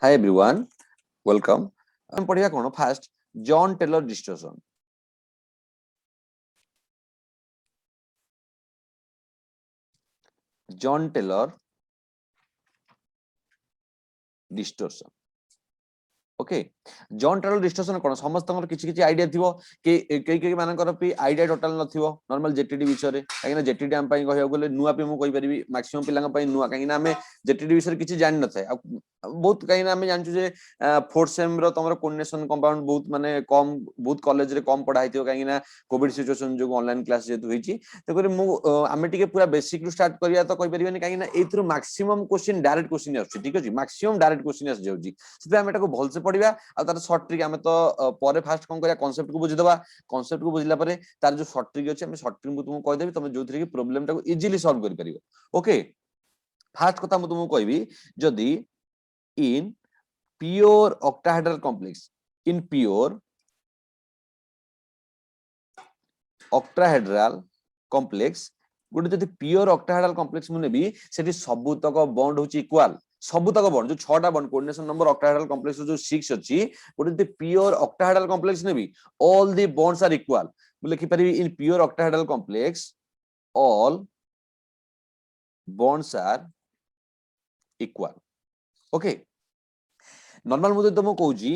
Hi everyone, welcome. I'm पढ़िया कौन first Jahn Teller distortion. Jahn Teller distortion okay Jahn Teller distortion कौन समस्त किसी किसी आइडिया थिवो कि कई मानकर भी आइडिया टोटल नथिवो नॉर्मल जेटीडी विषय रे काहे ना जेटीडी हम पई कहया बोले नुवा पे मु कहि परिबी मैक्सिमम पिलांग पई नुवा काहे ना हमें जेटीडी विषय किसी जानि न थाए बहुत काहे ना हमें जानछु जे फोर्थ सेम रो तमरो कोऑर्डिनेशन कंपाउंड बहुत माने कम बहुत कॉलेज रे कम पढाई थिवो काहे ना कोविड सिचुएशन जो ऑनलाइन क्लास जेतु होईची तकरे मु हमें टिके पूरा बेसिक रु स्टार्ट करिया तो कहि परिबेनी काहे ना एथरो मैक्सिमम क्वेश्चन डायरेक्ट क्वेश्चन आछी ठीक अछि मैक्सिमम डायरेक्ट क्वेश्चन आछ जाउची सेते हमें टाको भल से पढिबा आ तार शॉर्ट ट्रिक हमें तो परे फास्ट कोन करिया कांसेप्ट को बुझिदबा कांसेप्ट को बुझिला परे तार जो शॉर्ट ट्रिक अछि हमें शॉर्ट ट्रिक को तुमको कहि देबी तमे जोथि कि प्रॉब्लम टाको इजीली सॉल्व करि परिबो ओके फास्ट कथा मु तुमको कहबी जदी in pure octahedral complex in pure octahedral complex गोटे जदी प्योर ऑक्टाहेड्रल कॉम्प्लेक्स मु नेबी सेठी सबुतक बॉन्ड होची इक्वल सबुतक बॉन्ड जो 6टा bond coordination number octahedral complex जो 6 अछि गोटे जदी प्योर ऑक्टाहेड्रल कॉम्प्लेक्स नेबी all the bonds are equal मु लिखि परिबी in pure octahedral complex all bonds are equal okay normal मुझे तुमको कहूची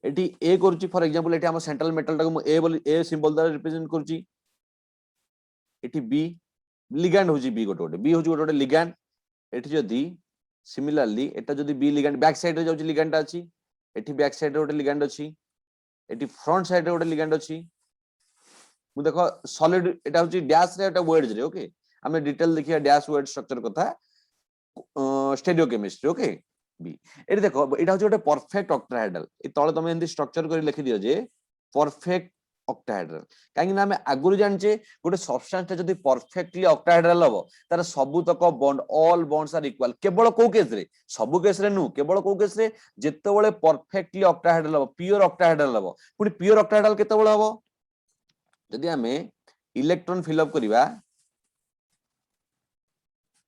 एटी ए करूची फॉर एग्जांपल एटी हम सेंट्रल मेटल टाको ए बोली ए सिंबल द्वारा रिप्रेजेंट करूची एटी बी लिगैंड होची बी गोटे बी होची गोटे लिगैंड एटी जदी सिमिलरली एटा जदी बी लिगैंड बैक साइड रे जाउची लिगैंड अछि एटी बैक साइड रे गोटे लिगैंड अछि एटी फ्रंट साइड रे गोटे लिगैंड अछि मु देखो सॉलिड एटा होची डैश रे एटा वर्ड्स रे ओके हमें डिटेल देखिया डैश वर्ड स्ट्रक्चर कथा स्टेरियोकेमिस्ट्री ओके बी एटी देखो एटा होची गोटे परफेक्ट ऑक्टाहेड्रल ए तळे तमे एंदी स्ट्रक्चर करी लिखि दियो जे परफेक्ट ऑक्टाहेड्रल काहे ना हमें आगुरु जानचे गोटे सब्सटेंस ता जदी परफेक्टली ऑक्टाहेड्रल हबो तार सबुतक bond all bonds are equal केवल को केस रे सबु केस रे नु केवल को केस रे जेतेबेले परफेक्टली ऑक्टाहेड्रल हबो प्योर ऑक्टाहेड्रल हबो पुनी प्योर ऑक्टाहेड्रल केतेबेले हबो जदी हमें इलेक्ट्रॉन फिल अप करिवा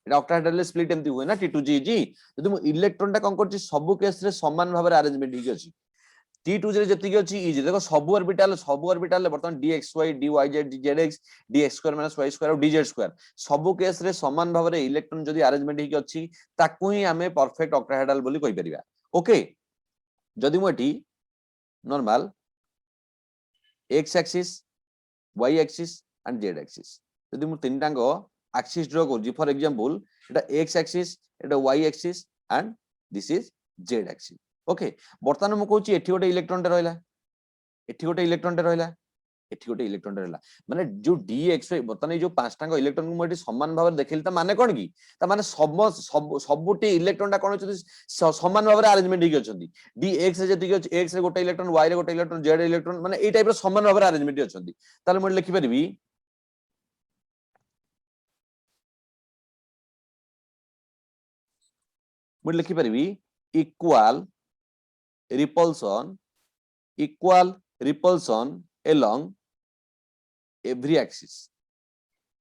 एटा ऑक्टाहेड्रल स्प्लिट एमती हुए ना T2G जदी मु इलेक्ट्रॉन ता कोन करची सबु केस रे समान भाबरे अरेंजमेंट हिक अछि T2 रे जति अछि इज देखो सब ऑर्बिटल बर्तमान dxy dyz dzx dx² - y² और dz² सब केस रे समान भाबरे इलेक्ट्रॉन जदी अरेंजमेंट हिक अछि ताकू ही हमें परफेक्ट ऑक्टाहेड्रल बोली कहि परिबा ओके जदी मु eighty normal x axis y axis and z axis जदी मु तीनटांगो axis draw Karji for example Etah x axis Etah y axis and this is z axis okay बर्तमान मु कहूची एठी गोटे इलेक्ट्रॉन रहला एठी गोटे इलेक्ट्रॉन रहला एठी गोटे इलेक्ट्रॉन रहला माने जो dxy बर्तमान जो पांचटांगो इलेक्ट्रॉन को एठी समान भाबरे देखिल त माने कोन की त माने सबुटी इलेक्ट्रॉन ता कोन होची समान भाबरे अरेंजमेंट हिक अछंती dx रे जति अछि x रे गोटे इलेक्ट्रॉन y रे गोटे इलेक्ट्रॉन z इलेक्ट्रॉन माने ए टाइप रो समान भाबरे अरेंजमेंट अछंती ताले मु लिखि परबी मु लिखि परबी equal repulsion along every axis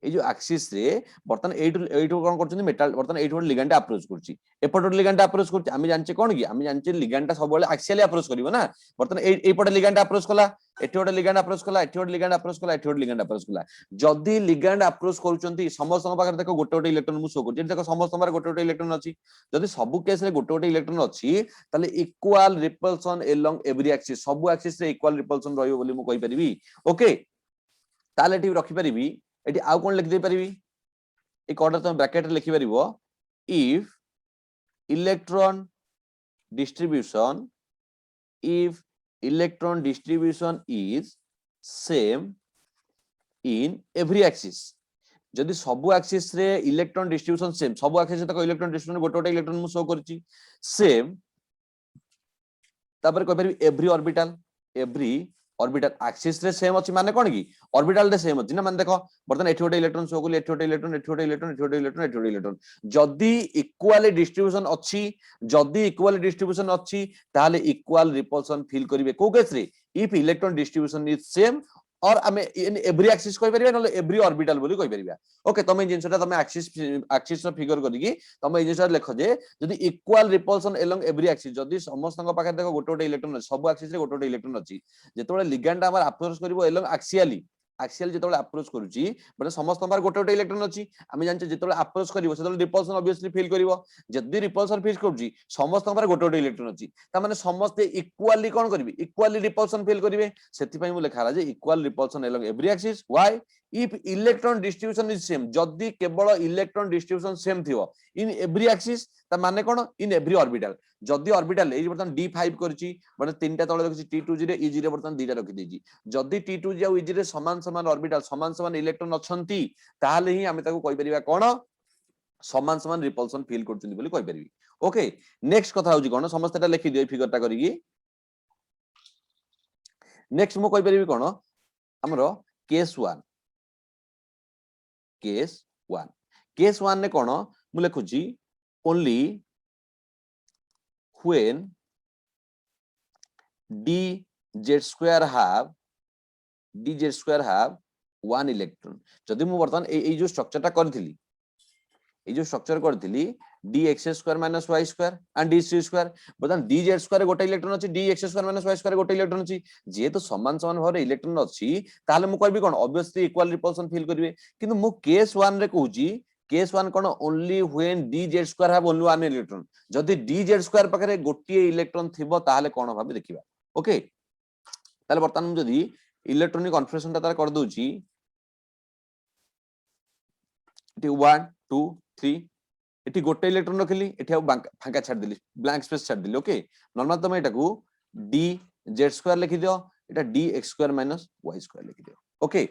ए जो एक्सिस रे बर्तन एटू कोन करछन मेटल बर्तन एटू लिगैंड अप्रोच करछि एपट लिगैंड अप्रोच करछि आमी जानचे कोन की आमी जानचे लिगैंड ता सब बेले एक्सियली अप्रोच करिवो ना बर्तन एपट लिगैंड अप्रोच कला एटी गोटे लिगैंड अप्रोच कला एटी गोटे लिगैंड अप्रोच कला एटी गोटे लिगैंड अप्रोच कला जदी लिगैंड अप्रोच करछंती समस्त पाखर देखो गोटे गोटे इलेक्ट्रॉन मु शो करछि देखो समस्त पाखर गोटे गोटे इलेक्ट्रॉन अछि जदी सब केस रे गोटे गोटे इलेक्ट्रॉन अछि ताले equal repulsion along every axis सब एक्सिस रे इक्वल रिपल्सन रहियो बोली मु कहि परिबी ओके ताले एटी रखि परिबी एटी आउ कोन लिख दे परिबी एक ऑर्डर तुम ब्रैकेट रे लिखि परिबो if electron distribution is same in every axis जदि सब एक्सिस रे इलेक्ट्रॉन डिस्ट्रीब्यूशन सेम सब एक्सिस तक इलेक्ट्रॉन डिस्ट्रीब्यूशन गोटे गोटे इलेक्ट्रॉन मु शो करछि सेम तापर कह परबी एवरी ऑर्बिटल एक्सिस रे सेम अछि माने कोन की ऑर्बिटल रे सेम अछि ना माने देखो बर्तन एठी गोटे इलेक्ट्रॉन शो करली एठी गोटे इलेक्ट्रॉन एठी गोटे इलेक्ट्रॉन एठी गोटे इलेक्ट्रॉन एठी गोटे इलेक्ट्रॉन जदी इक्वली डिस्ट्रीब्यूशन अछि ताले इक्वल रिपल्सन फील करिवे को केस रे if electron distribution is same और आमे इन एवरी एक्सिस कहि परिबा नले एवरी ऑर्बिटल बोली कहि परिबा ओके तमे जिंसटा तमे एक्सिस रो फिगर करिकी तमे जिंसटा लेखो जे जदी equal repulsion along every axis जदी समस्त पाखे देखो गोटे गोटे इलेक्ट्रॉन सब एक्सिस रे गोटे गोटे इलेक्ट्रॉन अछि जेतोले लिगैंड हमर अप्रोच करबो एलोंग एक्सियली एक्सियल जेतोले अप्रोच करूची बट समस्त पार गोटे गोटे इलेक्ट्रॉन अछि आमे जानचे जेतोले अप्रोच करिवो सेतोले रिपल्सन ऑब्वियसली फील करिवो जदी रिपल्सन फील करूची समस्त पार गोटे गोटे इलेक्ट्रॉन अछि ता माने समस्त इक्वली कोन करबी इक्वली रिपल्सन फील करिवे सेति पई मु लेखा जे equal repulsion along every axis why if electron distribution is same जदी केवल इलेक्ट्रॉन डिस्ट्रीब्यूशन सेम थिवो इन एवरी एक्सिस ता माने कोन इन एवरी ऑर्बिटल जदी ऑर्बिटल ए बर्तन d5 करची बट तीनटा तळे रखिছি t2g रे e0 रे बर्तन दुईटा रखि देजी जदी t2g आ e0 रे समान समान ऑर्बिटल समान समान इलेक्ट्रॉन अछंती ताहाले ही आमे ताको कहि परिबा कोन समान समान रिपल्सन फील करचुनी बोली कहि परिबी ओके नेक्स्ट कथा होजी कोन समस्त एटा लिखि दियो फिगरटा करिकी नेक्स्ट मु कहि परिबी कोन हमरो केस 1 केस 1 ने कोन मु लिखुची only when dz square have one electron जदि मु वर्तमान ए जो स्ट्रक्चर टा करथिली ए जो structure करथिली dx square minus y square and dc square वर्तमान dz square गोटे इलेक्ट्रॉन अछि dx square minus y square गोटे इलेक्ट्रॉन अछि जेहेतु समान समान भाबरे इलेक्ट्रॉन अछि ताले मु कहबी कोन ऑब्वियसली इक्वल रिपल्सन फील करिवे किंतु मु केस 1 रे कहूची केस 1 कोन only when dz square have only one electron जदि dz square पाखरे गोटे इलेक्ट्रॉन थिबो ताले कोन भाबे देखिबा ओके ताले वर्तमान मु जदि इलेक्ट्रॉनिक कन्फर्मेशन ता तार कर दोची इटी 1 2 3 इटी गोटे इलेक्ट्रॉन रखिली इटी फांका छाड़ दिली ब्लैंक स्पेस छाड़ दिली ओके नॉर्मल तमे एटा को dz square लिखि दियो एटा dx square minus y square लिखि दियो ओके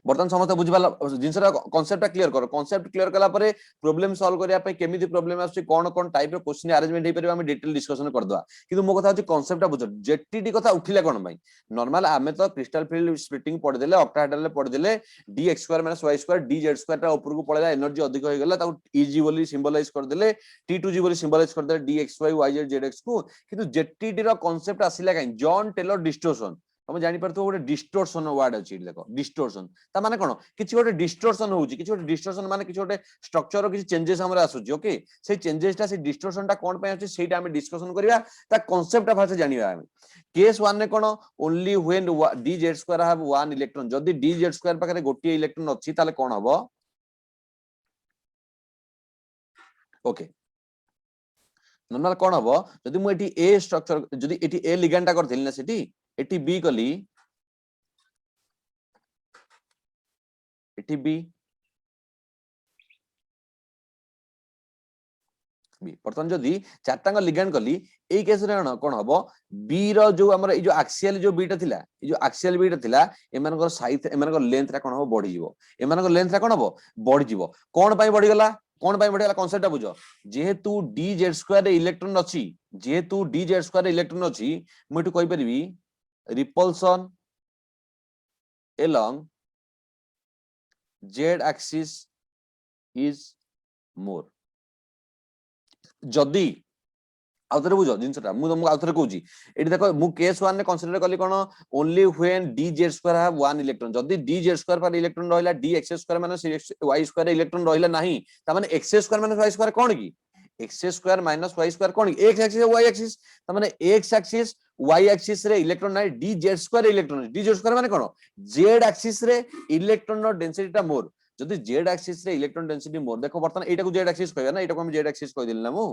बर्तन समस्त बुझिबाला जिनसरा कांसेप्ट क्लियर करो कांसेप्ट क्लियर कला परे प्रॉब्लम सॉल्व करिया पे केमिति प्रॉब्लम आछी कोन कोन टाइप रो क्वेश्चन अरेंजमेंट हे परबा हम डिटेल डिस्कशन कर दवा किंतु मो कथा होची कांसेप्ट बुझ जेटीडी कथा उठिला कोन भाई नॉर्मल आमे तो क्रिस्टल फील्ड स्प्लिटिंग पढ देले ऑक्टाहेड्रल ले पढ देले dx square minus y square dz square ता ऊपर को पळेला एनर्जी अधिक होई गेला ता eg बोली सिंबलाइज कर देले t2g बोली सिंबलाइज कर देले dxy yz zx को किंतु जेटीडी रो कांसेप्ट आसिला काई जॉन टेलर डिस्टोर्शन तुम जानि परतो गोटे डिस्टोर्शन वर्ड अछि देखो डिस्टोर्शन ता माने कोन किछि गोटे डिस्टोर्शन होउची किछि गोटे डिस्टोर्शन माने किछि गोटे स्ट्रक्चर रो किछि चेंजेस हमरा आसुची ओके से चेंजेस टा से डिस्टोर्शन टा कोन पय अछि सेटा हम डिस्कशन करिया ता कांसेप्ट फासे जानिबा हम केस 1 ने कोन only when dz square have one electron जदी dz स्क्वायर पाखरे गोटे इलेक्ट्रॉन अछि ताले कोन हबो ओके नॉर्मल कोन हबो जदी मु एठी ए स्ट्रक्चर जदी एठी ए लिगैंड टा करथिल ना सेठी एटी बी कली एटी बी बर्तमान जदि चारटांग लिगैंड कली एई केस रे कोन हबो बी रो जो हमर ए जो एक्सियल जो बीटा थिला ए जो एक्सियल बीटा थिला एमानकर साइज एमानकर लेंथ रा कोन हबो बढ़ी जिवो एमानकर लेंथ रा कोन हबो बढ़ी जिवो कोन पई बढ़ी गला कोन पई बढ़ी गला कांसेप्ट बुझो जेहेतु dz स्क्वायर रे इलेक्ट्रॉन अछि जेहेतु dz स्क्वायर रे इलेक्ट्रॉन अछि मु एटु कहि परिबी repulsion along z axis is more जदी आउथरे बुझो जिनसटा मु तुमको आउथरे कहूची एठी देखो मु केस 1 ने कंसीडर कली कोन only when dz square have one electron जदी dz स्क्वायर पर इलेक्ट्रॉन रहिला dx square minus y square electron रहिला नाही ता माने x square minus y square कोन की x square minus y square कोन की x एक्सिस y एक्सिस ता माने x एक्सिस y एक्सिस रे इलेक्ट्रॉन नाही dz square electron dz square माने कोन z एक्सिस रे इलेक्ट्रॉन रो डेंसिटी ता मोर जदी z एक्सिस रे इलेक्ट्रॉन डेंसिटी मोर देखो बर्तन एटा को z एक्सिस कहबा ना एटा को हम z एक्सिस कह दिल ना मु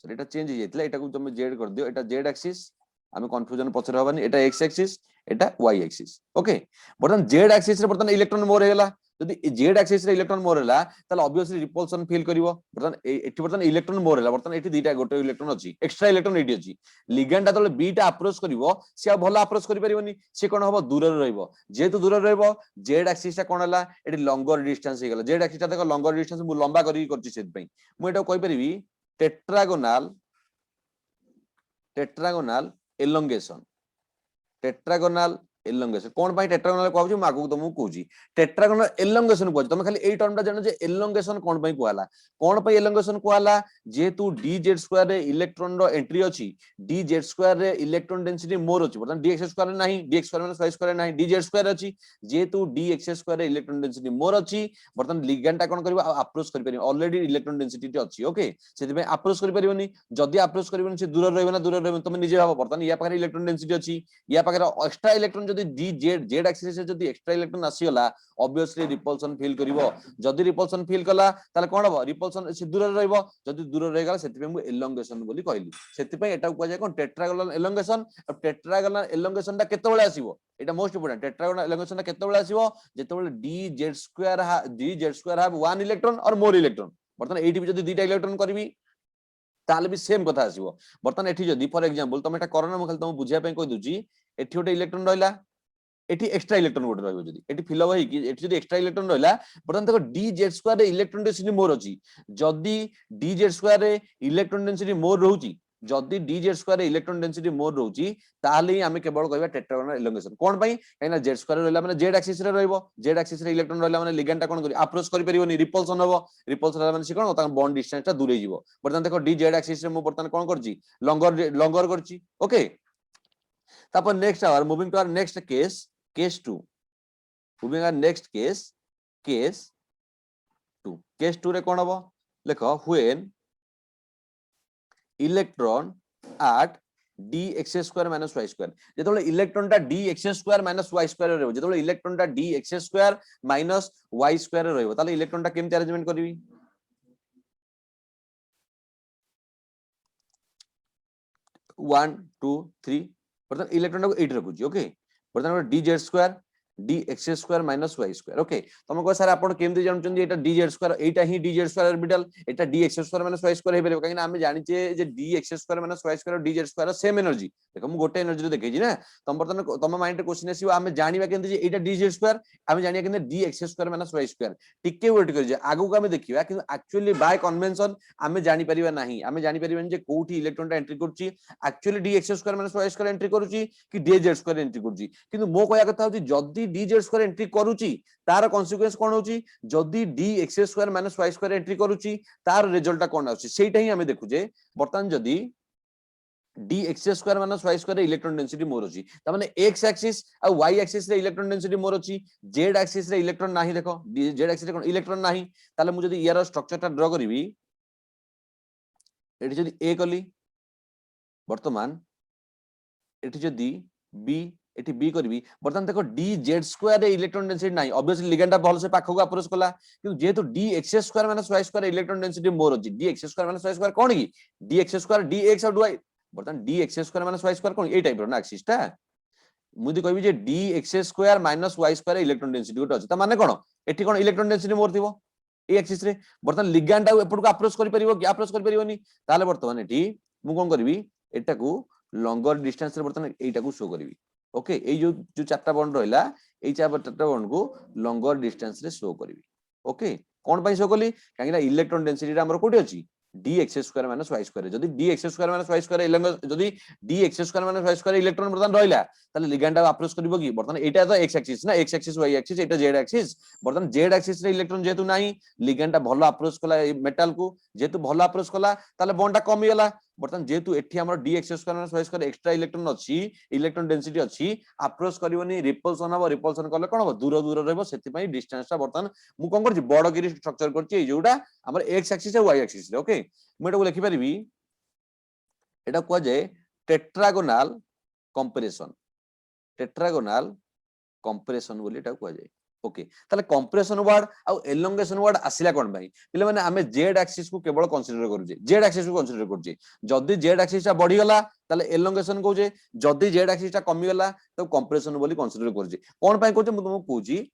सर एटा चेंज हो जाइतला एटा को तुम z कर दियो एटा z एक्सिस आमे कंफ्यूजन पछरे होबानी एटा x एक्सिस एटा y एक्सिस ओके बर्तन z एक्सिस रे बर्तन इलेक्ट्रॉन मोर हेला जदी z एक्सिस रे इलेक्ट्रॉन मोर हेला ताले ऑब्वियसली रिपल्सन फील करिवो बर्तन एठी बर्तन इलेक्ट्रॉन मोर हेला बर्तन एठी दुईटा गोटे इलेक्ट्रॉन अछि एक्स्ट्रा इलेक्ट्रॉन एठी अछि लिगैंड ता तले b टा अप्रोच करिवो से भलो अप्रोच करि परिबोनी से कोन हबो दूर रे रहइबो जेतु दूर रे रहइबो z एक्सिस ता कोन हेला एठी लॉन्गर डिस्टेंस हे गेला z एक्सिस ता देखो लॉन्गर डिस्टेंस मु लंबा करि करछि सेत पई मु एटा कहि परिबी टेट्रागोनल elongation एलोंगेशन कोन पाई टेट्रागोनल कहू म आगु तुमको कहूची टेट्रागोनल एलोंगेशन कहू तुम खाली एई टर्म टा जानो जे एलोंगेशन कोन पाई कहला कोन पाई एलोंगेशन कहला जेतु dz² रे इलेक्ट्रॉन रो एंट्री अछि dz² रे इलेक्ट्रॉन डेंसिटी मोर अछि बर्तन dx² नाही dx² माने y² नाही dz² अछि जेतु dx² रे इलेक्ट्रॉन डेंसिटी मोर अछि बर्तन लिगैंड टा कोन करबा अप्रोच करि परिबो ऑलरेडी इलेक्ट्रॉन डेंसिटी अछि ओके सेति पे अप्रोच करि परिबोनी जदी अप्रोच करिबोनी से दूर रहबो ना दूर रहबो तुम निजे भाबो बर्तन या पाखरे इलेक्ट्रॉन डेंसिटी अछि या पाखरे एक्स्ट्रा इलेक्ट्रॉन जदी डी जेड एक्सिस से जदी एक्स्ट्रा इलेक्ट्रॉन आसीगला ऑब्वियसली रिपल्सन फील करिवो जदी रिपल्सन फील कला ताले कोन हबो रिपल्सन से दूर रहइबो जदी दूर रहि गला सेति पे मु एलोंगेशन बोली कहली सेति पे एटा को जाय कोन टेट्रागोनल एलोंगेशन अब टेट्रागोनल एलोंगेशन टा केते बेले आसीबो एटा मोस्ट इंपोर्टेंट टेट्रागोनल एलोंगेशन टा केते बेले आसीबो जेते बेले dz² हैव वन इलेक्ट्रॉन और मोर इलेक्ट्रॉन बर्तन एटी भी जदी दुटा इलेक्ट्रॉन करबी ताले भी सेम कथा आसीबो बर्तन एठी जदी फॉर एग्जांपल तुम एटा करना म खाली तुम बुझिया पे कहि दुची एठी गोटे इलेक्ट्रॉन रहला एठी एक्स्ट्रा इलेक्ट्रॉन गोटे रहबो जदी एठी फिल होई कि एठी जदी एक्स्ट्रा इलेक्ट्रॉन रहला बर्तन देखो dz² रे इलेक्ट्रॉन डेंसिटी मोर अछि जदी dz² रे इलेक्ट्रॉन डेंसिटी मोर रहउची जदी dz² रे इलेक्ट्रॉन डेंसिटी मोर रहउची ताले हम केवल कहबा टेट्रागोनल एलोंगेशन कोन पई एना z² रहला माने z एक्सिस रे रहइबो z एक्सिस रे इलेक्ट्रॉन रहला माने लिगैंड टा कोन करी अप्रोच करि परिबोनी रिपल्सन हबो रिपल्सन रहला माने से कोन ता बॉन्ड डिस्टेंस टा दूर हे जिवो बर्तन देखो dz एक्सिस रे मु बर्तन कोन करची लॉन्गर करची ओके तापर next our moving to our next case case 2 moving our next case 2 रे कोन हबो देखो when electron at dx² minus y² जेतबेले इलेक्ट्रॉन टा dx² minus y² रे रहबो जेतबेले इलेक्ट्रॉन टा dx² minus y² रे रहबो ताले इलेक्ट्रॉन टा केमति अरेंजमेंट करबी 1 2 3 बर्तन इलेक्ट्रॉन को 8 रखुची ओके बर्तन dz² dx² minus y² okay तुम को सर आपण केमति जानचन जे एटा dz² एटा ही dz² ऑर्बिटल एटा dx² minus y² हे परबो काहे ना हम जानि जे dx² minus y² dz² same energy देखो हम गोटे एनर्जी देखै छी ना तुम बर्तन तुम माइंड रे क्वेश्चन आसीबो हम जानिबा केमति जे एटा dz² हम जानिया केमति dx² minus y² टिके वेट कर जे आगु को हम देखिबा कि एक्चुअली बाय कन्वेंशन हम जानि परिबा नाही हम जानि परिबा जे कोठी इलेक्ट्रॉन टा एंट्री करची actually dx² minus y² entry करूची कि dz² एंट्री करूची किंतु मो कहया कथा होची जदी dz² एंट्री करूची तार कॉन्सिक्वेंस कोन होची जदी dx² minus y² एंट्री करूची तार रिजल्ट कोन आउची सेटा ही हम देखु जे बर्तन जदी dx² minus y² electron density more अछि त माने x एक्सिस आ y एक्सिस रे इलेक्ट्रॉन डेंसिटी मोर अछि z एक्सिस रे इलेक्ट्रॉन नाही देखो z एक्सिस रे कोन इलेक्ट्रॉन नाही ताले मु जदी यार स्ट्रक्चर टा ड्रा करबी एठी जदी a कली वर्तमान एठी जदी b एठी b करबी बर्तन देखो dz² रे इलेक्ट्रॉन डेंसिटी नाही ऑब्वियसली लिगैंड भल से पाखो अप्रोच कला किंतु जेतु dx² minus y² electron density more अछि dx² minus y² कोन की dx² dx और y बर्तन dx² minus y² कोन ए टाइप रो ना एक्सिस टा मुदी कहबी जे dx² minus y² electron density गोटे अछि त माने कोन एठी कोन इलेक्ट्रॉन डेंसिटी मोर थिबो ए एक्सिस रे बर्तन लिगैंड एपट को अप्रोच करि परिबो कि अप्रोच करि परिबोनी ताले बर्तमान एठी मु कोन करबी एटा को लॉन्गर डिस्टेंस रे बर्तन एटा को शो करबी ओके ए जो चारटा बॉन्ड रहला ए चारटा बॉन्ड को लॉन्गर डिस्टेंस रे शो करबी ओके कोन पई शो करली काहे ना इलेक्ट्रॉन डेंसिटी हमर कोठी अछि dx² minus y² जदी dx² minus y² जदी dx² minus y² इलेक्ट्रॉन बर्तन रहला ताले लिगैंड अप्रोच करबो कि बर्तन एटा तो x एक्सिस ना x एक्सिस y एक्सिस एटा z एक्सिस बर्तन z एक्सिस रे इलेक्ट्रॉन जेतु नाही लिगैंड भलो अप्रोच कला मेटल को जेतु भलो अप्रोच कला ताले बॉन्ड टा कमी गला बर्तन जेतु एठी हमर dx² minus y² extra electron अछि इलेक्ट्रॉन डेंसिटी अछि अप्रोच करबोनी रिपल्सन हबो रिपल्सन करले कोन हबो दूर दूर रहबो सेति पई डिस्टेंस टा बर्तन मु कोन करछि बड़ गिरी स्ट्रक्चर करछि ए जोटा हमर x एक्सिस और y एक्सिस रे ओके मु एटा को लिखि परिबी एटा को जाय टेट्रागोनल कंप्रेशन बोली एटा को जाय ओके ताले कंप्रेशन वर्ड आ एलोंगेशन वर्ड आसिला कोन भाई पिले माने हमें z एक्सिस को केवल कंसीडर करूजे z एक्सिस को कंसीडर करूजे जदी z एक्सिस टा बढ़ी गला ताले एलोंगेशन कहूजे जदी z एक्सिस टा कमी गला तो कंप्रेशन बोली कंसीडर करूजे कोन भाई कहूजे मु तुमको कहूजी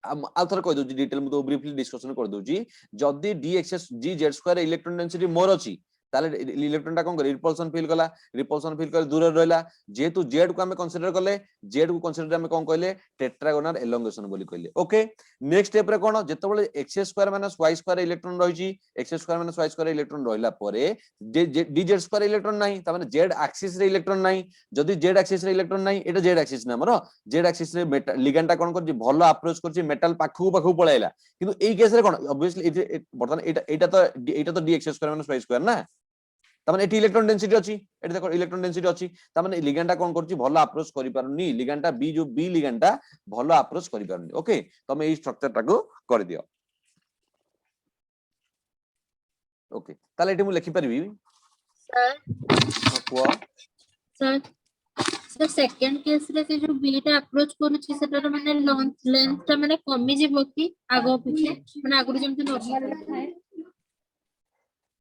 आ थोर कह दोजी डिटेल मु तो ब्रीफली डिस्कशन कर दोजी जदी dz² इलेक्ट्रॉन डेंसिटी मोर अछि ताले इलेक्ट्रॉनटा कोन करे रिपल्सन फील कर दूर रहला जेतु जेड को हम कंसीडर करले जेड को कंसीडर हम कोन कहले टेट्रागोनल एलोंगेशन बोली कहले ओके नेक्स्ट स्टेप रे कोन जेतबेले x square minus y square electron रहिची x square minus y square electron रहिला परे d z स्क्वायर इलेक्ट्रॉन नाही त माने z एक्सिस रे इलेक्ट्रॉन नाही जदी z एक्सिस रे इलेक्ट्रॉन नाही एटा z एक्सिस ना हमरो z एक्सिस रे लिगेंडटा कोन करची भलो अप्रोच करची मेटल पाखु पाखु पळाइला किंतु एई केस रे कोन ऑब्वियसली बर्तमान एटा तो dx square minus y square ना तमाने एटी इलेक्ट्रॉन डेंसिटी अछि एटी देखो इलेक्ट्रॉन डेंसिटी अछि तमाने लिगेंडा कोन करछि भलो अप्रोच करि पारुनी लिगेंडा बी जो बी लिगेंडा भलो अप्रोच करि पारुनी ओके तमे एई स्ट्रक्चर टाको कर दियो ओके ताले एटी मु लिखि परबी सर को सर सर सेकंड केस रे से जो बीटा अप्रोच करूछि सेटा माने लेंथ ता माने कमी जेबो कि आगो पिछे माने आगुर जेमति नॉर्मल थाए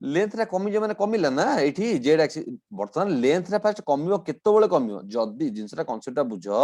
लेंथ रे कमी जे माने कमिला ना एठी जेड एक्सिस वर्तमान लेंथ रे फास्ट कमियो केतो बेले कमियो जदी जिंसटा कांसेप्टटा बुझो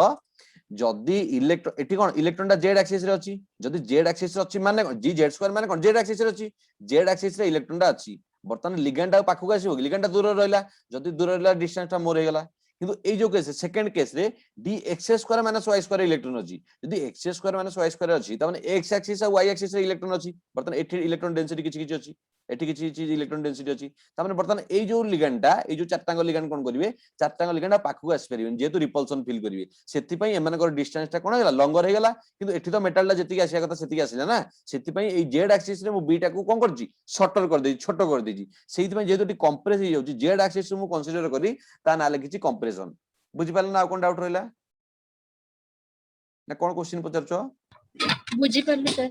जदी इलेक्ट्रॉन एठी कोन इलेक्ट्रॉनटा जेड एक्सिस रे अछि जदी जेड एक्सिस रे अछि माने जी जेड स्क्वायर माने कोन जेड एक्सिस रे अछि जेड एक्सिस रे इलेक्ट्रॉनटा अछि वर्तमान लिगेंडा पाखु आसीबो लिगेंडा दूर रहला जदी दूर रहला डिस्टेंसटा मोर हे गेला किंतु ए जो केस सेकंड केस रे D x square minus y square electron अछि जदी x square minus y square अछि त माने x एक्सिस और y एक्सिस रे इलेक्ट्रॉन अछि वर्तमान एठी इलेक्ट्रॉन डेंसिटी किछि किछि अछि एठी किछि चीज इलेक्ट्रॉन डेंसिटी अछि त माने वर्तमान ए जो लिगेंडा ए जो चारटांग लिगेंड कोन करिवे चारटांग लिगेंडा पाखु आसी परिबेन जेतु रिपल्सन फील करिवे सेति पई एमानकर डिस्टेंसटा कोन हेला लॉन्गर हे गेला किंतु एठी तो मेटलटा जेतिकी आसिया कथा सेतिकी आसिला ना सेति पई ए जेड एक्सिस रे मु बीटा को कोन करछि शॉर्टर कर देछि छोटो कर देछि सेति पई जेतु कंप्रेस हे जाउछि जेड एक्सिस मु कंसीडर करी ता ना लिखिछि कंप्रेशन बुझि पाले ना कोन डाउट रहला ना कोन क्वेश्चन पचारछो बुझी परली सर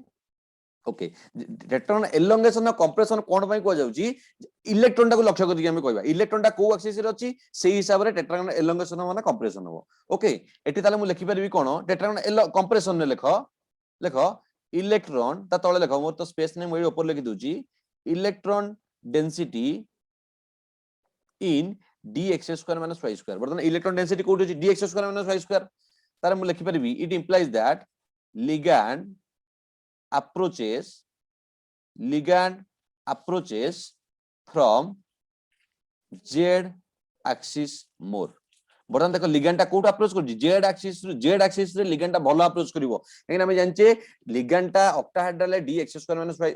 ओके टेट्रागोनल एलोंगेशन और कंप्रेशन कोन पई को जाउची इलेक्ट्रॉन टा को लक्ष्य करके हम कहबा इलेक्ट्रॉन टा को एक्सिस रे अछि सेही हिसाब रे टेट्रागोनल एलोंगेशन माने कंप्रेशन हो ओके एठी ताले मु लिखि परबी कोन टेट्रागोनल कंप्रेशन ने लेखो इलेक्ट्रॉन ता तळे लेखो मोर तो स्पेस ने मोइ ऊपर लिखि दोची electron density in dx square minus y square बर्तन इलेक्ट्रॉन डेंसिटी कोठी अछि dx square minus y square तारे मु लिखि परबी it implies that ligand approaches from z axis more बर्तमान देखो लिगेंडटा कोट अप्रोच करछि z एक्सिस रे लिगेंडटा भलो अप्रोच करिवो लेकिन हम जानचे लिगेंडटा octahedral dx square minus y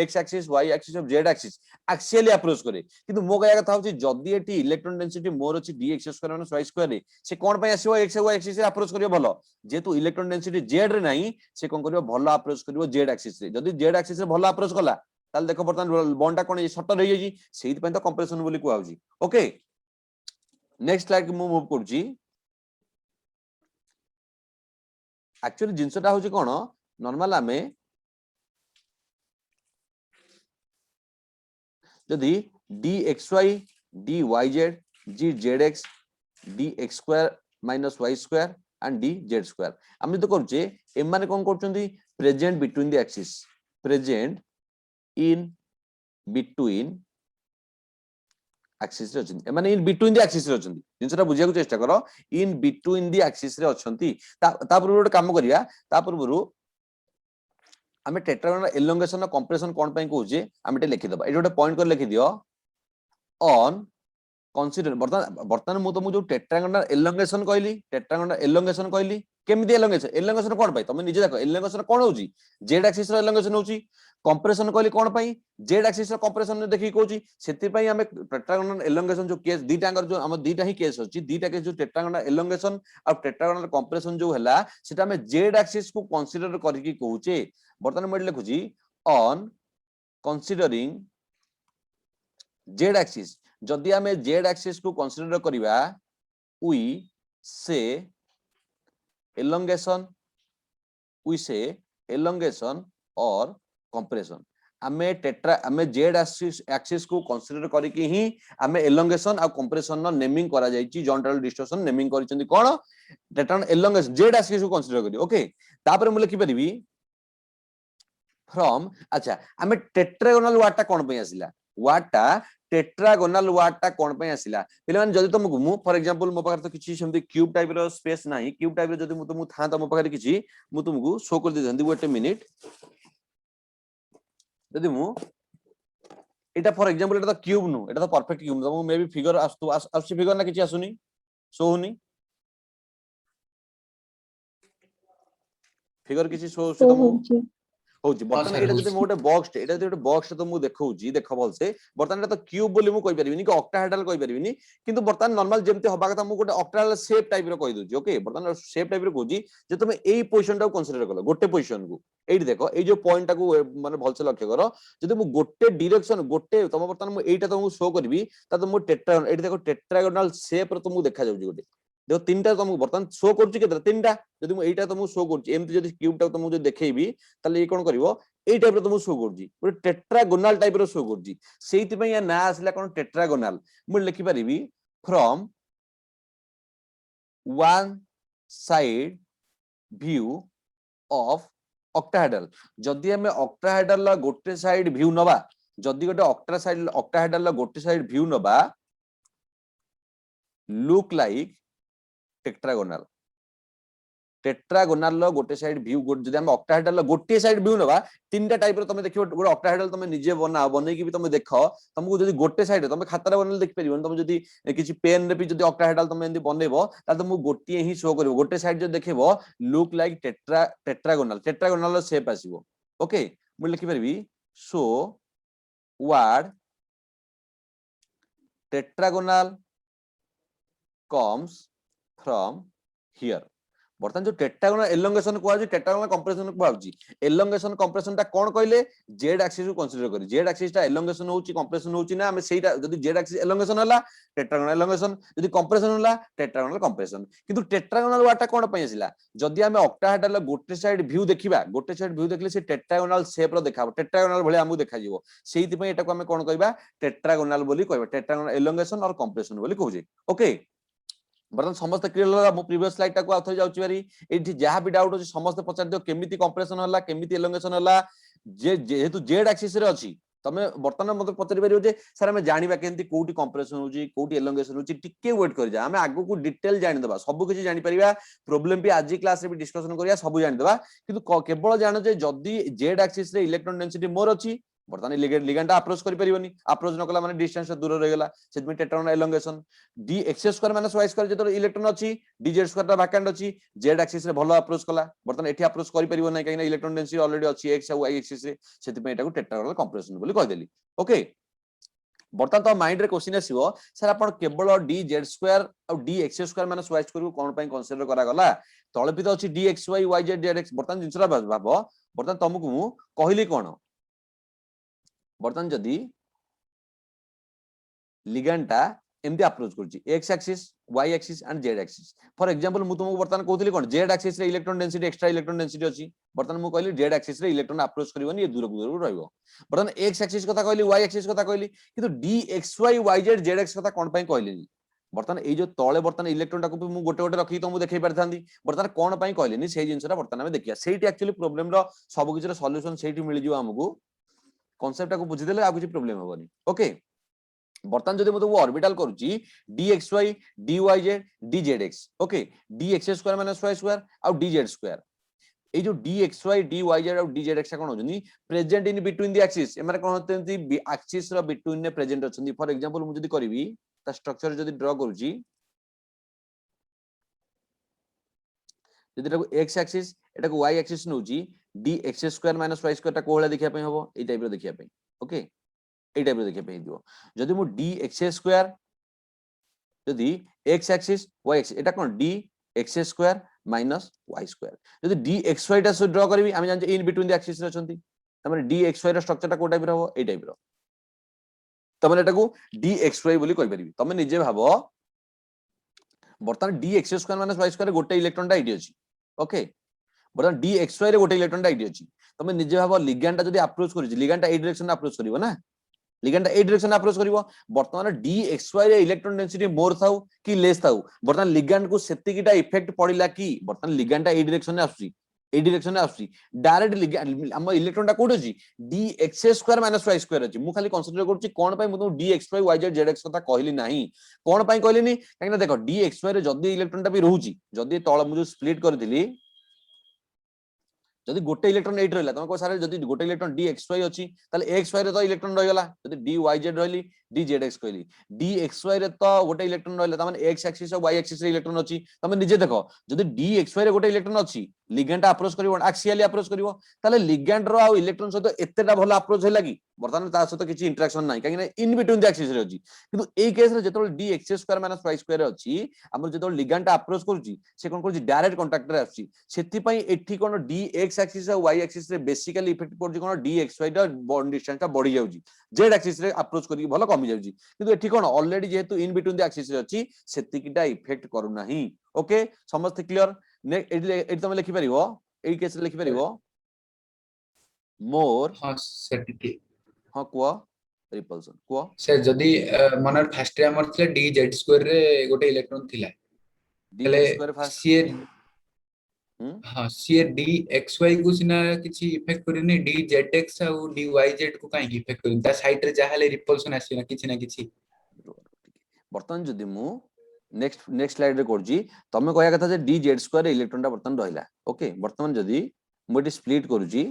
x axis y axis of z axis axially approach करे किंतु मो कहया कथा होछि जदी एटी इलेक्ट्रॉन डेंसिटी मोर अछि dx square minus y square रे से कोन पय आसीबो x y एक्सिस रे अप्रोच करियो भलो जेतु इलेक्ट्रॉन डेंसिटी z रे नाही से कोन करियो भलो अप्रोच करियो z एक्सिस रे जदी z एक्सिस रे भलो अप्रोच कला ताल देखो बर्तमान बॉन्डटा कोन शॉर्टर रहि जाई सेहि पय तो कंप्रेशन बोली को आउछि ओके नेक्स्ट स्लाइड मु मूव करछि एक्चुअली जिंसटा होछि कोन नॉर्मल आमे जदी dxy dyz gzx dx square minus y square and dz square हम तो करछे ए माने कोन करछंती present between the axis present in between axis रे अछंती माने इन बिटवीन द एक्सिस रे अछंती जिंसटा बुझिया को चेष्टा करो इन बिटवीन द एक्सिस रे अछंती ता पूर्व गोटे काम करिया ता पूर्व हमें टेट्रागोनल एलोंगेशन और कंप्रेशन कोन पय कहूजे हम एटे लिखि दबा ए गोटे पॉइंट कर लिखि दियो ऑन कंसीडर बर्तमान मु तो मु जो टेट्रागोनल एलोंगेशन कहली केमिति एलोंगेशन कोन पय तमे निजे देखो एलोंगेशन कोन होउची जेड एक्सिस रो एलोंगेशन होउची कंप्रेशन कहली कोन पय जेड एक्सिस रो कंप्रेशन देखि कहूची सेति पय हमें टेट्रागोनल एलोंगेशन जो केस दीटा अंगर जो हम दीटा ही केस होची दीटा केस जो टेट्रागोनल एलोंगेशन और टेट्रागोनल कंप्रेशन जो हला सेटा हमें जेड एक्सिस को कंसीडर करिकि कहूचे बर्तमान मु लिखुची ऑन कंसीडरिंग जेड एक्सिस जदि हमें जेड एक्सिस को कंसीडर करिवा वी से elongation और compression हमें जेड एक्सिस को कंसीडर करिकि ही हमें एलोंगेशन और कंप्रेशन नो नेमिंग करा जायछि जॉइंटल डिस्टोर्शन नेमिंग करिसेंती कोन टेट्रागोनल एलोंगेशन जेड एक्सिस को कंसीडर करी ओके तापर मु लिखि परिबी फ्रॉम अच्छा हमें टेट्रागोनल वाटा कोन पय आसिला वाटा टेट्रागोनल वाटा कोन पय आसिला पिले माने जदी तुमको मु फॉर एग्जांपल मो पाकर तो किछि सेमती क्यूब टाइप रो स्पेस नाही क्यूब टाइप रो जदी मु तुमको था त मो पाकर किछि मु तुमको शो कर दे जंदी वेट अ मिनिट जदी मु এটা ফর एग्जांपल এটা তো কিউব नु এটা তো परफेक्ट क्यूब तुमको मे बी फिगर आसु फिगर ना किछि आसुनी शो होनी फिगर किछि शो से तुमको होची बर्तन sir, एटा जदी होची। मोटे बॉक्स एटा जदी बॉक्स तुमको देखौची देख भलसे बर्तन एटा तो क्यूब बोली मु कहि परिबिनी कि ऑक्टाहेड्रल कहि परिबिनी किंतु बर्तन नॉर्मल जेमते हबा कथा मु गोटे ऑक्टाहेड्रल शेप टाइप रो कहि दोची ओके बर्तन शेप टाइप रो कोची जे तुम एई पोजीशन टा कंसीडर कलो गोटे पोजीशन को एठी देखो एई जो पॉइंट टा को माने भलसे लक्ष्य करो जदी मु गोटे डायरेक्शन गोटे तुम बर्तन मु एटा तुमको शो करबी ता तुम टेट्रा एठी देखो टेट्रागोनल शेप रो तुमको देखा जाउची गोटे देखो तीनटा तुमको बर्तन शो करची केते तीनटा जदी मु एटा तुमको शो करची एमती जदी क्यूब टा तुमको जो देखैबी ताले ए कोन करिवो এই টাইপ র তুমি শো করছি গোটে টেট্রাগোনাল টাইপ র শো করছি সেইতি পই না আসলা কোন টেট্রাগোনাল মু লিখি পারিবি from one side view of octahedral যদি আমি অক্টাহেড্রাল র গোটে সাইড ভিউ নবা যদি গোটে অক্টাহেড্রাল র গোটে সাইড ভিউ নবা লুক লাইক টেট্রাগোনাल टेट्रागोनाल लो गोटे साइड व्यू जदी हम ऑक्टाहेड्रल लो गोटे साइड व्यू नबा तीनटा टाइप रो तमे देखियो गोटे ऑक्टाहेड्रल तमे निजे बना बनै कि भी तमे देखो तुमको जदी गोटे साइड तमे खाता रे बनल देख परिबन तमे जदी किछि पेन रे भी जदी ऑक्टाहेड्रल तमे एंदी बनैबो ता तुमको गोटे ही शो करबो गोटे साइड जो देखिबो लुक लाइक टेट्रागोनाल रो शेप आसीबो ओके मु लिखि परबी show word tetragonal comes from here बर्तमान जो टेट्रागोनल एलोंगेशन को आजी टेट्रागोनल कंप्रेशन को आजी एलोंगेशन कंप्रेशन टा कोन कहले जेड एक्सिस को कंसीडर करी जेड एक्सिस टा एलोंगेशन होची कंप्रेशन होची ना हमें सेटा जदी जेड एक्सिस एलोंगेशन होला टेट्रागोनल एलोंगेशन जदी कंप्रेशन होला टेट्रागोनल कंप्रेशन किंतु टेट्रागोनल वाटा कोन पई आसिला जदी हमें ऑक्टाहेड्रल गोटे साइड व्यू देखिबा गोटे साइड व्यू देखले से टेट्रागोनल शेप रो देखाबो टेट्रागोनल भले हमु देखा जीवो सेहिति पई एटा को हमें कोन कहबा टेट्रागोनल बोली कहबा टेट्रागोनल एलोंगेशन और कंप्रेशन बोली कहूजे ओके बर्तमान समस्त क्लियर होला मो प्रीवियस स्लाइड टा को आथै जाउची बारी एठी जहा भी डाउट होची समस्त पचार दियो केमिति कंप्रेशन होला केमिति एलोंगेशन होला जे जेहेतु जेड एक्सिस रे अछि तमे बर्तमान मते पचारि परियो जे सर हमें जानिबा केंति कोठी कंप्रेशन होची कोठी एलोंगेशन होची टिके वेट करि जा हमें आगु को डिटेल जानि देबा सब किछि जानि परिबा प्रॉब्लम भी आज क्लास रे भी डिस्कशन करिया सब जानि देबा किंतु केवल जानो जे जदी जेड एक्सिस रे इलेक्ट्रॉन डेंसिटी मोर अछि बर्तमान लिगेंड अप्रोच करि परिबोनी अप्रोच न कला माने डिस्टेंस दूर रह गेला सेदमे tetragonal elongation D x square minus Y square जतो इलेक्ट्रॉन अछि डी जेड स्क्वायर ता वैकेंट अछि जेड एक्सिस रे भलो अप्रोच कला बर्तमान एठी अप्रोच करि परिबो नै काइना इलेक्ट्रॉन डेंसिटी ऑलरेडी अछि एक्स और वाई एक्सिस रे सेदमे एटा को टेट्रागोनल कंप्रेशन बोली कह देली ओके बर्तमान तो माइंड रे क्वेश्चन आसीबो सर आपण केवल डी जेड स्क्वायर और D x square minus Y square को कोन पई कंसीडर करा गला तळे भी तो अछि D x Y Y Z Z X बर्तमान जिंसरा भाबो बर्तमान तुमको मु कहिली कोन बर्तमान जदी लिगेंडटा एमती अप्रोच करछि X axis Y axis and Z axis for example मु तुमको बर्तमान कहउतली कोन जेड एक्सिस रे electron density extra electron density अछि बर्तमान मु कहली जेड एक्सिस रे इलेक्ट्रॉन अप्रोच करबनी ये दूर दूर रहइबो बर्तमान एक्स एक्सिस कथा कहली वाई एक्सिस कथा कहली किंतु D x Y Y Z Z X कथा कोन पई कहली बर्तमान ए जो तळे बर्तमान इलेक्ट्रॉन टाको मु गोटे गोटे रखि तुमको देखै परथांदी बर्तमान कोन पई कहलिनी सेही जिंसरा बर्तमान हमें देखिया सेही एक्चुअली प्रॉब्लम रो सब किछि रो सॉल्यूशन सेही मिलि जो हमकु कॉन्सेप्ट को बुझी देले आ कुछ प्रॉब्लम होबनी ओके बर्तमान जदि मते ऑर्बिटल करूची dxy dyz dzx okay dx square minus y square और dz स्क्वायर ए जो dxy dyz और dzx कोन होजनी present in between the axis एमारे कोन होतंती एक्सिस रो बिटवीन ने प्रेजेंट होचंदी फॉर एग्जांपल मु जदि करबी ता स्ट्रक्चर जदि ड्रा करूची जदि ताको x एक्सिस एटा को y एक्सिस नउची dx square minus y square ता कोहला देखिया पई हबो ए टाइप रो देखिया पई ओके ए टाइप रो देखिया पई दियो जदि मु dx स्क्वायर जदि x एक्सिस y एक्सिस एटा कोन dx square minus y square जदि dxy ता ड्रा करबी हम जान इन बिटवीन द एक्सिस रे अछंती तमरे dxy रो स्ट्रक्चर ता को टाइप रो हबो ए टाइप रो तमरे एटा को dxy बोली कहि परिबी तमे निजे भाबो बर्तमान dx square minus y square गोटे इलेक्ट्रॉन ता आईडी अछि ओके बर्तमान dxy रे गोटे इलेक्ट्रॉन ता आईडी अछि तमे निजे भाबो लिगैंड ता जदि अप्रोच करिछि लिगैंड ता ए डायरेक्शन अप्रोच करिवो ना लिगैंड ए डायरेक्शन अप्रोच करिवो बर्तमान dxy रे इलेक्ट्रॉन डेंसिटी मोर थाउ कि लेस थाउ बर्तमान लिगैंड को सेतिकिटा इफेक्ट पडिला कि बर्तमान लिगैंड ता ए डायरेक्शन ने आसुची ए डायरेक्शन ने आसुची डायरेक्ट लिगैंड हम इलेक्ट्रॉन ता कोड अछि dx square minus y square अछि मु खाली कंसीडर करछि कोन पई मु dxy yz zx कथा कहली नाही कोन पई कहली नि काकि देखो dxy रे जदी इलेक्ट्रॉन ता भी रहउची जदी तळ मु जो स्प्लिट करथिली যদি গোटे इलेक्ट्रॉन एट रहला तुम को सारे जदी गोटे इलेक्ट्रॉन dxy अछि ताले xy रे तो इलेक्ट्रॉन रहि गला जदी dyz रहली dzx कहली dxy रे तो गोटे इलेक्ट्रॉन रहला त माने x एक्सिस और y एक्सिस रे इलेक्ट्रॉन अछि तमे निजे देखो जदी dxy रे गोटे इलेक्ट्रॉन अछि लिगैंड अप्रोच करिवो एक्सियली अप्रोच करिवो ताले लिगैंड रो आ इलेक्ट्रॉन सहित एतेटा भलो अप्रोच हैला कि बर्तमान ता सहित किछि इंटरेक्शन नाही काहे इन बिटवीन द एक्सिस रे अछि किंतु एई केस रे जेतोल dx² - y स्क्वायर अछि हमर जेतोल लिगैंड अप्रोच करूची से कोन करूची डायरेक्ट कांटेक्ट रे आछि सेति पई एठी कोन dx एक्सिस और y एक्सिस रे बेसिकली इफेक्ट पड़छि कोन dxy दा बॉन्ड डिस्टेंस ता बढ़ी जाउची z एक्सिस रे अप्रोच करी भलो कमी जाउची किंतु एठी कोन ऑलरेडी जेहेतु इन बिटवीन द एक्सिस रे अछि सेतिकिटा इफेक्ट करू नाही ओके समस्त क्लियर एठी तमे लिखि परिबो एई केस रे लिखि परिबो मोर हाँ सेट ठीक हां को रिपल्सन को से जदी मनर फर्स्ट रे हमर थिले dz² रे गोटे इलेक्ट्रॉन थिला dz स्क्वायर फास्ट सीए हाँ सीए dxy को सिना किछि इफेक्ट करिनी dzx आ dyz को काई इफेक्ट करिन ता साइड रे जाहाले रिपल्सन आसीना किछि ना किछि बर्तन जदि मु नेक्स्ट स्लाइड रे करजी तमे कहया कथा जे dz² इलेक्ट्रॉन ता बर्तन रहिला ओके बर्तमान जदि मु एटी स्प्लिट करूजी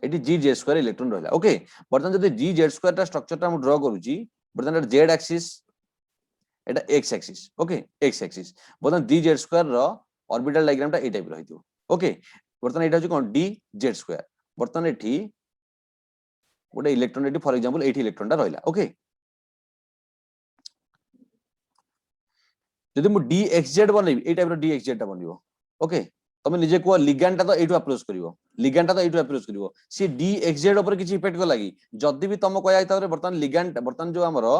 एटी gz² इलेक्ट्रॉन रहिला ओके बर्तन जदि gz² ता स्ट्रक्चर ता मु ड्रा करूजी बर्तन z एक्सिस एटा x axis okay x axis बर्तन dz² रो ऑर्बिटल डायग्राम ता ए टाइप रहितो ओके बर्तन एटा जे कोन dz² बर्तन एठी गोटे इलेक्ट्रॉन एटी फॉर एग्जांपल एठी इलेक्ट्रॉन ता रहिला ओके जदि मु dxz बनेबी ए टाइप रो dxz ता बनिबो ओके तमे निजे को लिगैंड ता तो एटु अप्रोच करिवो लिगैंड ता तो एटु अप्रोच करिवो सी dxz ऊपर किछि इफेक्ट को लागी जदि भी तम कहया हिताबरे बर्तमान लिगैंड बर्तमान जो हमरो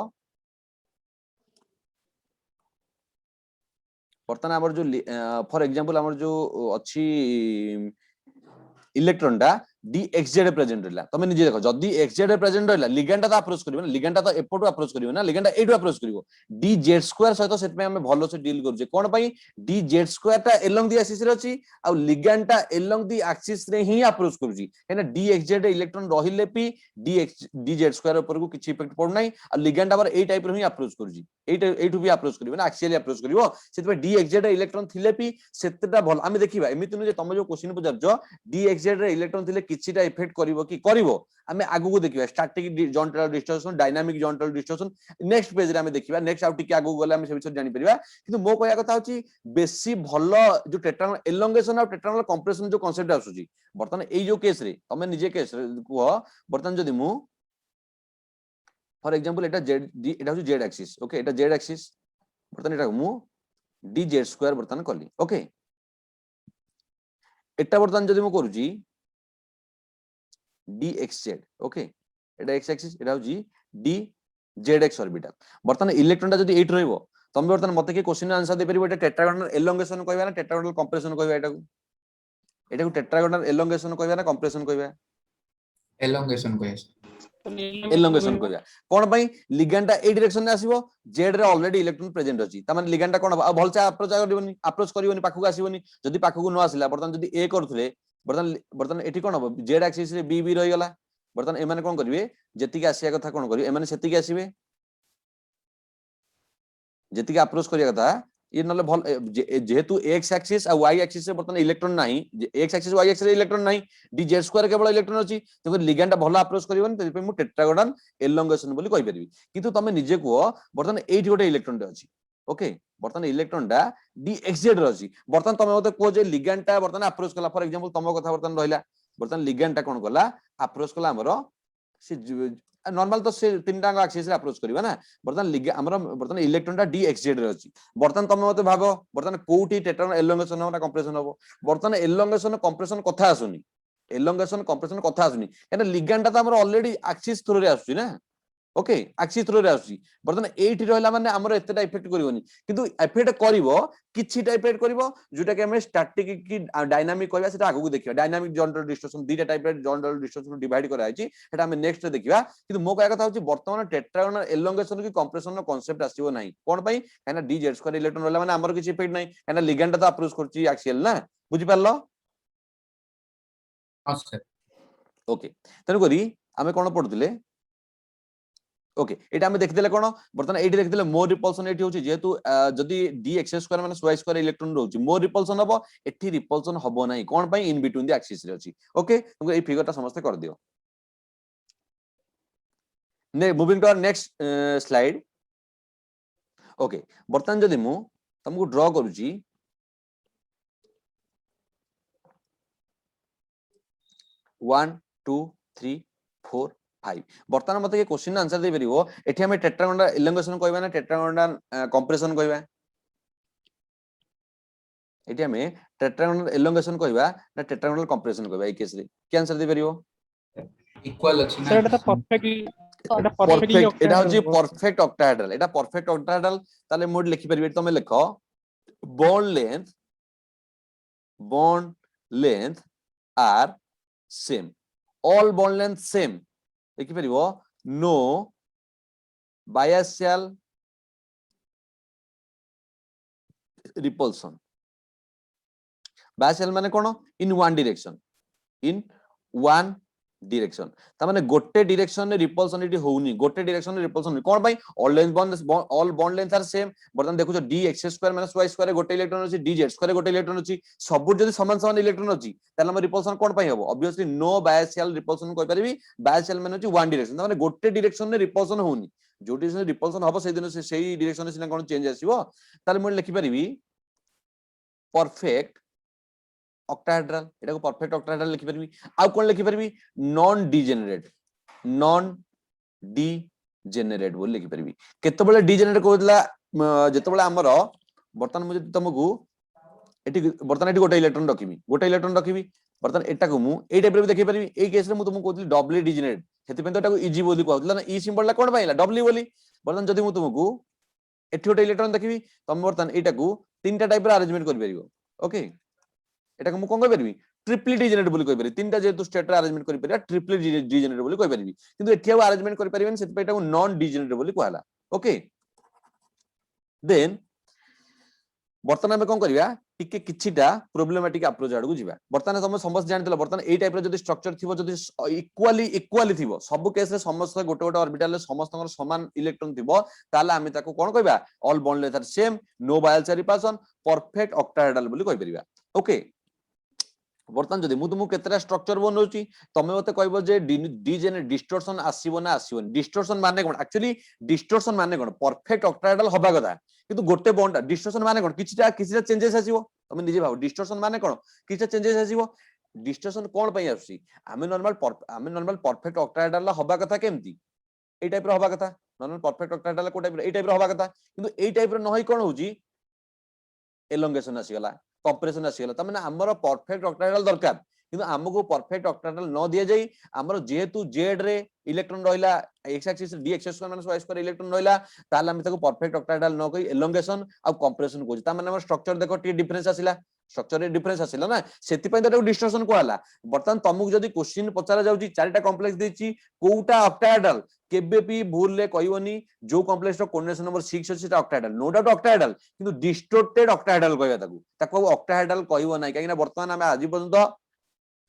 बर्तमान हमर जो फॉर एग्जांपल हमर जो अछि इलेक्ट्रॉन टा dxz प्रेजेंट रहला तमे निजे देखो जदी xz प्रेजेंट रहला लिगैंड ता अप्रोच करिवो ना लिगैंड ता एपोटु अप्रोच करिवो ना लिगैंड एटु अप्रोच करिवो dz² सहित सेट में हम भलो से डील करजे कोन पई dz² ता एलोंग दी एक्सिस रे अछि आ लिगैंड ता एलोंग दी एक्सिस रे ही अप्रोच करूजी हेना dxz इलेक्ट्रॉन रहिले पी dz² ऊपर को किछि इफेक्ट पड़ नाही आ लिगैंड आबर ए टाइप रे ही अप्रोच करूजी एटु भी अप्रोच करिवो ना एक्सियली अप्रोच करिवो सेत पे dxz इलेक्ट्रॉन थिले पी सेतटा भल हम देखिबा एमिति न जे तमे जो क्वेश्चन पचारजो dxz रे इलेक्ट्रॉन थिले किछिटा इफेक्ट करिवो कि करिवो हमें आगु को देखिबा static Jahn Teller distortion dynamic Jahn Teller distortion next page रे हमें देखिबा नेक्स्ट आउट के आगु गले हम से विषय जानि परिबा किंतु मो कहया कथा होची बेसी भलो जो टेट्रानल एलोंगेशन और टेट्रानल कंप्रेशन जो कांसेप्ट आसुची बर्तमान एई जो केस रे तमे निजे केस रे को बर्तमान जदि मु फॉर एग्जांपल एटा z एटा होची z एक्सिस ओके एटा z एक्सिस बर्तमान एटा मु dz² बर्तमान कली ओके एटा बर्तमान जदि मु करूची dxz ओके एटा x एक्सिस एटा होची dzx ऑर्बिटल बर्तमान इलेक्ट्रॉन ता जदि 8 रहइबो तमे बर्तमान मते के क्वेश्चन आंसर दे परिबो एटा टेट्रागोनल एलोंगेशन कहबा ना टेट्रागोनल कंप्रेशन कहबा एटा को टेट्रागोनल एलोंगेशन कहबा ना कंप्रेशन कहबा एलोंगेशन को एलोंगेशन कहबा कोन पई लिगैंड ता ए डायरेक्शन में आसीबो z रे ऑलरेडी इलेक्ट्रॉन प्रेजेंट अछि त माने लिगैंड ता कोन भल से अप्रोच करिवनी पाखु आसीबनी जदि पाखु न आसिला बर्तमान जदि ए करथुले बर्तमान एठी कोन हो z एक्सिस रे b रहि गला बर्तमान एमाने कोन करिवे जेतिके आसिया कथा कोन करिवे एमाने सेतिके आसीबे जेतिके अप्रोच करिया कथा ये नले भल जेहेतु x एक्सिस और y एक्सिस से बर्तमान इलेक्ट्रॉन नाही x एक्सिस y एक्सिस रे इलेक्ट्रॉन नाही dz² केवल इलेक्ट्रॉन अछि तो लिगैंड भलो अप्रोच करिवनी तै मु टेट्रागोनल एलोंगेशन बोली कहि परिबी किंतु तमे निजे को बर्तमान एठी गोटे इलेक्ट्रॉन रे अछि ओके बर्तमान इलेक्ट्रॉन टा dxz रे अछि बर्तमान तमे मते को जे लिगैंड टा बर्तमान अप्रोच कला फॉर एग्जांपल तमो कथा बर्तमान रहिला बर्तमान लिगैंड टा कोन कला अप्रोच कला हमरो से नॉर्मल तो से तीनटा एक्सिस रे अप्रोच करबा ना बर्तमान हमरो बर्तमान इलेक्ट्रॉन टा dxz रे अछि बर्तमान तमे मते भाबो बर्तमान कोठी टेट्रागोनल एलोंगेशन हो ना कंप्रेशन हो बर्तमान एलोंगेशन कंप्रेशन कथा आसुनी एलोंगेशन कंप्रेशन कथा आसुनी एना लिगैंड ता हमरो ऑलरेडी एक्सिस थ्रू रे आसुची ना ओके एक्सिस थ्रू रे आसुची बर्तमान एठी रहला माने हमरो एतेटा इफेक्ट करिवोनी किंतु इफेक्ट करिवो किछिटा इफेक्ट करिवो जोटा कि हम स्टैटिक की डायनामिक कहबा सेटा आगु देखिबा डायनामिक जॉइंटल डिस्टॉर्शन दीटा टाइप रे जॉइंटल डिस्टॉर्शन डिवाइड करा आइची सेटा हम नेक्स्ट देखिबा किंतु मो कहया कथा होची वर्तमान टेट्रागोनल एलोंगेशन की कंप्रेशन कांसेप्ट आसीबो नाही कोन पई काना dz² इलेक्ट्रॉन रहला माने हमरो किछि इफेक्ट नाही काना लिगैंड तो अप्रोच करची एक्सियल ना बुझि पारलो हां सर ओके तनु करी हमें कोन पढुतले ओके एटा हम देखिदेले कोन बर्तन एठी देखिदेले मोर रिपल्सन एठी होची जेहेतु जदी d(x2) माने y2 इलेक्ट्रॉन रहउची मोर रिपल्सन हबो एठी रिपल्सन हबो नाही कोन पई इन बिटवीन द एक्सिस रे अछि ओके तुमको ए फिगर ता समस्त कर दियो ने moving to our next slide okay बर्तन जदी मु तुमको ड्रॉ करूची 1 2 3 4 5 बर्तमान मते के क्वेश्चन आंसर दे परिबो एठी हमें टेट्रागोनल एलोंगेशन कहबा ना टेट्रागोनल कंप्रेशन कहबा एठी हमें टेट्रागोनल एलोंगेशन कहबा ना टेट्रागोनल कंप्रेशन कहबा ए केस रे के आंसर दे परिबो इक्वल अछि ना सर এটা परफेक्टली এটা परफेक्ट परफेक्टली एटा होची परफेक्ट ऑक्टाहेड्रल एटा परफेक्ट ऑक्टाहेड्रल ताले मोड लिखि परिबे तमे लिखो bond length are same all bond length same लिखि परिबो no biaxial repulsion biaxial माने कोन in one direction ता माने गोटे डायरेक्शन रे रिपल्सन इटी होउनी गोटे डायरेक्शन रे रिपल्सन कोन भाई all bond length are same बर्तन देखो d(x2) - y2 गोटे इलेक्ट्रॉन अछि dz2 गोटे इलेक्ट्रॉन अछि सब जदी समान समान इलेक्ट्रॉन अछि ताले हम रिपल्सन कोन पई हबो ऑब्वियसली नो बायसियल रिपल्सन कोइ परबी बायसियल माने अछि वन डायरेक्शन ता माने गोटे डायरेक्शन रे रिपल्सन होउनी जो डायरेक्शन रिपल्सन हबो सेहि दिन सेही डायरेक्शन सिना कोन चेंज आसीबो ताले म लिखि परबी परफेक्ट ऑक्टाहेड्रल एटा को परफेक्ट ऑक्टाहेड्रल लिखि परबी आ कोन लिखि परबी नॉन डीजेनरेट बोल लिखि परबी केतबेले डीजेनरेट कहतला जेतबेले हमर बर्तन मु जति तुमको एटी बर्तन एटी गोटे इलेक्ट्रॉन रखिबी बर्तन एटा को मु ए टाइप रे देखि परबी ए केस रे मु तुमको कहतली डबली डीजेनरेट हेति पे तो एटा को इजी बोली कहतला ना ई सिंबल ला कोन पाइला डबली बोली बर्तन जति मु तुमको एटी गोटे इलेक्ट्रॉन देखिबी तुम बर्तन एटा को तीनटा टाइप रे अरेंजमेंट कर परिबो ओके एटा को मु कोन कह परबी ट्रिपली डीजेनरेट बोली कह परबी तीनटा जेतु स्टेट रे अरेंजमेंट कर परिबा ट्रिपली डीजेनरेट बोली कह परबी किंतु एठिया अरेंजमेंट कर परिबेन सेति पे एटा को नॉन डीजेनरेट बोली कहला ओके देन बर्तन में कोन करिया टिके किछिटा प्रॉब्लमेटिक अप्रोच आडू जिबा बर्तन हम समस्त जानतला बर्तन ए टाइप रे जदी स्ट्रक्चर थिबो जदी इक्वाली थिबो सब केस रे समस्त गोटे गोटे ऑर्बिटल रे समस्तकर समान इलेक्ट्रॉन थिबो ताले आमे ताको कोन कहबा all bond length are same no biaxial repulsion perfect octahedral बोली कहि परिबा ओके बर्तन जदी मु तुमु केतरा स्ट्रक्चर बनौची तमे मते कहबो जे डीजेनरेट डिस्टॉर्शन आसीबो ना आसीबोनी डिस्टॉर्शन माने कोन एक्चुअली डिस्टॉर्शन माने कोन परफेक्ट ऑक्टाहेड्रल हबा कथा किंतु गोटे बॉन्ड डिस्टॉर्शन माने कोन किछिटा चेंजेस आसीबो तमे निजे भाव डिस्टॉर्शन माने कोन किछिटा चेंजेस आसीबो डिस्टॉर्शन कोन पई आसी आमे नॉर्मल परफेक्ट ऑक्टाहेड्रल हबा कथा केमती ए टाइप रो हबा कथा नॉर्मल परफेक्ट ऑक्टाहेड्रल को टाइप रो ए टाइप रो हबा कथा किंतु ए टाइप रो नहई कोन होजी एलोंगेशन आसीगला कंप्रेशन आसीगला त माने हमर परफेक्ट ऑक्टाहेड्रल दरकार किंतु हमको परफेक्ट ऑक्टाहेड्रल न दिया जाई हमर जेहेतु जेड रे इलेक्ट्रॉन रहिला x axis d(x2) - y2 electron रहिला ताले हम ताको परफेक्ट ऑक्टाहेड्रल न कहि एलोंगेशन आ कंप्रेशन कोजी त माने हमर स्ट्रक्चर देखो टी डिफरेंस आसीला स्ट्रक्चर रे डिफरेंस आसीला ना सेति पय तो डिस्टॉर्शन को हला बर्तन तमु जदी क्वेश्चन पचारा जाउची चारटा कॉम्प्लेक्स देची कोउटा ऑक्टाहेड्रल केबे भी भूल ले कहबोनी जो कॉम्प्लेक्स रो कोऑर्डिनेशन नंबर 6 अछि ता ऑक्टाहेड्रल नो डाउट ऑक्टाहेड्रल किंतु डिस्टॉर्टेड ऑक्टाहेड्रल कहबा ताको ऑक्टाहेड्रल कहबो नै काहे ना वर्तमान हम आज पर्यंत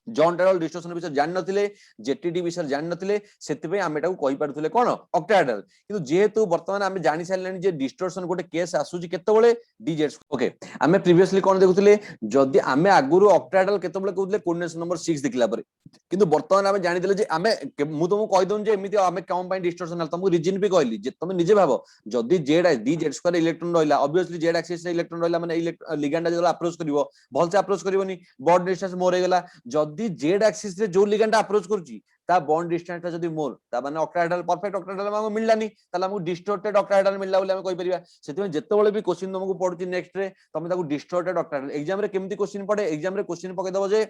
जॉन टेरल डिस्टॉर्शन विषय जान नथिले जेटीडी विषय जान नथिले सेति पे हम एटा को कहि पारथुले कोन ऑक्टाहेड्रल किंतु जेहेतु वर्तमान हम जानि सारलेनी जे डिस्टॉर्शन गोटे केस आसुची केतेबेले डीजेड ओके हमें प्रीवियसली कोन देखुथिले जदी हमें आगुरु ऑक्टाहेड्रल केतेबेले कहउथिले कोऑर्डिनेशन नंबर 6 देखला पर किंतु वर्तमान हम जानि देले जे हमें मु तुमको कहि दोन जे एमिति हमें कम पय डिस्टॉर्शन हल तुमको रीजन भी कहली जे तुम निजे भाबो जदी जेड d(z2) इलेक्ट्रॉन रहिला ऑब्वियसली जेड एक्सिस रे इलेक्ट्रॉन रहिला माने लिगैंड जदि अप्रोच करिवो भल से अप्रोच करिवोनी बॉन्ड डिस्टेंस मोर हे गेला जदी जेड एक्सिस रे जो लिगैंड अप्रोच करची ता बॉन्ड डिस्टेंस ता जदी मोर ता माने ऑक्टाहेड्रल परफेक्ट ऑक्टाहेड्रल हमको मिललानी ताला हमको डिस्टॉर्टेड ऑक्टाहेड्रल मिलला बोली हम कहि परिबा सेति जेतेबेले भी क्वेश्चन तुमको पडुची नेक्स्ट रे तमे ताको डिस्टॉर्टेड ऑक्टाहेड्रल एग्जाम रे केमती क्वेश्चन पडे एग्जाम रे क्वेश्चन पके दबो जे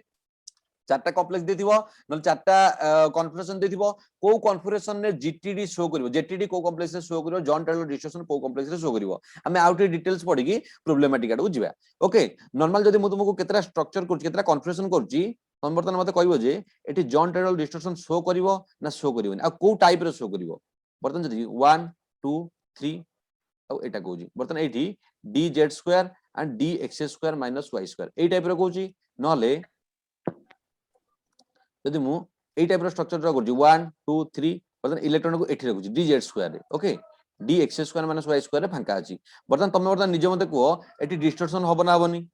चारटा कॉम्प्लेक्स देथिबो न चारटा कॉन्फिगरेशन देथिबो को कॉन्फिगरेशन रे जीटीडी शो करिवो जेटीडी को कॉम्प्लेक्स रे शो करिवो जॉन टेलर डिस्ट्रीब्यूशन को कॉम्प्लेक्स रे शो करिवो हमें आउट डिटेल्स पढी की प्रॉब्लमेटिक आडू जिबा ओके नॉर्मल जदी मु तुमको केतरा स्ट्रक्चर करछि केतरा कॉन्फिगरेशन करछि तम बर्तन मते कहबो जे एठी जॉन टेलर डिस्ट्रीब्यूशन शो करिवो ना शो करिवोनी आ को टाइप रे शो करिवो बर्तन जदी 1 2 3 आ एटा कहउछि बर्तन एठी dz2 and dx2 - y2 A type रे कहउछि नले जदि मु ए टाइप रो स्ट्रक्चर ड्रा करछि 1 2 3 बर्तन इलेक्ट्रॉन को एठी रखुची dz स्क्वायर रे okay dx square minus y square रे फांका अछि बर्तन तमे बर्तन निजे मते को एठी डिस्टॉर्शन होबो ना होबनी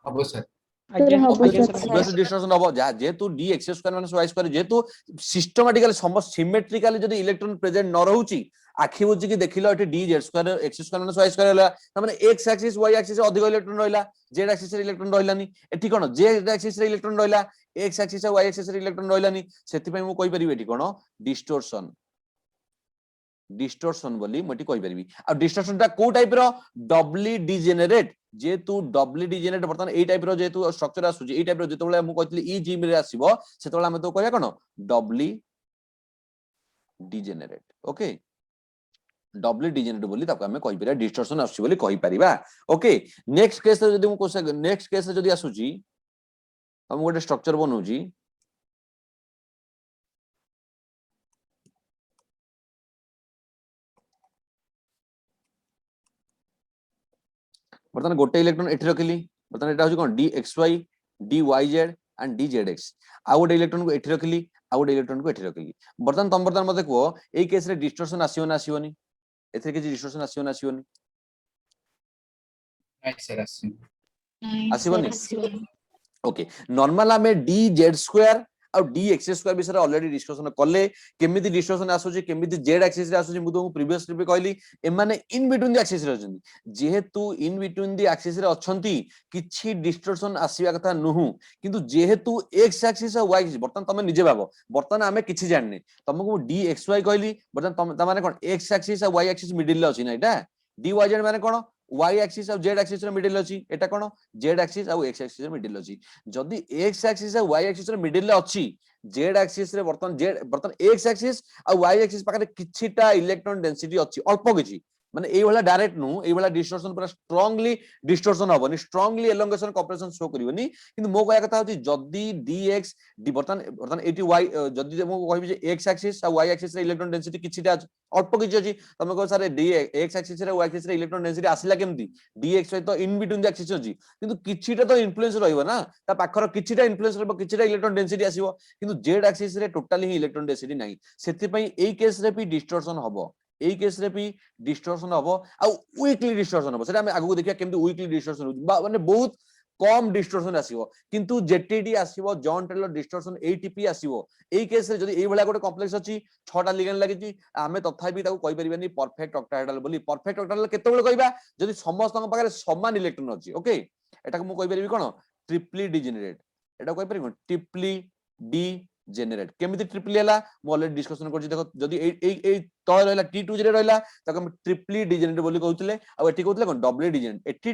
हबो सर ଆଜ୍ଞା obviously distortion होबो जेहेतु dx square minus y square जेहेतु सिस्टमैटिकली सिमेट्रिकली जदी इलेक्ट्रॉन प्रेजेंट न रहउची आखि बुझी कि देखिलो एठी dz square x square minus y square होला त माने x एक्सिस y एक्सिस अधिक इलेक्ट्रॉन रहला z एक्सिस रे इलेक्ट्रॉन रहलानी एठी कोन z एक्सिस रे इलेक्ट्रॉन रहला x एक्सिस y एक्सिस रे इलेक्ट्रॉन रहलानी सेति पई मु कहि परिबे एठी कोन डिस्टोर्शन बोली मटी कहि परिबी आ डिस्टोर्शन ता को टाइप रो डबली डिजेनरेट जेतु डबली डिजेनरेट बर्तमान ए टाइप रो जेतु स्ट्रक्चर आसुची ए टाइप रो जेतोले मु कहतली ई जिम रे आसीबो सेतोले हम तो कहया कोन डबली डिजेनरेट ओके डबली डिजेनरेट बोली ताको हमें कहि परिबा डिस्टोर्शन आसुची बोली कहि परिबा ओके नेक्स्ट केस रे जदी मु कोसे नेक्स्ट केस रे जदी आसुची हम गोटे स्ट्रक्चर बनउची बर्तमान गोटे इलेक्ट्रॉन एठी रखिली बर्तमान एटा होची कोन dxy dyz एंड dzx आ गोटे इलेक्ट्रॉन को एठी रखिली आ गोटे इलेक्ट्रॉन को एठी रखिली बर्तमान मते को एई केस रे डिस्टॉर्शन आसीओ ना आसीओनी एथे कि डिस्टॉर्शन आसीओ ना आसीओनी नाइ सर आसी आसीबनी ओके नॉर्मल हमें dz स्क्वायर और dx स्क्वायर विषय ऑलरेडी डिस्कशन कले केमिति डिस्टॉर्शन आसुची केमिति z एक्सिस रे आसुची मु तुमको प्रीवियसली भी कहली ए माने इन बिटवीन द एक्सिस रे अछंती जेहेतु इन बिटवीन द एक्सिस रे अछंती किछि डिस्टॉर्शन आसीबा कथा नुहु किंतु जेहेतु x एक्सिस और y एक्सिस बर्तन तमे निजे भाबो बर्तन हमें किछि जानने तुमको dxy कहली बर्तन त माने कोन x एक्सिस और y एक्सिस मिडिल रे अछि ना एटा dyz माने कोन y एक्सिस और z एक्सिस रे मिडिल अछि एटा कोन z एक्सिस और x एक्सिस रे मिडिल अछि जदी x एक्सिस और y एक्सिस रे मिडिल रे अछि z एक्सिस रे बर्तन x एक्सिस और y एक्सिस पाखरे किछिटा इलेक्ट्रॉन डेंसिटी अछि अल्प किछि माने एई वाला डायरेक्ट नु एई वाला डिस्टॉर्शन पूरा स्ट्रांगली डिस्टॉर्शन होबनी स्ट्रांगली एलोंगेशन कॉपरेशन शो करिवनी किंतु मो कहया कथा होची जदी dx बर्तन एटी y जदी मो कहबी जे x एक्सिस और y एक्सिस रे इलेक्ट्रॉन डेंसिटी किछिटा अल्प किछि अछि तमे कह सारे x एक्सिस रे y एक्सिस रे इलेक्ट्रॉन डेंसिटी आसिला केमती dx तो इन बिटवीन द एक्सिस अछि किंतु किछिटा तो इन्फ्लुएंस रहइबो ना ता पाखर किछिटा इन्फ्लुएंस रहइबो किछिटा इलेक्ट्रॉन डेंसिटी आसीबो किंतु z एक्सिस रे टोटली ही इलेक्ट्रॉन डेंसिटी नाही सेति पई एई केस रे भी डिस्टॉर्शन हबो एई केस रे भी डिस्टॉर्शन हबो आ वीकली डिस्टॉर्शन हबो सेटा हम आगु देखिया केमती वीकली डिस्टॉर्शन होची माने बहुत कम डिस्टॉर्शन आसीबो किंतु जेटीडी आसीबो जॉन टेलर डिस्टॉर्शन एटीपी आसीबो एई केस रे जदी एई भला गोटे कॉम्प्लेक्स अछि 6टा लिगेंड लागिची आमे तथापि ताको कहि परिबानी परफेक्ट ऑक्टाहेड्रल बोली परफेक्ट ऑक्टाहेड्रल केते बेले कहबा जदी समस्त पाखरे समान इलेक्ट्रॉन अछि ओके एटा को मु कहि परिबी कोन ट्रिपली डिजेनरेट एटा कहि परिबो ट्रिपली डिजेनरेट केमिति ट्रिपली हला मु ऑलरेडी डिस्कशन करछि देखो जदी एई तळ रहला t2 रे रहला ताको हम ट्रिपली डिजेनरेट बोली कहउतले आ एठी कहउतले कोन डबली डिजेनरेट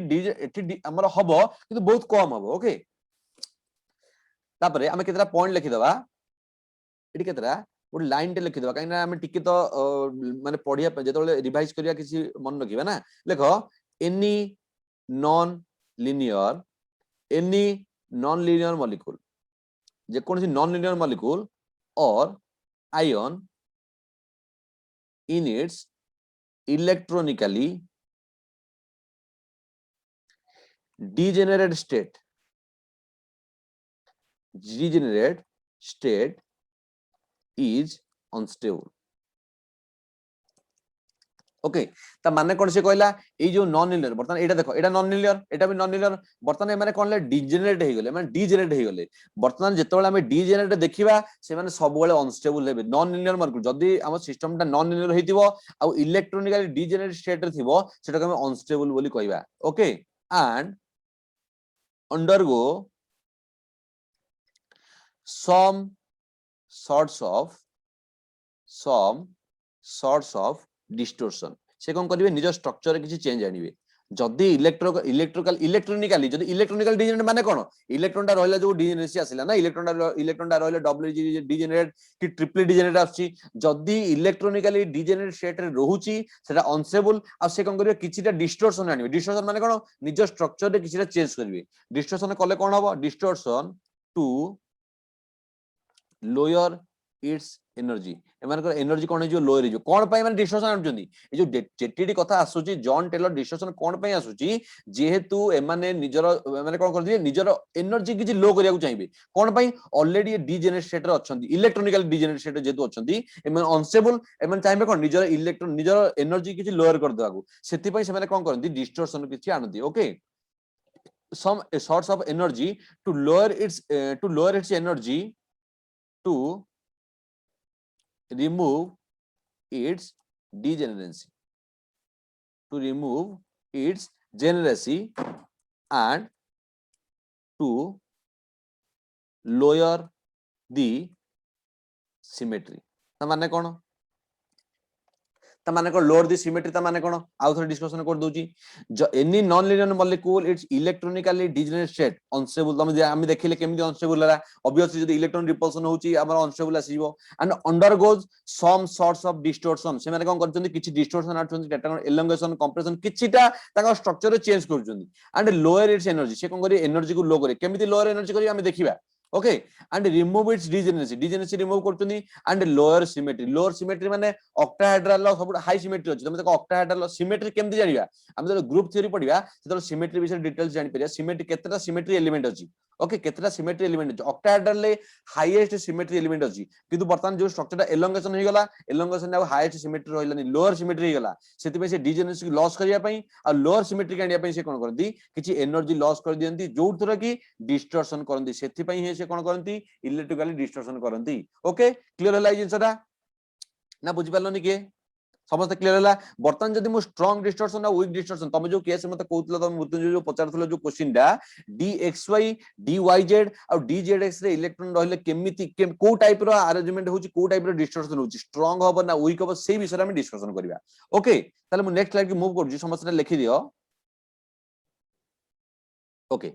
एठी हमर हबो किंतु बहुत कम हबो ओके तापरे हमें केतरा पॉइंट लिखि दबा एठी केतरा गोटे लाइन टे लिखि दबा काइना हमें टिके तो माने पढिया जेतोले रिवाइज करिया किछि मन रखिबा ना देखो एनी नॉन लीनियर मॉलिक्यूल जे कौन सी नॉन लीनियर मॉलिक्यूल और ion in its electronically degenerate state is unstable okay ता माने कोन से कहला ए जो नॉन लीनियर बर्तन एटा देखो एटा नॉन लीनियर एटा भी नॉन लीनियर बर्तन ए माने कोन ले डिजेनरेट हे गेले माने डिजेनरेट हे गेले बर्तन जेतोले हमें डिजेनरेट देखिबा से माने सब बेले अनस्टेबल हेबे नॉन लीनियर मॉलिक्यूल जदी हम सिस्टम ता नॉन लीनियर हेतिबो आ इलेक्ट्रोनिकली डिजेनरेट स्टेट रे थिबो सेटा को हम अनस्टेबल बोली कहबा okay and undergo some sorts of distortion से कोन करिवे निज स्ट्रक्चर रे किछि चेंज आनिवे जदी इलेक्ट्रोनिकली जदी इलेक्ट्रोनिकल डिजेनरेट माने कोन इलेक्ट्रॉन टा रहला जो डिजेनरेसी आसिला ना इलेक्ट्रॉन टा रहले डबल डिजेनरेट कि ट्रिपल डिजेनरेट आछि जदी इलेक्ट्रोनिकली डिजेनरेट स्टेट रे रहूची सेटा अनस्टेबल आ से कोन करिवे किछिटा डिस्टोर्शन आनिवे डिस्टोर्शन माने कोन निज स्ट्रक्चर रे किछिटा चेंज करिवे डिस्टोर्शन कले कोन हबो distortion to lower its energy एमानकर एनर्जी कोन जो लोअर जो कोन पई माने डिस्टरशन आनुचंदी ए जो जेटीडी कथा आसुची जॉन टेलर डिस्टरशन कोन पई आसुची जेहेतु एमाने निजर माने कोन कर दिए निजर एनर्जी किछि लो करिया को चाहिबे कोन पई ऑलरेडी डीजेनरेट स्टेट रे अछंती इलेक्ट्रिकल डीजेनरेट स्टेट जेतु अछंती एमान अनस्टेबल एमान चाहिबे कोन निजर इलेक्ट्रॉन निजर एनर्जी किछि लोअर कर देबा को सेति पई से माने कोन करंती डिस्टरशन किछि आनंती okay some sorts of energy to lower its energy to remove its degeneracy and to lower the symmetry माने कोन माने लोअर दी सिमेट्री माने कोन आउ थोड़ी डिस्कशन कर दोची any non linear molecule its electronically degenerate state unstable तमे हम देखिले केमिति अनस्टेबल हला ऑब्वियसली जदी इलेक्ट्रॉन रिपल्सन होची हमर अनस्टेबल आसीबो and undergoes some sorts of distortion से माने कोन करचंदी किछि डिस्टॉर्शन आछंदी टेट्रागोन एलोंगेशन कंप्रेशन किछिटा ताका स्ट्रक्चर रे चेंज करचंदी एंड लोअर इट्स एनर्जी से कोन करी एनर्जी को लो करे केमिति लोअर एनर्जी करी हम देखिबा okay and remove its degeneracy remove करचंदी एंड लोअर सिमेट्री माने ऑक्टाहेड्रल सब हाई सिमेट्री अछि तमे देखो ऑक्टाहेड्रल सिमेट्री केमति जानिबा हम जब ग्रुप थ्योरी पढिबा सेतो सिमेट्री विषय डिटेल्स जानि परिया सिमेट्री केतेटा सिमेट्री एलिमेंट अछि ओके केतेटा सिमेट्री एलिमेंट अछि ऑक्टाहेड्रल ले हाईएस्ट सिमेट्री एलिमेंट अछि किंतु वर्तमान जो स्ट्रक्चरटा एलोंगेशन हो गला एलोंगेशन आ हाईएस्ट सिमेट्री होइलानी लोअर सिमेट्री हो गला सेति पे से डिजेनरेसी लॉस करिया पई आ लोअर सिमेट्री कानिया पई से कोन करदी किछि एनर्जी लॉस कर दियंती जो थरा की डिस्टॉर्शन करंती सेति पई हे से कोन करंती इलेक्ट्रिकली डिस्टॉर्शन करंती ओके क्लियर होला ई जिंसटा ना बुझि पालनी के समस्त क्लियर होला बर्तन जदी मु strong distortion a week distortion तमे जो केस मते कहउतला तमे मृत्युंजय जो पचारथलो जो क्वेश्चन डा dxy dyz आ dzx रे इलेक्ट्रॉन रहले केमिति को टाइप रो अरेंजमेंट होची को टाइप रो डिस्टॉर्शन होची स्ट्रांग होबो ना वीक होबो सेही विषय रे हम डिस्कशन करबा ओके ताले मु नेक्स्ट स्लाइड के मूव करजी समस्त लिखि दियो ओके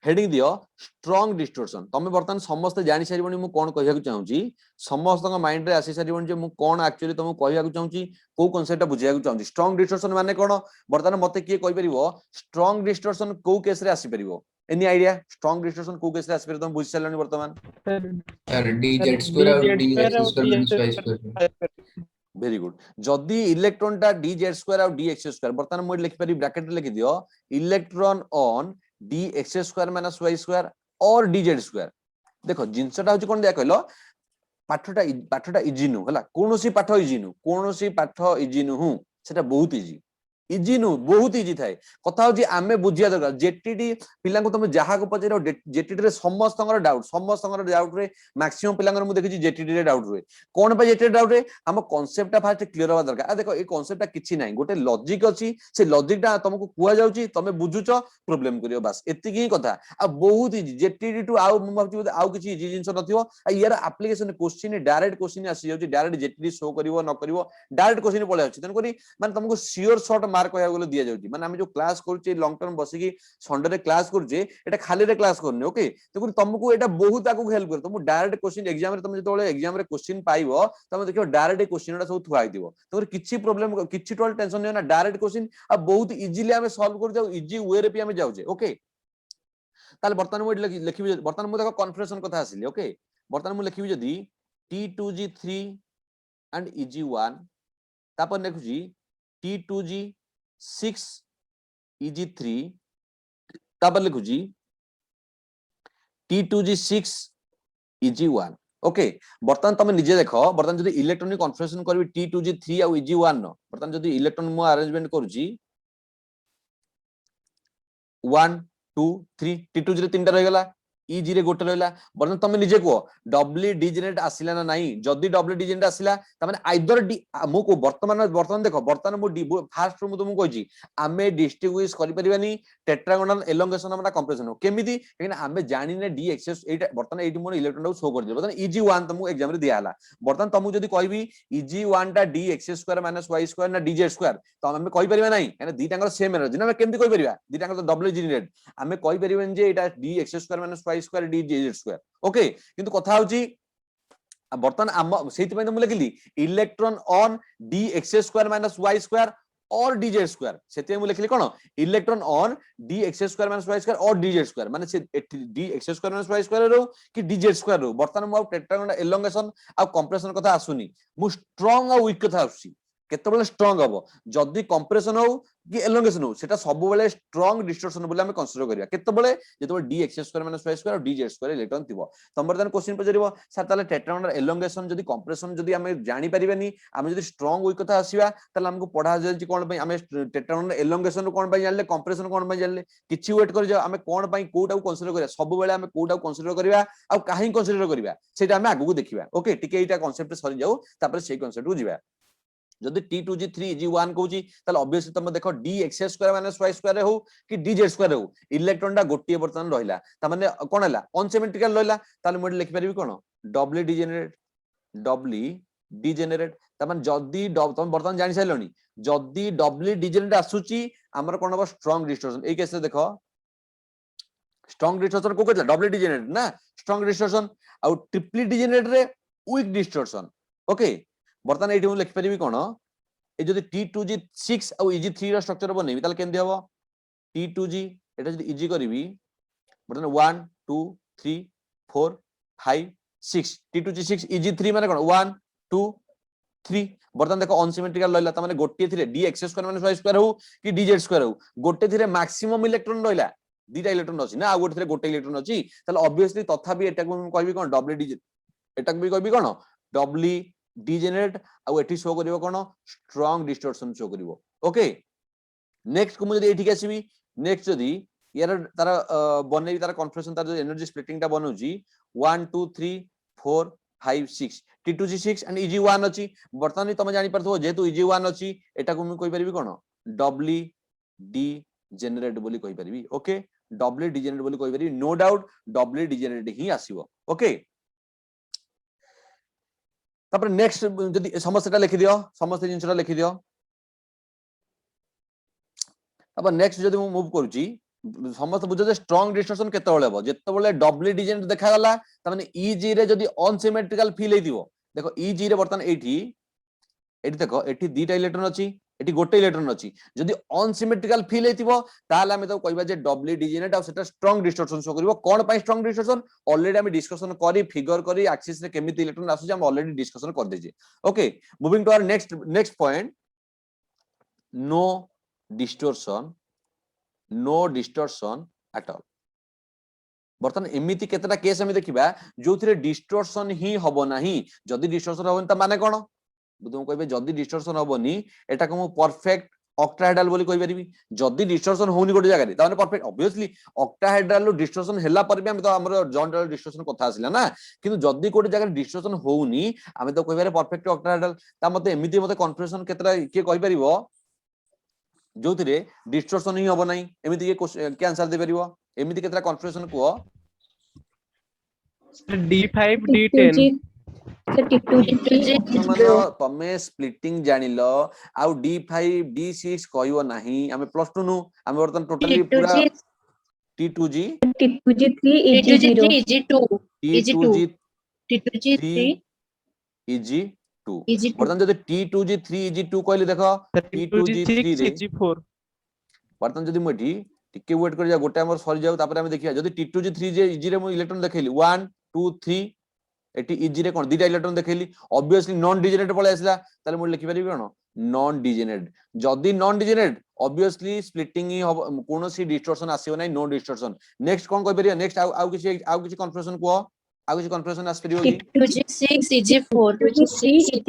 हेडिंग दियो स्ट्रांग डिस्टॉर्शन तमे बर्तन समस्त जानि सारिबनी मु कोन कहिया चाहूची समस्त माइंड रे आसी सारिबनी जे मु कोन एक्चुअली तमे कहिया चाहूची को कांसेप्ट बुझिया चाहूची स्ट्रांग डिस्टॉर्शन माने कोन बर्तन मते किए कहि परिबो स्ट्रांग डिस्टॉर्शन को केस रे आसी परिबो एनी आईडिया स्ट्रांग डिस्टॉर्शन को केस रे आसी परिबो तमे बुझि सारलनी वर्तमान सर dz2 और dx2 वेरी गुड जदी इलेक्ट्रॉन टा dz2 और dx2 बर्तन मु लिखि परि ब्रैकेट रे लिखि दियो electron on dx2 minus y2 और dz2 देखो जिंसटा होची कोन दिया कहलो पाठटा इजी नु हला कोनोसी पाठ इजी नु सेटा बहुत इजी नु बहुत इजी थाए कथा होची आमे बुझिया दरकार जेटीडी पिला को तुम जहा को पचेरो जेटीडी रे समस्त डाउट रे मैक्सिमम पिला मु देखि जेटीडी रे डाउट रे कोन पे जेटीडी डाउट रे हम कांसेप्टटा फास्ट क्लियर होबा दरकार आ देखो ए कांसेप्टटा किछि नाही गोटे लॉजिक अछि से लॉजिकटा तुमको कुआ जाउची तमे बुझुचो प्रॉब्लम करियो बस एति की कथा आ बहुत इजी जेटीडी टू आउ मु भाबची आउ किछि इजी जिंस नथियो आ यार एप्लीकेशन क्वेश्चन डायरेक्ट क्वेश्चन आसी जाउची डायरेक्ट जेटीडी शो करिवो न करिवो डायरेक्ट क्वेश्चन पळे अछि तन करी माने तुमको श्योर शॉट मार्क कहया बोले दिया जाउची माने हम जो क्लास करछे लॉन्ग टर्म बसी की संडे रे क्लास करछे एटा खाली रे क्लास करने ओके तो तुमको एटा बहुत आगु हेल्प कर तुम डायरेक्ट क्वेश्चन एग्जाम रे तुम जेतोले एग्जाम रे क्वेश्चन पाइबो तुम देखियो डायरेक्ट क्वेश्चन एटा सब थुआई दिबो तोर किछि प्रॉब्लम किछि टोल टेंशन नै ना डायरेक्ट क्वेश्चन आ बहुत इजीली हमें सॉल्व कर जाऊ इजी वे रे भी हमें जाउजे ओके ताले बर्तन मु लिखिबी बर्तन मु देखो कन्फर्मेशन कथा आसिली ओके बर्तन मु लिखिबी जदी T2G3 एंड EG1 तापर लिखुजी T2G6 EG3 तापर लिखुजी T2G6 EG1 ओके बर्तन तुम निजे देखो बर्तन जदी इलेक्ट्रॉनिक कन्फर्मेशन करबी T2G3 आ EG1 नो बर्तन जदी इलेक्ट्रॉन मु अरेंजमेंट करूची 1 2 3 T2G रे तीनटा रह गला EG रे गोटे रहला बर्तन तुम निजे को डब्ल्यू डिजेनेट आसिला ना नाही जदी डब्ल्यू डिजेनेट आसिला त माने आइदर मु को बर्तमान देखो बर्तमान मु फास्ट मु तुमको कहिची आमे डिस्टिंग्विश करि परिबानी टेट्रागोनल एलोंगेशन हमरा कंप्रेशन केमिति लेकिन आमे जानि ने डी एक्सेस एटा बर्तमान एटी मोर इलेक्ट्रॉन शो कर दे बर्तमान EG1 तुमको एग्जाम रे दिया हला बर्तमान तुमको जदी कहबी EG1 टा dx2 - y2 ना dz2 तो आमे कहि परिबा नाही यानी दीटांगर सेम एनर्जी ना केमिति कहि परिबा दीटांगर तो डब्ल्यू डिजेनेट आमे कहि परिबन जे एटा dx2 - y2 dz2 ओके किंतु कथा होची बर्तन आम सेति पय तो मु लिखिली इलेक्ट्रॉन ऑन dx2 - y2 और dz स्क्वायर सेते मु लिखली कोन electron on dx square minus y square और dz स्क्वायर माने से dx square minus y square रो कि dz स्क्वायर रो बर्तमान मु टेट्रागोन एलोंगेशन आ कंप्रेशन कथा आसुनी मु स्ट्रांग आ वीक कथा आसुची केते स्ट्रांग हबो जदी कंप्रेशन हो कि एलोंगेशन हो सेटा सब बेले स्ट्रांग डिस्टॉर्शन बोले हम कंसीडर करिया केते बेले जेतो dx square minus y square और dz स्क्वायर इलेक्ट्रॉन थिबो तमर देन क्वेश्चन पजरिबो सर ताले टेट्रागोन एलोंगेशन जदी कंप्रेशन जदी हम जानि परिबेनी हम जदी स्ट्रांग वीक कथा आसीबा ताले हमको पढ़ा जाय कोन पई हम टेट्रागोन एलोंगेशन कोन पई जानले कंप्रेशन कोन पई जानले किछि वेट कर जा हम कोन पई कोटा कंसीडर करिया सब बेले हम कोटा कंसीडर करिया आ काहे कंसीडर करिया सेटा हम आगु देखिबा ओके टिके एटा कांसेप्ट सरी जाऊ तापर सेही कांसेप्ट को जिबा जदि t2g 3g1 कहूची ताले ऑब्वियसली तुम देखो dx square minus y square हो कि dz स्क्वायर हो इलेक्ट्रॉन टा गोटिए बर्तमान रहिला त माने कोन हला अनसिमेट्रिकल रहिला ताले मोड लिखि परिबी कोन डबली डिजेनरेट त माने जदि तुम बर्तमान जानि साइलोनी जदि डबली डिजेनरेट आसुची हमर कोन हो स्ट्रांग डिस्टॉर्शन ए केस रे देखो स्ट्रांग डिस्टॉर्शन को कहला डबली डिजेनरेट ना स्ट्रांग डिस्टॉर्शन आ ट्रिपली डिजेनरेट रे वीक डिस्टॉर्शन ओके बर्तमान एठी हम लिखि परिबी कोन ए जदि t2g6 और eg3 रा स्ट्रक्चर बनेबी ताले केन दिहबो t2g एटा जदि eg करबी बर्तमान 1 2 3 4 5 6 t2g6 eg3 माने कोन 1 2 3 बर्तमान देखो अनसिमेट्रिकल रहला त माने गोटे थिरे dx square minus y square हो कि dz स्क्वायर हो गोटे थिरे मैक्सिमम इलेक्ट्रॉन रहला दुटा इलेक्ट्रॉन अछि ना आ गोटे थिरे गोटे इलेक्ट्रॉन अछि ताले ऑब्वियसली तथापि एटा को कहबी कोन डबली डिज एटा को भी कहबी कोन डबली डिजेनरेट आ एठी शो करिवो कोन स्ट्रांग डिस्टॉर्शन शो करिवो ओके नेक्स्ट को मु जदी एठी के आसीबी नेक्स्ट जदी यार तार बनेबी तार कन्फर्मेशन तार जो एनर्जी स्प्लिटिंग टा बनउजी 1 2 3 4 5 6 t2g6 एंड eg1 अछि बर्तमान तुम जानि परथो जेतु eg1 अछि एटा को मु कहि परिबी कोन डबली डी जेनरेट बोली कहि परिबी ओके डबली डिजेनरेट बोली कहि परिबी नो डाउट डबली डिजेनरेट ही आसीबो ओके तापर नेक्स्ट जदी समस्याटा लिखि दियो समस्त जिंसटा लिखि दियो तापर नेक्स्ट जदी मु मूव करूची समस्त बुझो जे स्ट्रांग डिस्टॉर्शन केते बेले हो जेते बेले डबली डिजेनरेट देखा गला त माने eg रे जदी अनसिमेट्रिकल फील हेदिवो देखो eg रे बर्तन एठी देखो एठी दुटा इलेक्ट्रॉन अछि एठी गोटे इलेक्ट्रॉन अछि जदी अनसिमेट्रिकल फील हेतिबो ताले हम तो कहबा जे डबली डिजेनरेट आ सेटा स्ट्रांग डिस्टॉर्शन शो करिवो कोन पई स्ट्रांग डिस्टॉर्शन ऑलरेडी हम डिस्कशन करी फिगर करी एक्सिस रे केमिति इलेक्ट्रॉन आसु हम ऑलरेडी डिस्कशन कर देजे okay moving to our next point no distortion at all बर्तन एमिति केतेटा केस हम देखिबा जो थिरे डिस्टॉर्शन ही हबो नाही जदी डिस्टॉर्शन हबन त माने कोन तुम कहबे जदी डिस्टॉर्शन हबोनी एटा को परफेक्ट ऑक्टाहेड्रल बोली कहि परिबी जदी डिस्टॉर्शन होनी गोटे जगह रे ताने परफेक्ट ऑब्वियसली ऑक्टाहेड्रल डिस्टॉर्शन हेला पर भी हम तो हमर जॉइंट डिस्टॉर्शन कथा आसिला ना किंतु जदी गोटे जगह डिस्टॉर्शन होउनी हम तो कहबे परफेक्ट ऑक्टाहेड्रल ता मते एमिति मते कन्फ्यूजन केतरा के कहि परिबो जो थिरे डिस्टॉर्शन ही हबो नाही एमिति के आंसर दे परिबो एमिति केतरा कन्फ्यूजन को D5 D10 तमे स्प्लिटिंग जानिलो आउ D5 D6 कहइबो नाही हमें प्लस 2 नु हम वर्तन टोटली पूरा T2G 3 EG0 T2G T2G 3 EG2 EG2 वर्तन जदि T2G 3 EG2 कहली देखो T2G 3 रे EG4 वर्तन जदि मोठी टिके वेट कर जा गोटे हमर सरी जाउ तापर हम देखिया जदि T2G 3 जे EG रे मु इलेक्ट्रॉन देखैली 1 2 3 एटी EG रे कोन दुटा इलेक्ट्रॉन देखैली ऑब्वियसली नॉन डिजेनरेट पळे आसला ताले मु लिखि परिबी कोन नॉन डिजेनरेट जदि नॉन डिजेनरेट ऑब्वियसली स्प्लिटिंग ही कोनोसी डिस्टॉर्शन आसीबो नै नो डिस्टॉर्शन नेक्स्ट कोन कहि परिया नेक्स्ट आउ किछि कन्फ्यूजन को आउ किछि कन्फ्यूजन आस परियो कि T2G6 EG4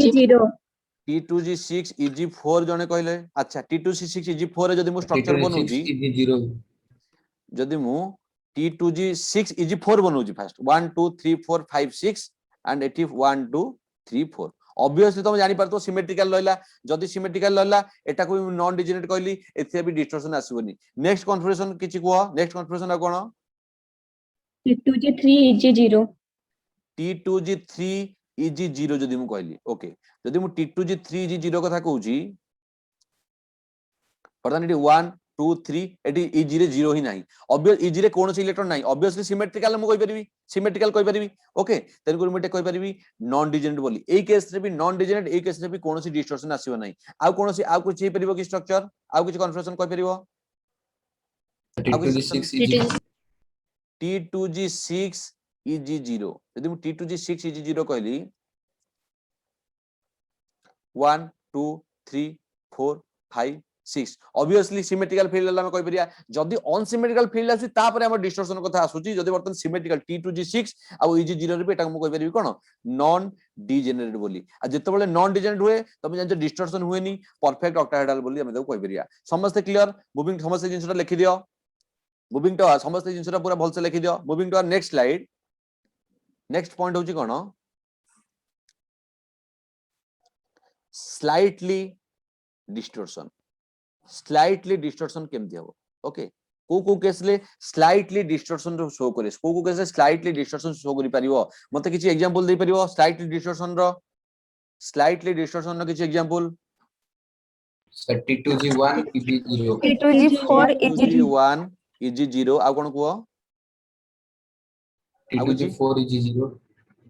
EG0 T2G6 EG4 जने कहले अच्छा T2G6 EG4 रे जदि मु स्ट्रक्चर बनउजी EG0 जदि मु T2G6 EG4 बनउजी फर्स्ट 1 2 3 4 5 6 एंड एटी 1 2 3 4 ऑब्वियसली तुम जानि परतो सिमेट्रिकल रहला जदि सिमेट्रिकल रहला एटा को नॉन डिजेनरेट कहली एथे भी डिस्टॉर्शन आसीबोनी नेक्स्ट कन्फ्यूजन किछि को नेक्स्ट कन्फ्यूजन आ कोन T2G3 EG0 T2G3 EG0 जदि मु कहली ओके जदि मु T2G3 EG0 कथा कहूची प्रधान एटी 1 2 3 एटी इजी रे 0 ही नाही ऑब्वियस इजी रे कोनोसी इलेक्ट्रॉन नाही ऑब्वियसली सिमेट्रिकल मु कहि परिबी सिमेट्रिकल कहि परिबी ओके तेन को मते कहि परिबी नॉन डिजेनरेट बोली ए केस रे भी नॉन डिजेनरेट ए केस रे भी कोनोसी डिस्टॉर्शन आसीबो नाही आ कोनोसी आ कुछ हे परिबो कि स्ट्रक्चर आ कुछ कन्फ्यूजन कहि परिबो आ कुछ T2G6 EG T2G6 EG0 यदि मु T2G6 EG0 कहली 1 2 3 4 5 6 ऑब्वियसली सिमेट्रिकल फील्ड हम कहि परिया जदी अनसिमेट्रिकल फील्ड आसी तापर हम डिस्टॉर्शन कथा आसुची जदी वर्तन सिमेट्रिकल T2G6 आ EG0 रे भी एटा हम कहि परिबी कोन नॉन डिजेनरेट बोली आ जते बेले नॉन डिजेनरेट हुए तमे जान डिस्टॉर्शन हुए नी परफेक्ट ऑक्टाहेड्रल बोली हम कहि परिया समस्त क्लियर मूविंग समस्त जिंसटा लिखि दियो मूविंग टू समस्त जिंसटा पूरा भल से लिखि दियो moving to next slide next point होची कोन स्लाइटली डिस्टॉर्शन केमती हबो ओके को केस ले स्लाइटली डिस्टॉर्शन शो करे को केस ले स्लाइटली डिस्टॉर्शन शो करि परिबो मते किछि एग्जांपल दे परिबो स्लाइटली डिस्टॉर्शन रो किछि example T2G1 EG0 T2G4 T2G1 EG0 आ कोन को T2G4 EG0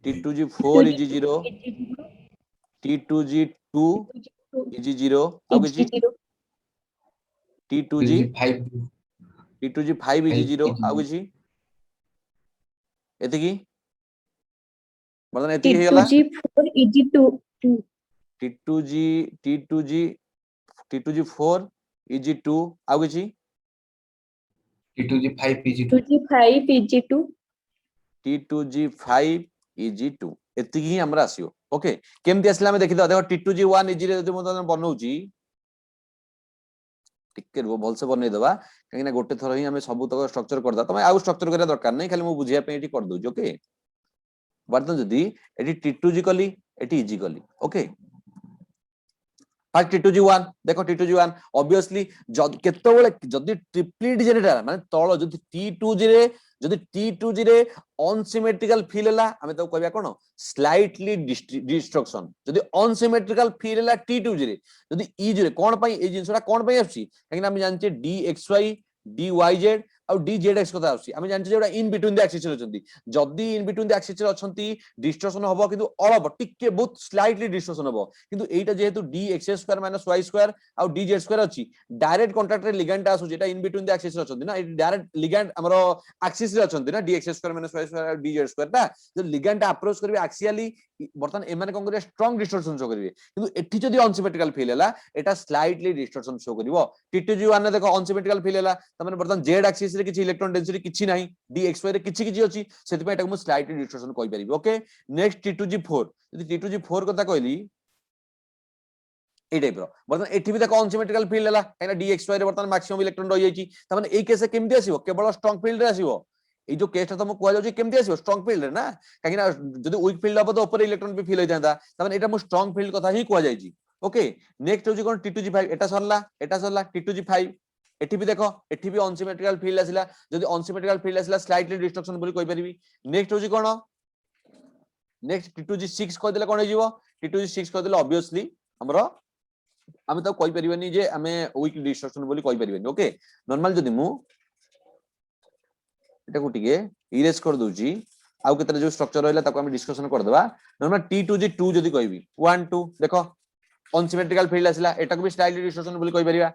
T2G4 EG0 T2G2 EG0 आ किछि T2G5 T2G5 EG0 आ किछि एते की मतलब एते की हेला T2G4 EG2 T2G4 EG2 आ किछि T2G5 EG2 T2G5 EG2 T2G5 EG2 एते की हमरा आसियो ओके केमती आसला हम देखि देखो T2G1 EG रे जदि म बनौची टिके रो बोल से बनै दबा कहीं गोटे थर ही हमें सब तक स्ट्रक्चर करदा तमे आउ स्ट्रक्चर करिया दरकार नै खाली मु बुझिया पे एटी कर दउ ओके वर्तन जदी एटी T2G कली एटी EG कली ओके फास्ट T2G1 देखो T2G1 ऑब्वियसली केते बेले जदी ट्रिपलेट जेनेटर माने तळ जदी T2G रे अनसिमेट्रिकल फील हला हमें तो कहबा कोन स्लाइटली डिस्ट्रक्शन जदी अनसिमेट्रिकल फील हला T2G रे जदी EG रे कोन पई ए जिंसटा कोन पई आछि काकिना हम जानचे DXY DYZ और DZX कथा आछि हम जानचे जेटा इन बिटवीन द एक्सिस रहचंती जदी इन बिटवीन द एक्सिस रहचंती डिस्टॉर्शन हबो किंतु अल्प टिके बहुत स्लाइटली डिस्टॉर्शन हबो किंतु एटा जेहेतु DX² - Y² और DZ² अछि डायरेक्ट कांटेक्ट रे लिगेंड आसु जेटा इन बिटवीन द एक्सिस रहचंती ना ए डायरेक्ट लिगेंड हमरो एक्सिस रे रहचंती ना DX² - Y² और DZ² ता जो लिगेंड अप्रोच करबे एक्सियली बर्तन एमाने कोन करे स्ट्रांग डिस्टॉर्शन शो करबे किंतु एठी जदी अनसिमेट्रिकल फील हला एटा स्लाइटली डिस्टॉर्शन शो करबो T2G1 ने देखो अनसिमेट्रिकल फील हला तमने बर्तन Z एक्सिस रे किछि इलेक्ट्रॉन डेंसिटी किछि नाही DXY रे किछि किछि अछि सेति पे एटा मु स्लाइटली डिस्टॉर्शन कहि परिबो ओके नेक्स्ट T2G4 जदी T2G4 कथा कहली ए टाइप रो बर्तन एठी भी देखो अनसिमेट्रिकल फील हला काइना DXY रे बर्तन मैक्सिमम इलेक्ट्रॉन रहि जाइछि तमने ए केस केमति आसीबो केवल स्ट्रांग फील्ड रे आसीबो ए जो केस त मु कहै जाउछि केमति आसीबो स्ट्रांग फील्ड रे ना काइना जदी वीक फील्ड हबो तो ऊपर इलेक्ट्रॉन भी फील होई जांदा तमने एटा मु स्ट्रांग फील्ड कथा ही कहै जाइछि ओके नेक्स्ट होछि कोन T2G5 एटा सरला T2G5 एठी भी देखो एठी भी अनसिमेट्रिकल फील्ड आसिला जदी अनसिमेट्रिकल फील्ड आसिला स्लाइटली डिस्ट्रक्शन बोली कहि परिबी नेक्स्ट होछि कोन नेक्स्ट T2G6 कह देले कोन हे जीवो T2G6 कह देले ऑब्वियसली हमरो हम तो कहि परिबनी जे हमें वीक डिस्ट्रक्शन बोली कहि परिबनी ओके नॉर्मल जदी मु एटा को टिके इरेज कर दोजी आउ केतरे जो स्ट्रक्चर रहला ताको हम डिस्कशन कर देबा नॉर्मल T2G2 जदी कहबी 1 2 देखो अनसिमेट्रिकल फील्ड आसिला एटा को भी स्लाइटली डिस्ट्रक्शन बोली कहि परिबा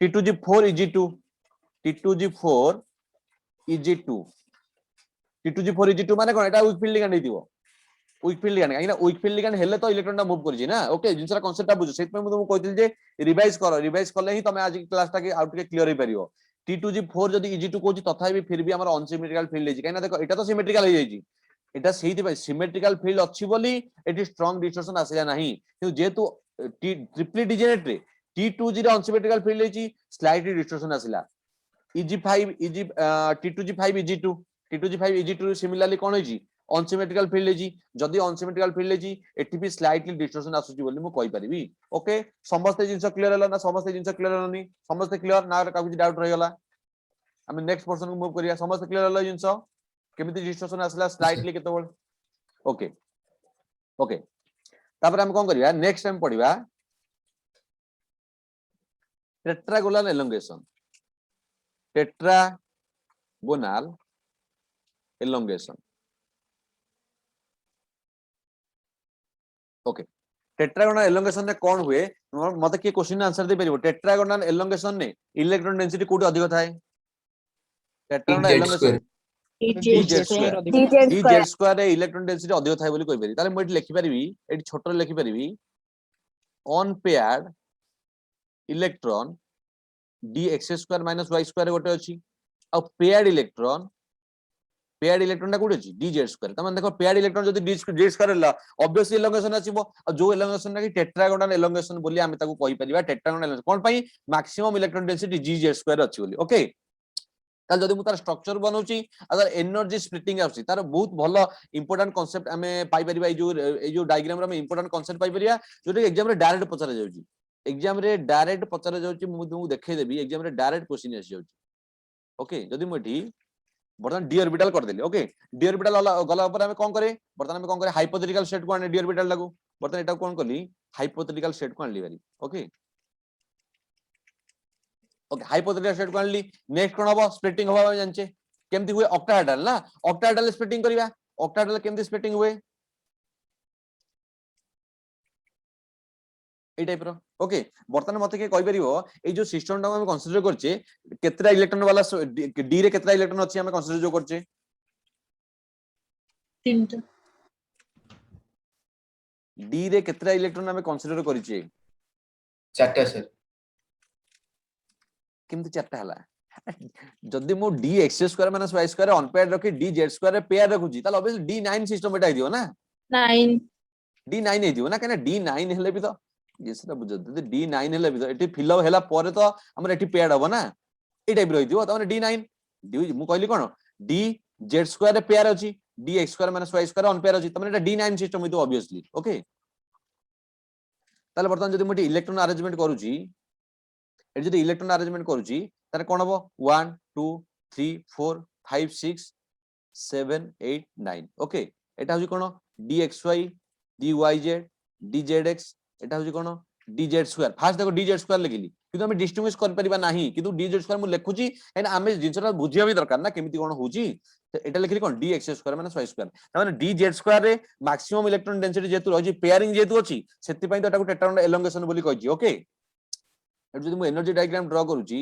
T2G4 EG2 T2G4 EG2 T2G4 EG2 माने कोन एटा वीक फील्ड लिगेंड हेतिबो वीक फील्ड लिगेंड काइना वीक फील्ड लिगेंड हेले तो इलेक्ट्रॉन मूव करछि ना ओके जिनसरा कांसेप्टटा बुझो सेत में तुमको कहतिल जे रिवाइज करले ही तमे आज क्लासटा के आउट के क्लियर हे परियो T2G4 जदी EG2 कहछि तथापि फिर भी हमर अनसिमेट्रिकल फील्ड हेछि काइना देखो एटा तो सिमेट्रिकल हे जाइछि एटा सेहिति भाई सिमेट्रिकल फील्ड अछि बोली एटी स्ट्रांग डिस्टॉर्शन आसिला नाही किंतु जेतु ट्रिपली डिजेनेरेट रे T2G रे अनसिमेट्रिकल फील्ड हेछि स्लाइटली डिस्टॉर्शन आसिला T2G5 EG2 T2G5 EG2 similarly कोन हेछि अनसिमेट्रिकल फील्ड हेछि जदी अनसिमेट्रिकल फील्ड हेछि एठी भी स्लाइटली डिस्टॉर्शन आसुची बोली मु कहि परिबी ओके समस्त जिंस क्लियर हला ना समस्त जिंस क्लियर हलानी समस्त क्लियर ना का कुछ डाउट रहि गला हम नेक्स्ट पर्सन को मूव करिया समस्त क्लियर हला जिंस केमिति डिस्टॉर्शन आसला स्लाइटली केते बोल ओके ओके तापर हम कोन करिया नेक्स्ट टाइम पढिबा tetragonal elongation tetragonal elongation. Okay tetragonal elongation रे कोन हुए मते के क्वेश्चन आंसर दे परिबो टेट्रागोनल एलोंगेशन ने इलेक्ट्रॉन डेंसिटी कोठी अधिक थाए tetragonal z elongation square dz square dz dz square square रे इलेक्ट्रॉन डेंसिटी अधिक थाए बोली कहि परिबी ताले म एठी लिखि परिबी एठी छोटो लिखि परिबी unpaired electron dx square minus y square गोटे अछि आ पेयर्ड इलेक्ट्रॉन टा कोठी अछि dz स्क्वायर त माने देखो पेयर्ड इलेक्ट्रॉन जदी d स्क्वायर हला ऑब्वियसली एलोंगेशन आछिबो आ जो एलोंगेशन कि टेट्रागोनल एलोंगेशन बोली हम ताको कहि परिबा टेट्रागोनल एलोंगेशन कोन पई maximum electron density dz square अछि बोली ओके ताल जदी मु तार स्ट्रक्चर बनौची अगर एनर्जी स्प्लिटिंग आउची तार बहुत भलो इंपोर्टेंट कांसेप्ट हमें पाई परिबा ए जो डायग्राम रे हम इंपोर्टेंट कांसेप्ट पाई परिबा जो एग्जाम रे डायरेक्ट पचरा जाउची एग्जाम रे डायरेक्ट पचरा जाउची मु तुमु देखै देबी एग्जाम रे डायरेक्ट क्वेश्चन आसी जाउची ओके जदी मु एठी बर्तमान डी ऑर्बिटल कर देली ओके डी ऑर्बिटल गला ऊपर हम कोन करे बर्तमान हम कोन करे हाइपोथेटिकल स्टेट को आने डी ऑर्बिटल लागू बर्तमान एटा कोन करली हाइपोथेटिकल स्टेट को आनली बारी ओके ओके हाइपोथेटिकल स्टेट को आनली नेक्स्ट कोन हबो स्प्लिटिंग हबो हम जानचे केमती हुए ऑक्टाहेड्रल ना ऑक्टाहेड्रल स्प्लिटिंग करिवा ऑक्टाहेड्रल केमती स्प्लिटिंग हुए ए टाइप रो ओके बर्तमान मते के कहि परिबो ए जो सिस्टम टा हम कंसीडर करचे केतरा इलेक्ट्रॉन वाला डी रे केतरा इलेक्ट्रॉन अछि हम कंसीडर जो करचे 3टा डी रे केतरा इलेक्ट्रॉन हम कंसीडर करिचे 4टा सर केमती चारटा हला जदी मो D x square minus Y square unpaired रखी डी जेड स्क्वायर पेयर रखुची ताले ऑब्वियसली डी 9 सिस्टम एटा हिदियो ना 9 डी 9 हिदियो ना कने डी 9 हेले भी तो जेसरा बुझ जदी डी 9 हेले भी तो एटी फिल अप हेला परे तो हमर एटी पेयर्ड हबो ना ए टाइप रहिदियो त डी 9 डी मु कहली कोन डी जेड स्क्वायर पेयर अछि D x square minus Y square unpair अछि त एटा डी 9 सिस्टम हिदियो ऑब्वियसली ओके ताले बर्तमान जदी मु इलेक्ट्रॉन अरेंजमेंट करूची एटी जदी इलेक्ट्रॉन अरेंजमेंट करूची तारे कोन हबो 1 2 3 4 5 6 7 8 9 ओके एटा होजी कोन dxy dyz dzx एटा होजी कोन dz स्क्वायर फास्ट देखो dz स्क्वायर लिखिली किंतु हम डिस्टिंग्विश कर परिबा नाही किंतु dz स्क्वायर मु लेखुची एना हमें जिंसटा बुझिया भी दरकार ना केमिति कोन होजी एटा लिखिली कोन dx square minus y square माने dz स्क्वायर रे मैक्सिमम इलेक्ट्रॉन डेंसिटी जेतु रही पेयरिंग जेतु अछि सेति पई तो एटा को टेट्रागोनल एलोंगेशन बोली कहजी ओके एटा जदी मु एनर्जी डायग्राम ड्रा करूची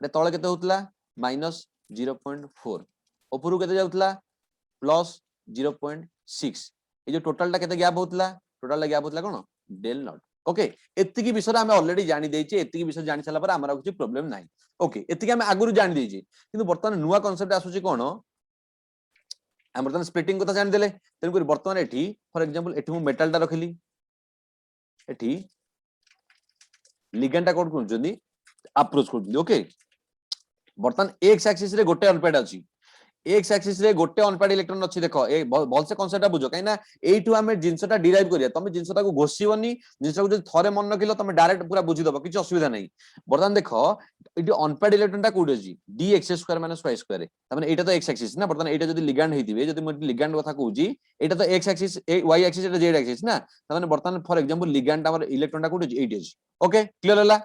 तले केते होतला -0.4 ऊपर केते जाउतला +0.6 ए जो टोटल टा केते गैप होतला टोटल गैप होतला कोन डेल नॉट ओके एत्ती की विषय हम ऑलरेडी जानि देइचे एत्ती की विषय जानि सला पर हमरा कुछ प्रॉब्लम नाही ओके एत्ती की हम आगुरु जानि देइचे किंतु वर्तमान नुवा कांसेप्ट आसुची कोन हम वर्तमान स्प्लिटिंग कथा जानि देले तेन कर वर्तमान एठी फॉर एग्जांपल एठी मु मेटल टा रखिली एठी लिगेंड टा कोड करजोनी अप्रोच करजोनी ओके बर्तमान एक्स एक्सिस रे गोटे अनपेड अछि एक्स एक्सिस रे गोटे अनपेड इलेक्ट्रॉन अछि देखो ए भल से कांसेप्ट बुझो काइना एठू हमें जिंसटा डिराइव करिया तमे जिंसटा को घोषिबनी जिंसटा को जदी थरे मन नकिलो तमे डायरेक्ट पूरा बुझी दबो किछ असुविधा नै बर्तमान देखो एठी अनपेड इलेक्ट्रॉन ता कोड अछि D x square minus Y square त माने एटा तो एक्स एक्सिस ना बर्तमान एटा जदी लिगैंड हेतिबे जदी म लिगैंड कथा कहूजी एटा तो एक्स एक्सिस वाई एक्सिस एटा जेड एक्सिस ना त माने बर्तमान फॉर एग्जांपल लिगैंड हमर इलेक्ट्रॉन ता कोड अछि एटी अछि ओके क्लियर हला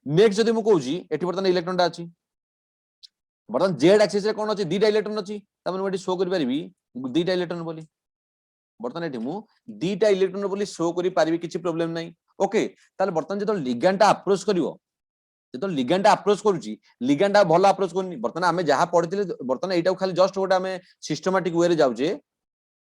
नेक्स्ट जदी म कहूजी एठी बर्तमान इलेक्ट्रॉन ता अछि बर्तमान जेड एक्सिस रे कोन अछि दीटा इलेक्ट्रॉन अछि त माने एठी शो करि परिबी दीटा इलेक्ट्रॉन बोली बर्तमान एठी मु दीटा इलेक्ट्रॉन बोली शो करि परिबी किछि प्रॉब्लम नै ओके ताले बर्तमान जतो लिगैंड ता अप्रोच करिवो जतो लिगैंड ता अप्रोच करूची लिगैंड ता भलो अप्रोच करनी बर्तमान हमें जहा पढिथिले बर्तमान एटा खाली जस्ट गोटा हमें सिस्टमैटिक वे रे जाउजे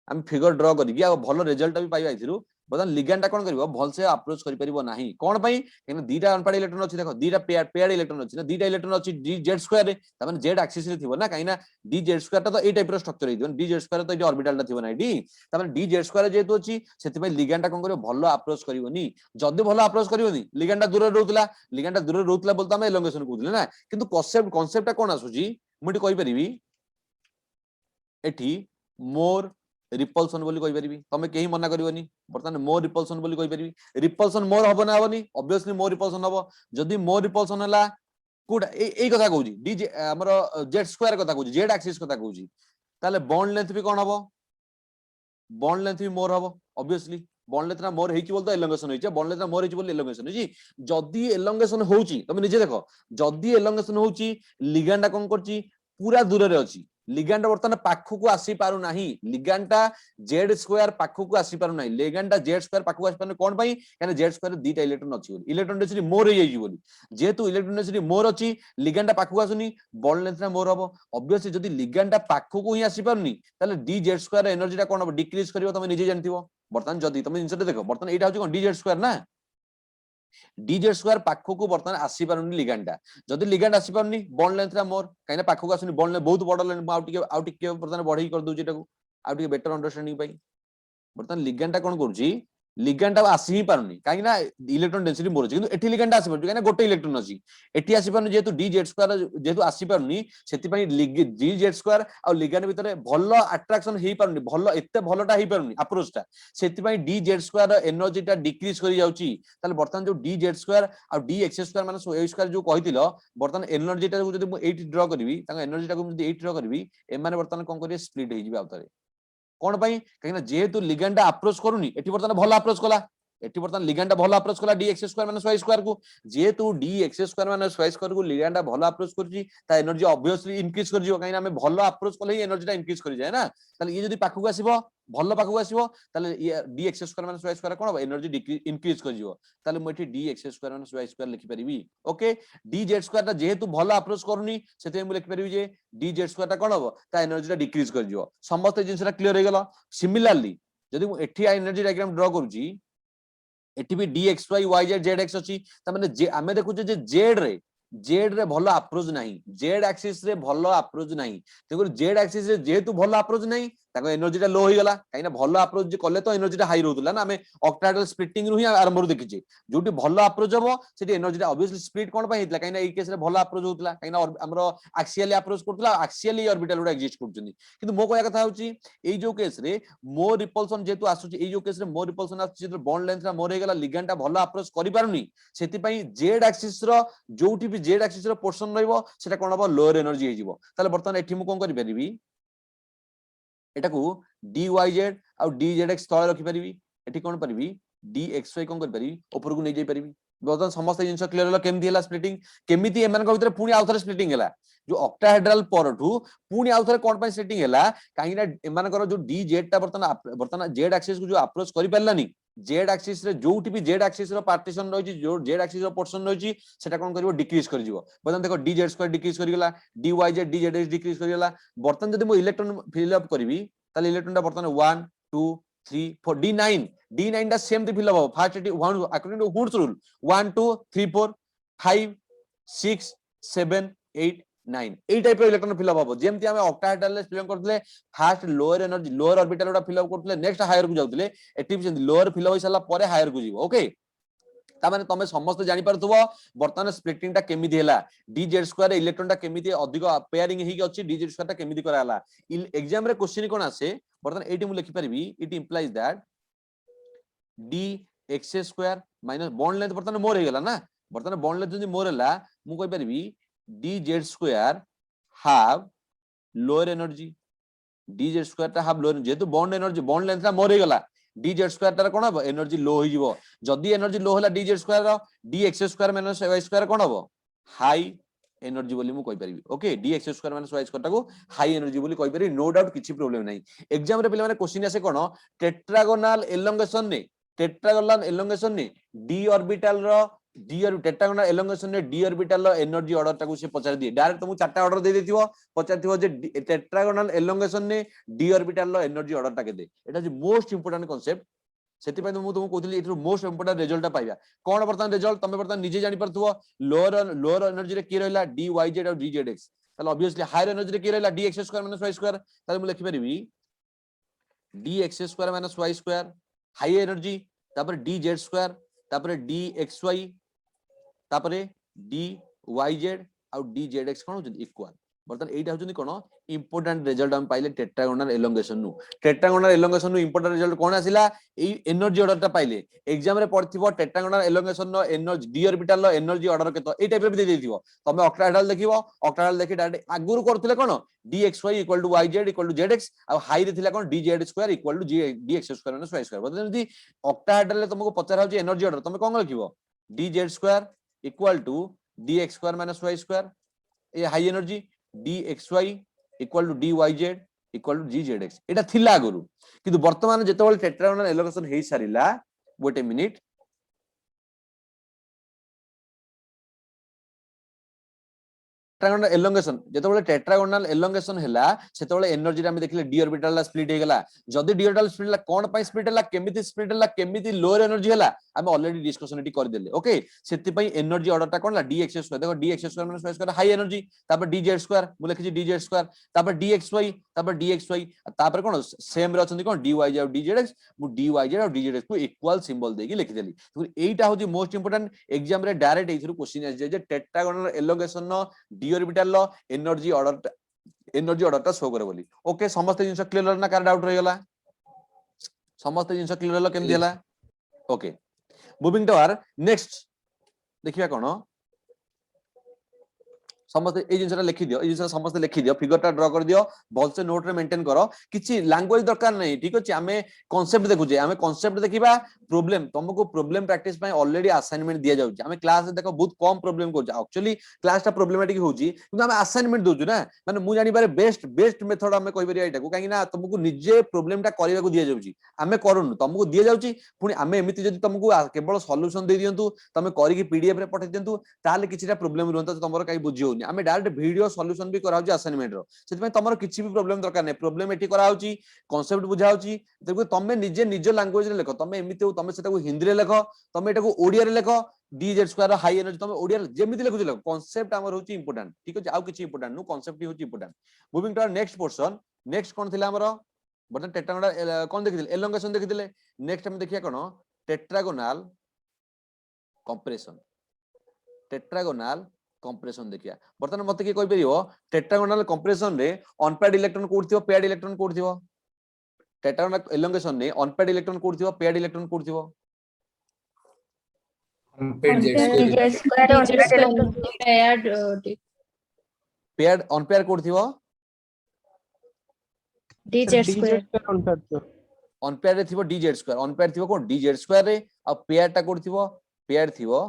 हम फिगर ड्रा करिकि आ भलो रिजल्ट भी पाइबा इथिरु बर्तमान लिगैंड ता कोन करिवो भल से अप्रोच करि परिबो नाही कोन पई केन दीटा अनपेड इलेक्ट्रॉन अछि देखो दीटा पेयर्ड इलेक्ट्रॉन अछि ना दीटा इलेक्ट्रॉन अछि डी जेड स्क्वायर रे त माने जेड एक्सिस रे थिबो ना काइना डी जेड स्क्वायर ता तो ए टाइप रो स्ट्रक्चर हिदियो डी जेड स्क्वायर तो ए ऑर्बिटल ता थिबो ना डी त माने डी जेड स्क्वायर जेतु अछि सेति पई लिगैंड ता कोन करिवो भलो अप्रोच करिवोनी जदी भलो अप्रोच करिवोनी लिगैंड ता दूर रहउतला बोलता हम एलोंगेशन कहउतले ना किंतु कांसेप्ट ता कोन आसुजी मुटी कहि परिबी एठी मोर रिपल्सन बोली कहि परिबी तमे केही मना करिवोनी बर्तमान मोर रिपल्सन बोली कहि परिबी रिपल्सन मोर हबो ना हबोनी ऑब्वियसली मोर रिपल्सन हबो जदी मोर रिपल्सन हला कोड एई कथा कहउजी डी हमर जेड स्क्वायर कथा कहउजी जेड एक्सिस कथा कहउजी ताले बॉन्ड लेंथ भी कोन हबो बॉन्ड लेंथ भी मोर हबो ऑब्वियसली बॉन्ड लेंथ मोर होइची बोल तो एलोंगेशन होइची बॉन्ड लेंथ मोर होइची बोल एलोंगेशन होइची जदी एलोंगेशन होउची तमे निजे देखो जदी एलोंगेशन होउची लिगैंड कोन करची पूरा दूर रे अछि लिगैंड वर्तमान पाखु को आसी पारु नाही लिगैंडटा जेड स्क्वायर पाखु को आसी पारु नाही लिगैंडटा जेड स्क्वायर पाखु आसी पारु कोन पई काने जेड स्क्वायर दीटा इलेक्ट्रॉन अछि बोली इलेक्ट्रॉन डेंसिटी मोर होई बोली जेतु इलेक्ट्रॉन डेंसिटी मोर अछि लिगैंडटा पाखु आसुनी बॉन्ड लेंथ ना मोर हबो ऑब्वियसली जदी लिगैंडटा पाखु को ही आसी पारुनी ताले डी जेड स्क्वायर एनर्जीटा कोन हबो डिक्रीज करिवो तमे निजे जानथिबो वर्तमान जदी तमे जिंसटा देखो वर्तमान एटा होची कोन डी जेड स्क्वायर ना डी जेड स्क्वायर पाखु को वर्तमान आसी पारुनी लिगैंडटा जदी लिगैंड आसी पारुनी बॉन्ड लेंथ रा मोर काइना पाखु को आसुनी बॉन्ड बहुत बड़ लेंथ आउ टिके वर्तमान बढ़ई कर दउची एटाको आउ टिके बेटर अंडरस्टैंडिंग पई वर्तमान लिगैंडटा कोन करूची लिगैंड आसी ही पारुनी काहे ना इलेक्ट्रॉन डेंसिटी मोर किंतु एठी लिगैंड आसी पारुची काहे ना गोटे इलेक्ट्रॉन अछि एठी आसी पारुनी जेतु डी जेड स्क्वायर जेतु आसी पारुनी सेति पई डी जेड स्क्वायर आ लिगैंड भितरे भलो अट्रैक्शन हेई पारुनी भलो एते भलोटा हेई पारुनी अप्रोचटा सेति पई डी जेड स्क्वायर एनर्जीटा डिक्रीज करि जाउची ताले वर्तमान जो डी जेड स्क्वायर आ डी एक्स स्क्वायर माने ए स्क्वायर जो कहितिलो वर्तमान एनर्जीटा जदि मु एठी ड्रा करबी तांगा एनर्जीटा को जदि एठी ड्रा करबी ए माने वर्तमान कोन करिए स्प्लिट हेई जिबे आउतरे कोन पई कहिना जेहेतु लिगैंड अप्रोच करूनी एठी वर्तमान भलो अप्रोच कला एठी वर्तमान लिगैंड भलो अप्रोच कला D x square minus Y square को जेहेतु D x square minus Y square को लिगैंड भलो अप्रोच करची ता एनर्जी ऑब्वियसली इंक्रीज कर जिवो कहिना हमें भलो अप्रोच कले ही एनर्जीटा इंक्रीज कर जाय ना ताले ये जदी पाखु को आसीबो भलो पाखु को आसीबो ताले ये d x square minus Y square कोन एनर्जी इंक्रीज कर जिवो ताले मु एठी d x square minus Y square लिखि परिबी ओके डी जेड स्क्वायर ता जेहेतु भलो अप्रोच करूनी सेते मु लिखि परिबी जे डी जेड स्क्वायर ता कोन हो ता एनर्जीटा डिक्रीज कर जिवो समस्त जिंसरा क्लियर हो गेलो सिमिलरली जदी मु एठी एनर्जी डायग्राम ड्रा करूची एटी भी dxy yz zx अछि त माने आमे देखु जे जेड रे भलो अप्रोच नाही जेड एक्सिस रे भलो अप्रोच नाही तेको जेड एक्सिस रे जेतु भलो अप्रोच नाही ताको एनर्जीटा लो होई गला काइना भलो अप्रोच जे कले तो एनर्जीटा हाई रहउतला ना हमें ऑक्टाहेड्रल स्प्लिटिंग रु ही आरंभ रु देखिजे जोटी भलो अप्रोच हबो सेटी एनर्जीटा ऑब्वियसली स्प्लिट कोन पई हितला काइना ए केस रे भलो अप्रोच होतला काइना हमरो एक्सियली अप्रोच करतला एक्सियली ऑर्बिटल उडा एग्जिस्ट करचनी किंतु मो कोया कथा होची ए जो केस रे मोर रिपल्सन जेतु आसुची ए जो केस रे मोर रिपल्सन आसुची जे बॉन्ड लेंथ रा मोर हे गला लिगैंडटा भलो अप्रोच करि पारुनी सेति पई जेड एक्सिस रो जोटी भी जेड एक्सिस रो पोर्शन रहइबो सेटा कोन हबो लोअर एनर्जी हे जिवो ताले वर्तमान एठी मु कोन करि परिबी एटा को dyz आ dzx तळे रखि परिबी एठी कोन परिबी dxy कोन कर परिबी ऊपर को नै जाई परिबी वर्तमान समस्त जिंस क्लियर होला केमथि होला स्प्लिटिंग केमिति एमन को भीतर पुनी आउथरे स्प्लिटिंग होला जो ऑक्टाहेड्रल परठू पुनी आउथरे कोन पई स्प्लिटिंग होला काहिना एमन को जो dz ता वर्तमान z एक्सिस को जो अप्रोच करि परलानी जेड एक्सिस रे जोटी भी जेड एक्सिस रो पार्टीशन रहिछि जो जेड एक्सिस रो पोर्शन रहिछि सेटा कोन करिवो डिक्रीज कर जिवो बतन देखो डी जेड स्क्वायर डिक्रीज कर गेला D Y Z D Z X decrease कर गेला बर्तन जदि मो इलेक्ट्रॉन फिल अप करबी ताले इलेक्ट्रॉनटा बर्तन 1 2 3 4 D9 दा सेम ति fill up first it 1 according to Hund's rule 1 2 3 4 5 6 7 8 9 ए टाइप इलेक्ट्रॉन फिल अप हो जेमति हमें ऑक्टाहेड्रल फिल अप करथले first lower energy lower orbital उडा फिल अप करथले नेक्स्ट हायर को जाउथले एटी भी लोअर फिल अप होई साला परे हायर को जीवो ओके ता माने तमे समस्त जानि परथुबो वर्तमान स्प्लिटिंग ता केमिति हैला डी जेड स्क्वायर इलेक्ट्रॉन ता केमिति अधिक पेयरिंग हेकी अछि डी जेड स्क्वायर ता केमिति कराला एग्जाम रे क्वेश्चन कोन आसे वर्तमान एटी मु लिखि परिबी it implies that d x square minus bond length वर्तमान मोर हे गेला ना वर्तमान बॉन्ड लेंथ जदि मोर हैला मु कहि परिबी d Z square have lower energy d Z square ता हैव लोअर जेतु बॉन्ड एनर्जी बॉन्ड लेंथ ता मोर हे गेला डी जेड स्क्वायर तार कोन हबो एनर्जी लो होई जिवो जदी एनर्जी लो होला डी जेड स्क्वायर रो d x square minus Y square कोन हबो हाई एनर्जी बोली मु कहि परिबी okay d x square minus Y square ताको हाई एनर्जी बोली कहि परिबी नो डाउट किछि प्रॉब्लम नै एग्जाम रे पहिले माने क्वेश्चन आसे कोन टेट्रागोनल एलोंगेशन ने डी ऑर्बिटल रो डी और टेट्रागोनल एलोंगेशन ने डी ऑर्बिटल रो एनर्जी ऑर्डर ताको से पचार दिए डायरेक्ट तुमु चारटा ऑर्डर दे देथिबो पचारथिबो जे टेट्रागोनल एलोंगेशन ने डी ऑर्बिटल रो एनर्जी ऑर्डर ताके दे एटा जे मोस्ट इंपोर्टेंट कांसेप्ट सेति पय तुमु कहथि इथरो मोस्ट इंपोर्टेंट रिजल्ट पाइबा कोन वर्तमान रिजल्ट तमे वर्तमान निजे जानि परथुबो लोअर एनर्जी रे की रहला डी वाई जेड और डी जेड एक्स ताले ऑब्वियसली हायर एनर्जी रे की रहला d x square minus Y square ताले मु लिखि परिबी d x square minus Y square high energy तापर डी जेड स्क्वायर तापर डी एक्स वाई तापर डी वाई जेड और डी जेड एक्स कोन होचि इक्वल बर्तन एटा होचुनी कोन इंपोर्टेंट रिजल्ट हम पाइले टेट्रागोनल एलोंगेशन नु टेट्रागोनल एलोंगेशन नु इंपोर्टेंट रिजल्ट कोन आसिला ए एनर्जी ऑर्डर टा पाइले एग्जाम रे पढ़थिबो टेट्रागोनल एलोंगेशन नो एनर्जी डी ऑर्बिटल नो एनर्जी ऑर्डर केतो ए टाइप रे भी दे देथिबो तमे ऑक्टाहेड्रल देखिबो ऑक्टाहेड्रल देखि डायरेक्ट आगुरु करथिले कोन dxy equal to yz equal to zx आ हाई रे थिला कोन dz square equal to dx square minus y square बदन जदी ऑक्टाहेड्रल ले तुमको पचार होची एनर्जी ऑर्डर तमे कोन लिखिबो dz square equal to dx square minus y square ए high energy dxy equal to dyz equal to gzx एटा थिला आगुरु किंतु वर्तमान जेतेबेले टेट्रागोनल एलोकेशन हेई सारिला wait a minute tetragonal elongation जेतेबेले टेट्रागोनल एलोंगेशन हैला सेतेबेले एनर्जी रे हम देखले डी ऑर्बिटल ला स्प्लिट हे गेला जदी डी ऑर्बिटल स्प्लिट ला कोन पई स्प्लिट हैला केमिति लोअर एनर्जी हैला हम ऑलरेडी डिस्कशन एटी कर देले ओके सेति पई एनर्जी ऑर्डर टा कोन ला dx स्क्वायर देखो dx square minus y square high energy तापर dz स्क्वायर मु लिखि dz स्क्वायर तापर dxy तापर कोन सेम रे अछंती कोन dyz और dzx मु dyz और dzx को इक्वल सिंबल देकी लिखि देली तो एटा होजी मोस्ट इंपोर्टेंट एग्जाम रे डायरेक्ट एथरु क्वेश्चन आ जे टेट्रागोनल एलोंगेशन नो d orbital low energy order ता शो करे बोली ओके समस्त जिंस क्लियर ना कार डाउट रह गेला समस्त जिंस क्लियर हलो केम दिला okay moving to our next देखिया कोन समस्त ए जिंसटा लिखि दियो ए जिंसटा समस्त लिखि दियो फिगर टा ड्रा कर दियो बॉल से नोट रे मेंटेन करो किछि लैंग्वेज दरकार नै ठीक अछि हमें कांसेप्ट देखु जे हमें कांसेप्ट देखिबा प्रॉब्लम तुमको प्रॉब्लम प्रैक्टिस पय ऑलरेडी असाइनमेंट दिया जाउ हमें क्लास रे देखो बहुत कम प्रॉब्लम को एक्चुअली क्लास टा प्रॉब्लमेटिक होउची किंतु हमें असाइनमेंट दोजु ना माने मु जानि बारे बेस्ट मेथड हमें कहि बरिया एटा को काहे ना तुमको निजे प्रॉब्लम टा करबा को दिया जाउची हमें करूनु तुमको दिया जाउची पुनी हमें एमिति जदि तुमको केवल सॉल्यूशन दे दियंतु तमे करी की पीडीएफ रे पठे दियंतु ताले किछिटा प्रॉब्लम रहंता तमरो काई बुझियो आमे डायरेक्ट वीडियो सॉल्यूशन भी कराउची असाइनमेंट रो सेति तमरो किछि भी प्रॉब्लम दरकार नै प्रॉब्लम एठी कराउची कांसेप्ट बुझाउची देखो तमे निजे निज लैंग्वेज रे लेखो तमे एमिते तमे सेटा को हिंदी रे लेखो तमे एटा को ओडिया रे लेखो dz स्क्वायर हाई एनर्जी तमे ओडिया जेमिति लेखो लेखो कांसेप्ट हमर होची इंपोर्टेंट ठीक अछि आउ किछि इंपोर्टेंट नु कांसेप्ट होची important moving to our next portion next कोन थिला हमर बटन टेट्रागोनल कोन देखिदिले एलोंगेशन देखिदिले नेक्स्ट हम देखिया कोन टेट्रागोनल कंप्रेशन देखिया बर्तमान मते के कोइ परियो टेट्रागोनल कंप्रेशन रे ऑन पेयर्ड इलेक्ट्रॉन कोड थिबो पेयर्ड इलेक्ट्रॉन कोड थिबो टेट्रागोनल एलोंगेशन रे ऑन पेयर्ड इलेक्ट्रॉन कोड थिबो पेयर्ड इलेक्ट्रॉन कोड थिबो पेयर्ड ऑन पेयर कोड थिबो dz स्क्वायर ऑन पेयर रे थिबो dz स्क्वायर ऑन पेयर थिबो कोन dz स्क्वायर रे आ पेयर टा कोड थिबो पेयर थिबो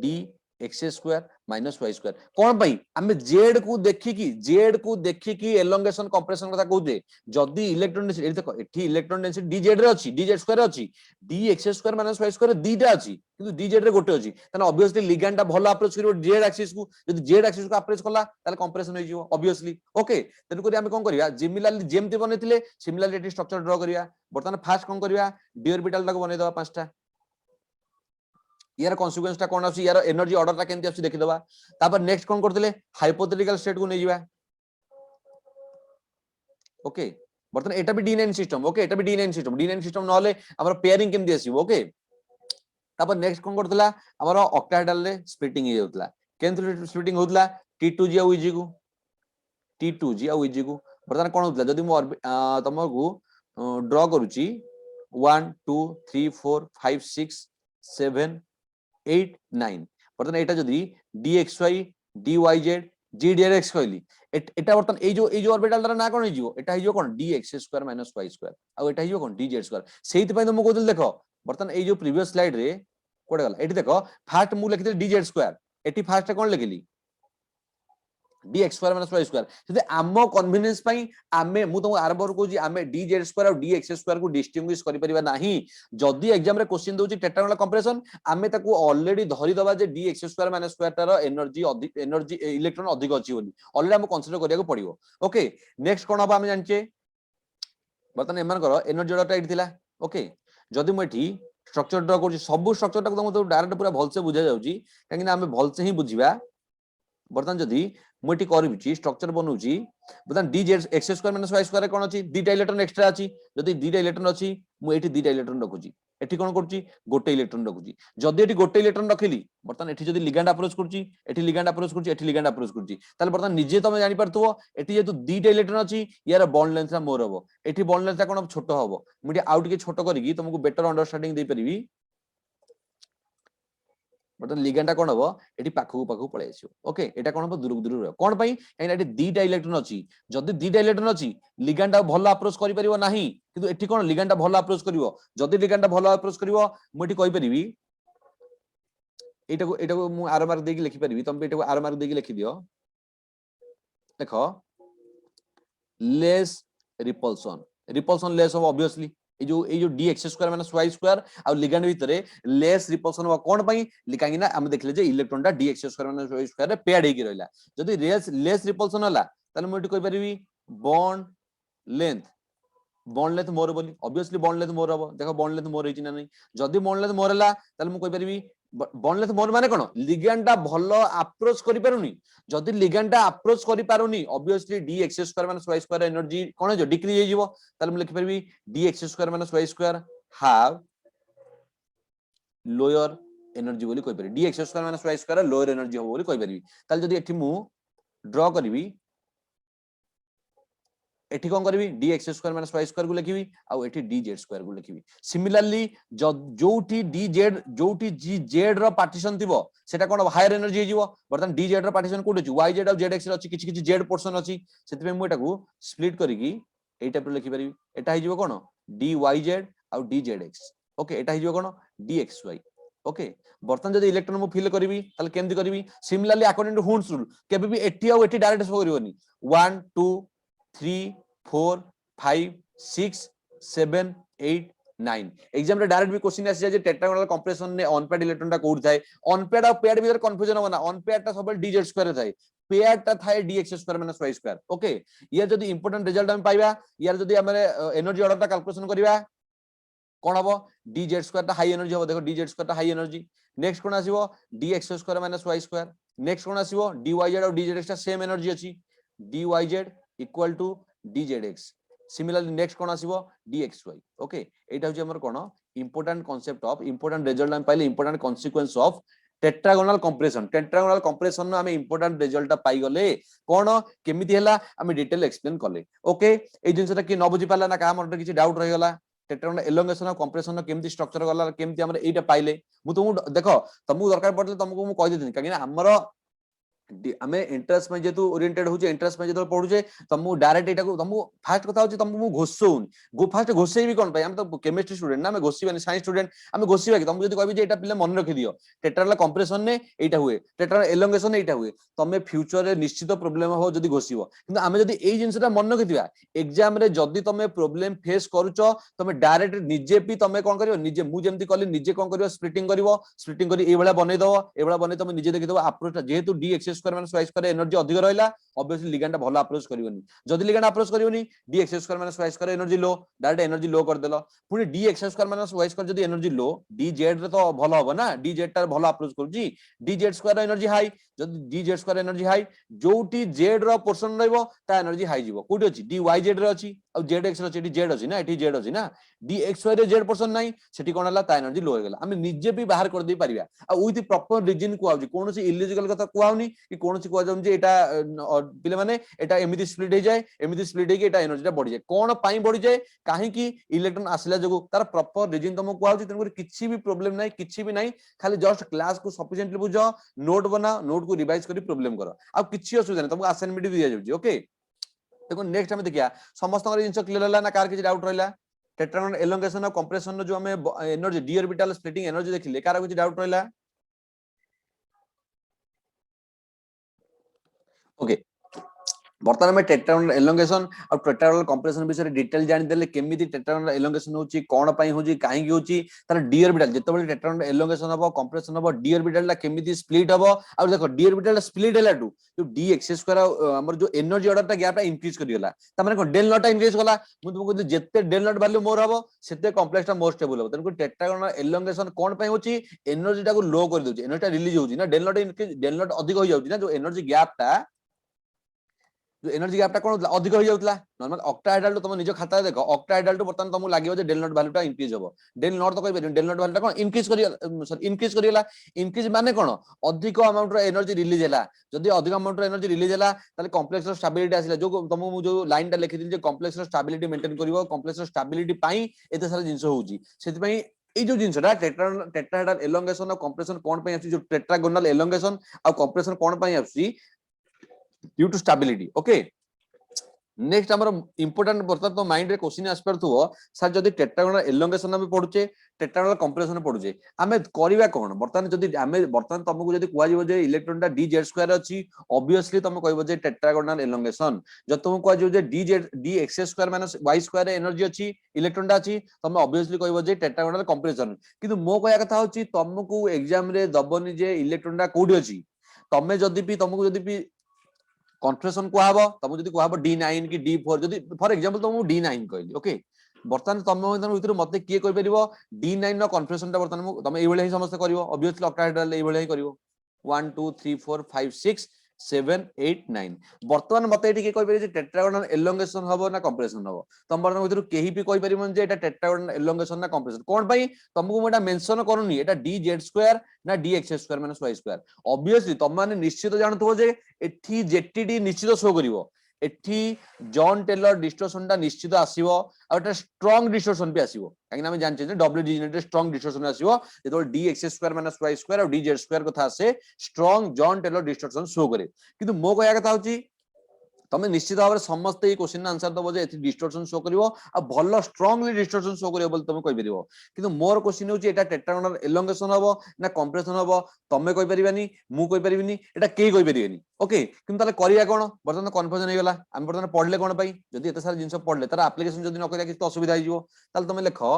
dx square minus y square कोन पई हमें z को देखि की एलोंगेशन कंप्रेशन कथा कहू जदी इलेक्ट्रॉन डेंसिटी देखो एठी इलेक्ट्रॉन डेंसिटी dz रे अछि dz स्क्वायर अछि dx square minus y square दीटा अछि किंतु dz रे गोटे अछि तने ऑब्वियसली लिगैंड ता भलो अप्रोच करिवो z एक्सिस को जदी z एक्सिस को अप्रोच कला ताले कंप्रेशन होई जिवो ऑब्वियसली ओके तने करी हम कोन करिया सिमिलरली जेमति बनेथिले सिमिलरली एटी स्ट्रक्चर ड्रा करिया बर्तमान फास्ट कोन करिया डी ऑर्बिटल ता को बनै दबा पांचटा यार कॉन्सिक्वेंस ता कोन आसी यार एनर्जी ऑर्डर ता केंति आसी देखि दबा तापर नेक्स्ट कोन करथिले हाइपोथेटिकल स्टेट को नै जिबा ओके बर्तमान एटा भी D9 सिस्टम ओके एटा भी D9 सिस्टम नहले हमर पेयरिंग केंति आसीबो ओके तापर नेक्स्ट कोन करथला हमर ऑक्टाहेड्रल रे स्प्लिटिंग हे होतला केंति स्प्लिटिंग होतला T2G आ Vg को T2G आ Vg को बर्तमान कोन होतला जदी मु तमको ड्रा करूची 1 2 3 4 5 6 7 8 9 बर्तमान एटा जदी dxy dyz gdx कहली एटा बर्तमान ए जो ऑर्बिटल दरा ना कोन हिजो एटा हिजो कोन dx square minus y square आ एटा हिजो कोन dz स्क्वायर सेहित पय तुम कोदल देखो बर्तमान ए जो प्रीवियस स्लाइड रे कोड गला एटी देखो फास्ट मु लिखिते dz स्क्वायर एटी फास्ट कोन लिखिली dx square minus y square जदि आमो कन्वीनियंस पई आमे मु तुम आरंभ को जी आमे dz स्क्वायर और dx स्क्वायर को डिस्टिंग्विश करि परिबा नाही जदि एग्जाम रे क्वेश्चन दोची टेट्रागोनल कंप्रेशन आमे ताको ऑलरेडी धरि दबा जे dx स्क्वायर माइनस स्क्वायर तार एनर्जी इलेक्ट्रॉन अधिक अछि बोली ऑलरेडी हम कंसीडर करिया को पड़िबो ओके नेक्स्ट कोन हबा हम जानचे बर्तन एमान करो एनर्जी ऑर्डर टा इट थिला ओके जदि मु एठी स्ट्रक्चर ड्रा करछि सब स्ट्रक्चर टा को तुम डायरेक्ट पूरा भल से बुझा जाउची काकि हमें भल से ही बुझिबा बर्तन जदि मुटी करबिची स्ट्रक्चर बनउची बर्तन dz x square minus y square कोन अछि दुटा इलेक्ट्रॉन एक्स्ट्रा अछि जदि दुटा इलेक्ट्रॉन अछि मु एठी दुटा इलेक्ट्रॉन रखुची एठी कोन करछि गोटे इलेक्ट्रॉन रखुछि जदि एठी गोटे इलेक्ट्रॉन रखिली बर्तमान एठी जदि लिगैंड अप्रोच करछि एठी लिगैंड अप्रोच करछि एठी लिगैंड अप्रोच करछि ताले बर्तमान निजे तमे जानि परथुओ एठी जेतु दुईटा इलेक्ट्रॉन अछि यार बॉन्ड लेंथ मोर हबो एठी बॉन्ड लेंथ कोन छोटो हबो मुडी आउट के छोटो करिकि तुमको बेटर अंडरस्टैंडिंग दे परिबी बर्तमान लिगैंड कोन हबो एठी पाखु पळे आछियो ओके एटा कोन हबो दूर रह कोन पई एना एठी दुईटा इलेक्ट्रॉन अछि जदि दुईटा इलेक्ट्रॉन अछि लिगैंड भलो अप्रोच करि परिबो नाही किंतु एठी कोन लिगैंड भलो अप्रोच करिवो जदि लिगैंड भलो अप्रोच करिवो मु एठी कहि परिबी एटा को मु आरो मार्क देकी लिखि परिबी तुम एटा को आरो मार्क देकी लिखि दियो देखो लेस रिपल्सन लेस हो ऑब्वियसली ए जो d x square minus Y square आ लिगैंड भितरे लेस रिपल्सन हो कोन पई काहे ना हम देखले जे इलेक्ट्रॉन टा d x square minus Y square रे पेयर्ड हेकी रहला जदि लेस रिपल्सन होला ताले मु एठी कहि परिबी बॉन्ड लेंथ मोर बोली ऑब्वियसली बॉन्ड लेंथ मोर हबो देखो बॉन्ड लेंथ मोर हेची ना नहीं जदि बॉन्ड लेंथ मोर हला ताले मु कहि परिबी बॉन्ड लेंथ मोर माने कोन लिगैंड टा भलो अप्रोच करि पारुनी जदि लिगैंड टा अप्रोच करि पारुनी obviously d x square minus Y square energy कोन हो डिक्रीज हे जिवो ताले मु लिखि परबी d x square minus Y square have lower energy बोली कहि परबी d x square minus Y square lower energy हो बोली कहि परबी ताले जदि एठी मु ड्रा करबी एठी कोन करबी D x square minus Y square को लिखिबी आ एठी डी जेड स्क्वायर को लिखिबी सिमिलरली जोठी डी जेड जोठी जी जेड रो पार्टीशन थिबो सेटा कोन हायर एनर्जी हे जिवो बर्तन डी जेड रो पार्टीशन कोड अछि वाई जेड आ जेड एक्स रो अछि किछि किछि जेड पोर्शन अछि सेति पे मु एटा को स्प्लिट करिकि एई टाइप रो लिखि परिबी एटा हे जिवो कोन डी वाई जेड आ डी जेड एक्स ओके एटा हे जिवो कोन डी एक्स वाई ओके बर्तन जदि इलेक्ट्रॉन मु फिल करबी ताले केमति करबी similarly according to Hund's rule केबे भी एठी आ एठी डायरेक्ट शो करबोनी 1 2 3 4 5 6 7 8 9 एग्जाम रे डायरेक्ट भी क्वेश्चन आसी जे टेट्रागोनल कंप्रेशन ने ऑन पेड इलेक्ट्रॉन टा कोड थाए ऑन पेड और पेड भीतर कंफ्यूजन होना ऑन पेड ता सब डी जेड स्क्वायर थाए पेड ता थाए D x square minus Y square okay ये जदी इंपोर्टेंट रिजल्ट हम पाइबा यार जदी हमरे एनर्जी ऑर्डर ता कैलकुलेशन करबा कोन हबो डी जेड स्क्वायर ता हाई एनर्जी हबो देखो डी जेड स्क्वायर ता हाई एनर्जी नेक्स्ट कोन आसीबो d x square minus Y square next कोन आसीबो डी वाई जेड और डी जेड एक्स ता सेम एनर्जी अछि d Y z equal to d Z x similarly next कोन आसीबो डी एक्स वाई ओके एटा होची हमर कोन important concept of important result हम पाइले important consequence of tetragonal compression ना हमें इंपोर्टेंट रिजल्ट पाई गले कोन केमिति हैला हमें डिटेल एक्सप्लेन करले ओके ए जिंसटा कि न बुझी पाला ना का हमर किछि डाउट रहि गला टेट्रागोनल एलोंगेशन ऑफ कंप्रेशन केमिति स्ट्रक्चर गला केमिति हमर एटा पाइले मु तुमु देखो तुमु दरकार पड़ले तुमको मु कहि देथिन काकि ना हमर आमे इंटरेस्ट में जेतु ओरिएंटेड होचे इंटरेस्ट में जेतु पढुचे तमु डायरेक्ट एटा को तमु फास्ट कथा होचे तमु घोसोन गो फास्ट घोसेई भी कोन भाई हम तो केमिस्ट्री स्टूडेंट ना हमें घोसी बानी साइंस स्टूडेंट हमें घोसीबा कि तमु जदी कहबी जे एटा पिले मन रखि दियो टेट्रागोनल कंप्रेशन ने एटा हुए टेट्रागोनल एलोंगेशन ने एटा हुए तमे फ्यूचर रे निश्चित प्रॉब्लम हो जदी घोसीबो किंतु आमे जदी एई जिंसटा मन रखिथिबा एग्जाम रे जदी तमे प्रॉब्लम फेस करूचो तमे डायरेक्ट निजे भी तमे कोन करियो निजे मु जेमति कहली निजे कोन करियो स्प्लिटिंग करी एई भला बनै दबो ए भला बनै तमे निजे देखि दबो अप्रोच जेहेतु D x square minus Y square energy अधिक रहला ऑब्वियसली लिगैंड भलो अप्रोच करिवनी जदी लिगैंड अप्रोच करिवनी d x square minus Y square energy low direct energy low कर देलो पुनी d x square minus Y square जदी एनर्जी लो डी जेड रे तो भलो होबो ना डी जेड ता भलो अप्रोच करूची d Z square energy high जदी D Z square energy high जोटी जेड रो पोर्शन रहबो ता एनर्जी हाई जीवो कोठी अछि डी वाई जेड रे अछि आ जेड एक्स रे अछि डी जेड अछि ना एठी जेड अछि ना डी एक्स वाई रे जेड पोर्शन नाही सेठी कोन हला ता एनर्जी लो हो गेला हम निजे भी बाहर कर दे परिबा आ विथ प्रॉपर रीजन को आउची कोनोसी इलॉजिकल कथा को आउनी कि कोनोसी को जाम जे एटा पिले माने एटा एमिति स्प्लिट हे जाय एमिति स्प्लिट हे कि एटा एनर्जी ता बढ़ी जाय कोन पाई बढ़ी जाय काहे कि इलेक्ट्रॉन आसिला जगो तार प्रॉपर रीजन तुमको को आउची तनकर किछि भी प्रॉब्लम नाही किछि भी नाही खाली जस्ट क्लास को सफिशिएंटली बुझो नोट बना नोट को रिवाइज करी प्रॉब्लम करो आ किछि असुविधा नाही तुमको असाइनमेंट भी दिया जाउची ओके देखो नेक्स्ट हम देखिया समस्त जिंस क्लियर होला ना कार किछि डाउट रहला टेट्रागोनल एलोंगेशन और कंप्रेशन जो हमें energy d orbital splitting energy देखिले कार किछि डाउट रहला ओके बर्तमान में टेट्रागोनल एलोंगेशन और टेट्रागोनल कंप्रेशन विषय डिटेल जानि देले केमिति टेट्रागोनल एलोंगेशन होची कोन पई होची काहे की होची तार डी ऑर्बिटल जेतेबेले टेट्रागोनल एलोंगेशन हबो कंप्रेशन हबो डी ऑर्बिटल ला केमिति स्प्लिट हबो और देखो डी ऑर्बिटल स्प्लिट हैला टू जो डी एक्स स्क्वायर हमर जो एनर्जी ऑर्डर ता गैप ता इंक्रीज करियला त माने कोन डेल नॉट इंक्रीज होला मु तुमको जेते डेल नॉट वैल्यू मोर हबो सेते कॉम्प्लेक्स ता मोर स्टेबल हबो तनको टेट्रागोनल एलोंगेशन कोन पई होची एनर्जी ता को लो कर दोची एनर्जी ता रिलीज होची ना डेल नॉट अधिक हो जाउची ना जो एनर्जी गैप ता एनर्जी गैपटा कोन अधिक हो जाउतला नॉर्मल ऑक्टाहेड्रल तो तुम निज खाता देखो ऑक्टाहेड्रल तो बर्तमान तुमको लागियो जे डेल नॉट वैल्यूटा इंक्रीज हो डेल नॉट तो कहि परियो डेल नॉट वैल्यूटा कोन इंक्रीज करियला इंक्रीज माने कोन अधिक अमाउंट रो एनर्जी रिलीज हैला जदी अधिक अमाउंट रो एनर्जी रिलीज हैला ताले कॉम्प्लेक्स रो स्टेबिलिटी आसिला जो तुमको जो लाइन टा लिखि दिल जे कॉम्प्लेक्स रो स्टेबिलिटी मेंटेन करिवो कॉम्प्लेक्स रो स्टेबिलिटी पई एते सारा जिंस होउची सेति पई ए जो जिंसटा टेट्राहेड्रल एलोंगेशन और कंप्रेशन कोन पई आसी जो टेट्रागोनल एलोंगेशन और कंप्रेशन कोन पई आसी due to stability okay next हमर इंपोर्टेंट बर्तन तो माइंड रे क्वेश्चन आस परथुओ सर जदी टेट्रागोनल एलोंगेशन में पढुचे टेट्रागोनल कंप्रेशन पढुचे हमें करबा कोन बर्तन जदी हमें बर्तन तुमको जदी कुआ जीवो जे इलेक्ट्रॉन टा dz2 अछि ऑब्वियसली तुम कहबो जे टेट्रागोनल एलोंगेशन जब तुम कुआ जीवो जे dx2 - y2 एनर्जी अछि इलेक्ट्रॉन टा अछि तुम ऑब्वियसली कहबो जे टेट्रागोनल कंप्रेशन किंतु मो कहया कथा होछि तुमको एग्जाम रे दबनी जे इलेक्ट्रॉन टा कोडी अछि तमे जदी भी तुमको जदी भी कन्फ्रेशन को हबो तुम जदी को हबो D9 की D4 जदी फॉर एग्जांपल तुम D9 कहली ओके बर्तमान तुम भीतर मते किए कहि परिबो D9 नो कन्फ्रेशन ता बर्तमान तुम एई भले ही समस्त करिवो ऑब्वियसली ऑक्टाहेड्रल एई भले ही करिवो 1 2 3 4 5 6 7 8 9 बर्तमान मते एठी के कहि परिबो जे टेट्रागोनल एलोंगेशन हबो ना कंप्रेशन हबो तुम बर्तमान भीतर केही भी कहि परिबो जे एटा टेट्रागोनल एलोंगेशन ना कंप्रेशन कोन पई तुमको मोटा मेंशन करूनी एटा dz2 ना dx2 - y2 ऑब्वियसली तुम माने निश्चित जानथबो जे एठी जेटीडी निश्चित शो करिवो एठी जॉन टेलर डिस्टोर्शन टा निश्चित आसीबो आ एटा स्ट्रांग डिस्टोर्शन भी आसीबो काहे हम जानछे जे डब्ल्यूडी यूनिट स्ट्रांग डिस्टोर्शन आसीबो जेतो dx2 - y2 और dz2 कथा से strong Jahn Teller distortion show करे किंतु मो कहया कथा होची तमे निश्चित भाव समस्त ये क्वेश्चन आंसर दबो जे एथि डिस्टोर्शन शो करिवो आ भलो स्ट्रांगली डिस्टोर्शन शो करिवो बोल तमे कहि परिवो किंतु मोर क्वेश्चन होची एटा टेट्रागोनल एलोंगेशन हबो ना कंप्रेशन हबो तमे कहि परिबानी मु कहि परिबिनी एटा केही कहि परिबेनी ओके किंतु ताले करिया कोन बर्तमान कन्फ्यूजन हे गेला हम बर्तमान पढले कोन पई जदी एते सारा जिंस पढले तार एप्लीकेशन जदी न करिया कि असुविधा हो जिवो ताले तमे लेखो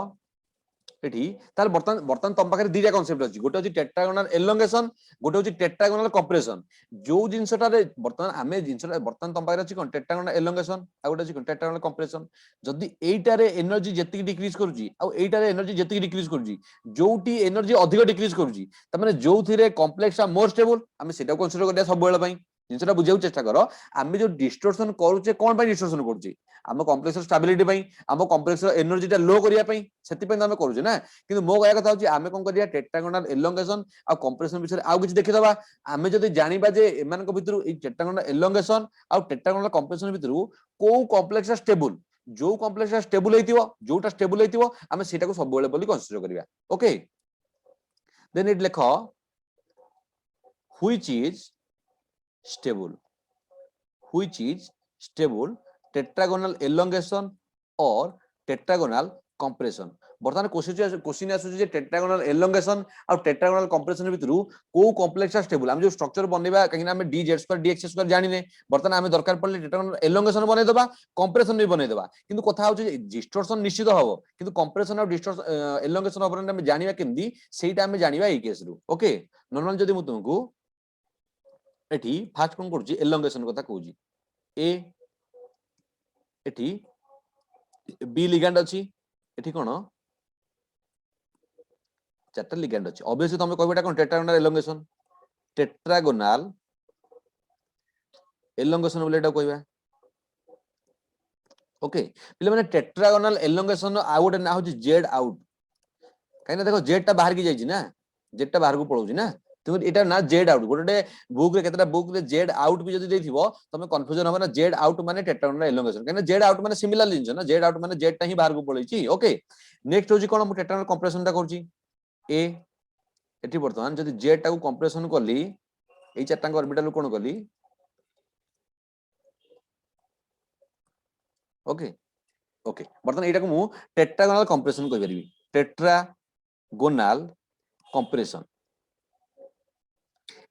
एठी तार बर्तमान बर्तमान तम पाखरे दीटा कांसेप्ट अछि गोटे अछि टेट्रागोनल एलोंगेशन गोटे अछि टेट्रागोनल कंप्रेशन जो जिंसटा रे बर्तमान आमे जिंसटा बर्तमान तम पाखरे अछि कोन टेट्रागोनल एलोंगेशन आ गोटे अछि कोन टेट्रागोनल कंप्रेशन जदी एइटा रे एनर्जी जेतिक डिक्रीज करूची आ एइटा रे एनर्जी जेतिक डिक्रीज करूची जोटी एनर्जी अधिक डिक्रीज करूची त माने जोथि रे कॉम्प्लेक्स आ मोर स्टेबल आमे सेटा कंसीडर करिया सब बेला पई जिंसटा बुझाउ चेष्टा करो आमे जो डिस्टोर्शन करूचे कोन पई डिस्टोर्शन करूची आम कॉम्प्लेक्स स्टेबिलिटी पई आम कॉम्प्लेक्स एनर्जी टा लो करिया पई सेति पई आमे करूचे ना किंतु मो कहया कथा होची आमे कोन करिया टेट्रागोनल एलोंगेशन आ कंप्रेशन विषय आउ किछ देखि दबा आमे जदी जानिबा जे एमान को भितरु ए टेट्रागोनल एलोंगेशन आ टेट्रागोनल कंप्रेशन भितरु को कॉम्प्लेक्स स्टेबल जो कॉम्प्लेक्स स्टेबल हेतिवो जोटा स्टेबल हेतिवो आमे सेटा को सब बेले बोली कंसीडर करिया ओके देन इट लेखो which is stable tetragonal elongation or tetragonal compression बर्तमान क्वेश्चन आसु जे टेट्रागोनल एलोंगेशन और टेट्रागोनल कंप्रेशन भितरु को कॉम्प्लेक्स स्टेबल हम जो स्ट्रक्चर बनेबा कहिना हम dz2 dx2 जानिने बर्तमान हम दरकार पड़ले टेट्रागोनल एलोंगेशन बनै देबा कंप्रेशन भी बनै देबा किंतु कथा होछ जे डिस्टोर्शन निश्चित हबो किंतु कंप्रेशन और डिस्टोर्शन एलोंगेशन ऑपरेशन हम जानिबा केंदी सेटा हम जानिबा ए केस रु ओके नॉर्मल जदी मु तुमको एठी फास्ट कोन करछि एलोंगेशन कथा कहूजी ए एठी बी लिगैंड अछि एठी कोन चारटा लिगैंड अछि ऑब्वियसली तमे कहबेटा कोन टेट्रागोनल एलोंगेशन बोले एटा कहबा ओके पिले माने टेट्रागोनल एलोंगेशन आ गोटे ना होछि जेड आउट काइना देखो जेड टा बाहर की जाइछि ना जेड टा बाहर को पळौछि ना तुम एटा ना जेड आउट गोटे बुक रे केतरा बुक रे जेड आउट भी जदी देथिबो तमे कंफ्यूजन होबा ना जेड आउट माने टेट्रागोनल एलोंगेशन काइना जेड आउट माने सिमिलर जिंस ना जेड आउट माने जेड टा ही बाहर को पळैछि ओके नेक्स्ट होछि कोन मु टेट्रागोनल कंप्रेशन टा करछि ए एठी वर्तमान जदी जेड टा को कंप्रेशन करली ए चारटा ऑर्बिटल कोन करली ओके ओके वर्तमान एटा को मु टेट्रागोनल कंप्रेशन कहि परबी टेट्रागोनल कंप्रेशन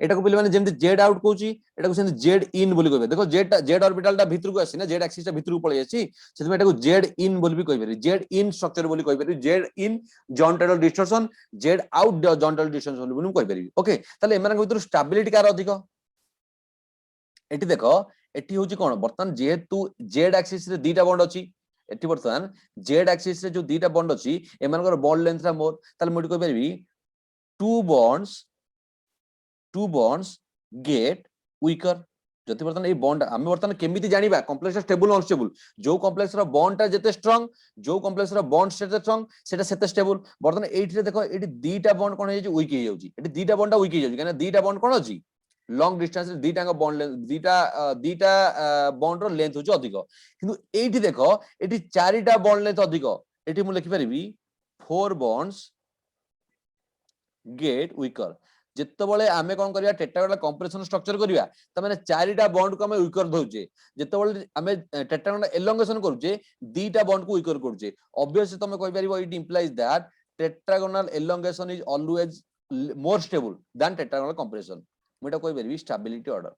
एटा को पिले माने जेमति जेड आउट कहूची एटा को सेमति जेड इन बोली कहबे देखो जेड ऑर्बिटल टा भीतर को आसी ना जेड एक्सिस टा भीतर को पळै आसी सेति एटा को जेड इन बोली भी कहि परबी जेड इन स्ट्रक्चर बोली कहि परबी Z in Jahn Teller distortion Z out Jahn Teller distortion बोली कहि परबी ओके ताले एमान भीतर स्टेबिलिटी कार अधिक एटी देखो एटी होची कोन वर्तमान जेहेतु जेड एक्सिस रे दीटा बॉन्ड अछि एटी वर्तमान जेड एक्सिस रे जो दीटा बॉन्ड अछि एमानकर बॉन्ड लेंथ रा मोर ताले मोडी कहि परबी two bonds get weaker जति बर्तन ए बॉन्ड आमे बर्तन केमिति जानिबा कॉम्प्लेक्स स्टेबल अनस्टेबल जो कॉम्प्लेक्स रो बॉन्ड टा जते स्ट्रांग जो कॉम्प्लेक्स रो बॉन्ड सेते स्ट्रांग सेटा सेते स्टेबल बर्तन एठी देखो एठी दीटा बॉन्ड कोन हे वीक हे जाउची एठी दीटा बॉन्ड टा वीक हे जाउची काना दीटा बॉन्ड कोन अछि लॉन्ग डिस्टेंस रे दीटा बॉन्ड दीटा बॉन्ड रो लेंथ होची अधिक किंतु एठी देखो एठी चारिटा बॉन्ड लेंथ अधिक एठी मु लिखि परिबी 4 bonds get weaker जेतेबेले आमे कोन करिया टेट्रागोनल कंप्रेशन स्ट्रक्चर करिया त माने चारिटा बॉन्ड को आमे वीकर दोचे जेतेबेले आमे टेट्रागोनल एलोंगेशन करूचे दीटा बॉन्ड को वीकर करूचे ऑब्वियसली तमे कहि परिबो it implies that tetragonal elongation is always more stable than tetragonal compression मुटा कहि परिबी स्टेबिलिटी ऑर्डर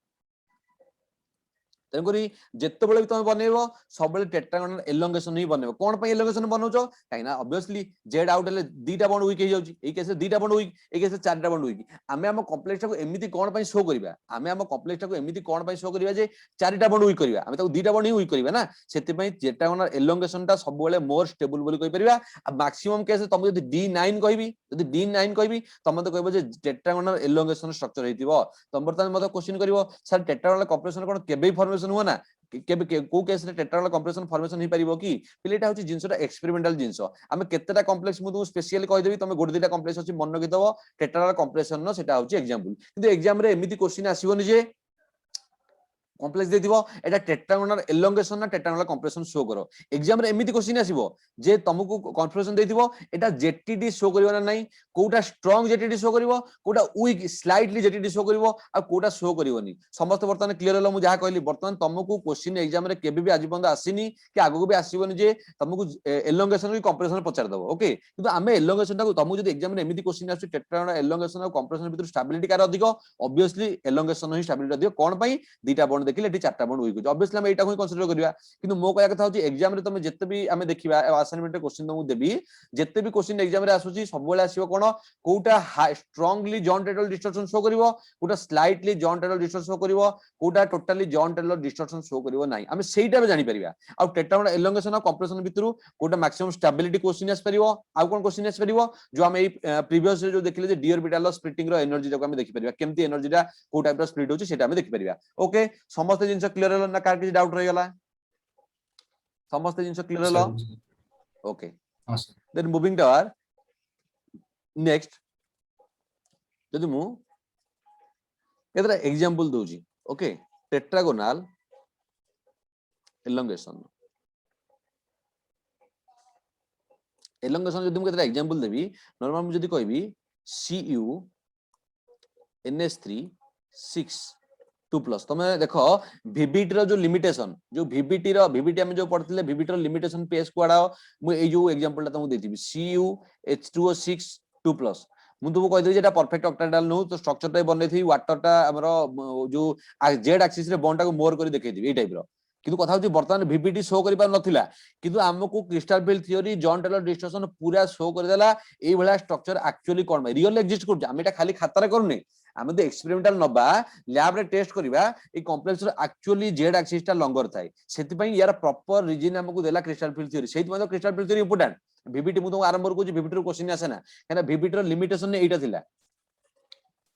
तेनकरी जेतेबेले तुम बनेबो सबले टेट्रागोनल एलोंगेशन ही बनेबो कोन पय एलोंगेशन बनौचो काइना ऑब्वियसली जेड आउट ले दीटा बॉन्ड वीक हे जाउची ए केस दीटा बॉन्ड वीक ए केस चारटा बॉन्ड वीक आमे हम कॉम्प्लेक्स को एमिति कोन पय शो करिबा आमे हम कॉम्प्लेक्स को एमिति कोन पय शो करिबा जे चारटा बॉन्ड वीक करिबा आमे ताको दीटा बॉन्ड ही वीक करिबा ना सेति पय टेट्रागोनल एलोंगेशन ता सबले मोर स्टेबल बोली कहि परिबा मैक्सिमम केस तुम जदी D9 कहबी जदी D9 कहबी तुम तो कहबो जे टेट्रागोनल एलोंगेशन स्ट्रक्चर हेतिबो तुम बर्तमान मते क्वेश्चन करिवो सर टेट्रागोनल कंप्रेशन कोन केबे फॉर्मेशन हो ना केबे को केस रे टेट्रागोनल कंप्रेशन फॉर्मेशन ही परिबो की पिलेटा होची जिंसटा एक्सपेरिमेंटल जिंस आमे केतेटा कॉम्प्लेक्स मु तुम स्पेशली कहि देबी तुम गोटे दिटा कॉम्प्लेक्स अछि मन रखिदबो टेट्रागोनल कंप्रेशन नो सेटा होची एग्जांपल किंतु एग्जाम रे एमिति क्वेश्चन आसीबोनी जे कॉम्प्लेक्स दे दिबो एटा टेट्रागोनल एलोंगेशन ना टेट्रागोनल कंप्रेशन शो करो एग्जाम रे एमिति क्वेश्चन आसीबो जे तुमको कन्फ्यूजन दे दिबो एटा जेटीडी शो करियो ना नाही कोटा स्ट्रांग जेटीडी शो करिवो कोटा वीक स्लाइटली जेटीडी शो करिवो आ कोटा शो करिवोनी समस्त वर्तमान क्लियर हलो मु जहा कहली वर्तमान तुमको क्वेश्चन एग्जाम रे केबे भी आज बंद आसीनी कि आगो भी आसीबोनी जे तुमको एलोंगेशन की कंप्रेशन पचार दबो ओके किंतु आमे एलोंगेशन ता तुमको जदी एग्जाम रे एमिति क्वेश्चन आसी टेट्रागोनल एलोंगेशन और कंप्रेशन भीतर स्टेबिलिटी कार अधिक ऑब्वियसली एलोंगेशन ही स्टेबिलिटी अधिक कोन पई दीटा बॉन्ड देखिले एटी चारटा बॉन्ड वीक होची ऑब्वियसली हम एटा को कंसीडर करिया किंतु मो कहया कथा होची एग्जाम रे तुम जत्ते भी आमे देखिबा असाइनमेंट रे क्वेश्चन तुमको देबी जत्ते भी क्वेश्चन एग्जाम रे आसुची सब बेले आसीबो कोन कोटा strongly Jahn Teller distortion show करिवो कोटा slightly Jahn Teller distortion show करिवो कोटा totally Jahn Teller distortion show करिवो नाही आमे सेइटा बे जानि परिबा आ टेट्रागोनल एलोंगेशन और कंप्रेशन भितरु कोटा मैक्सिमम स्टेबिलिटी क्वेश्चन आस परिवो आ कोन क्वेश्चन आस परिवो जो आमे प्रीवियस रे जो देखिले जे डी ऑर्बिटल स्प्लिटिंग रो एनर्जी जको आमे देखि परिबा केमती एनर्जी रा को टाइप रो स्प्लिट होची सेटा आमे देखि परिबा ओके समस्त जिंस क्लियर हलो ना कार किछ डाउट रहि गला समस्त जिंस क्लियर हलो ओके हां sir then moving to our next जदि मु केतरा एग्जांपल दोजी ओके टेट्रागोनल एलोंगेशन जदि मु केतरा एग्जांपल देबी नॉर्मल मु जदि कहबी Cu NH3 6 2+ तमे देखो VBT रो जो लिमिटेशन जो VBT हम जो पढ़थिले VBT रो लिमिटेशन पेस कोडाओ मु ए जो एग्जांपल ता तुमको देथिबी CuH2O6 2+ मु तुमको कहि दे जेटा परफेक्ट ऑक्टाहेड्रल नो तो स्ट्रक्चर टा बनेथि वाटर टा हमरो जो जेड एक्सिस रे बॉन्ड टा को मोर करी देखै दिबी ए टाइप रो किंतु कथा होची वर्तमान VBT शो करि पार नथिला किंतु हमको crystal field theory Jahn Teller distortion पूरा शो कर देला ए भला स्ट्रक्चर एक्चुअली कोन रियल एग्जिस्ट करछ हम एटा खाली खाता रे करने हम तो एक्सपेरिमेंटल नबा लैब रे टेस्ट करबा ए कॉम्प्लेक्स रो एक्चुअली जेड एक्सिस टा लॉन्गर थाए सेति पई यार प्रॉपर रीजन हमको देला क्रिस्टल फील्ड थ्योरी सेति मतलब crystal field theory important VBT मु तो आरंभ को VBT रो क्वेश्चन आसे ना काना VBT रो लिमिटेशन ने एटा थिला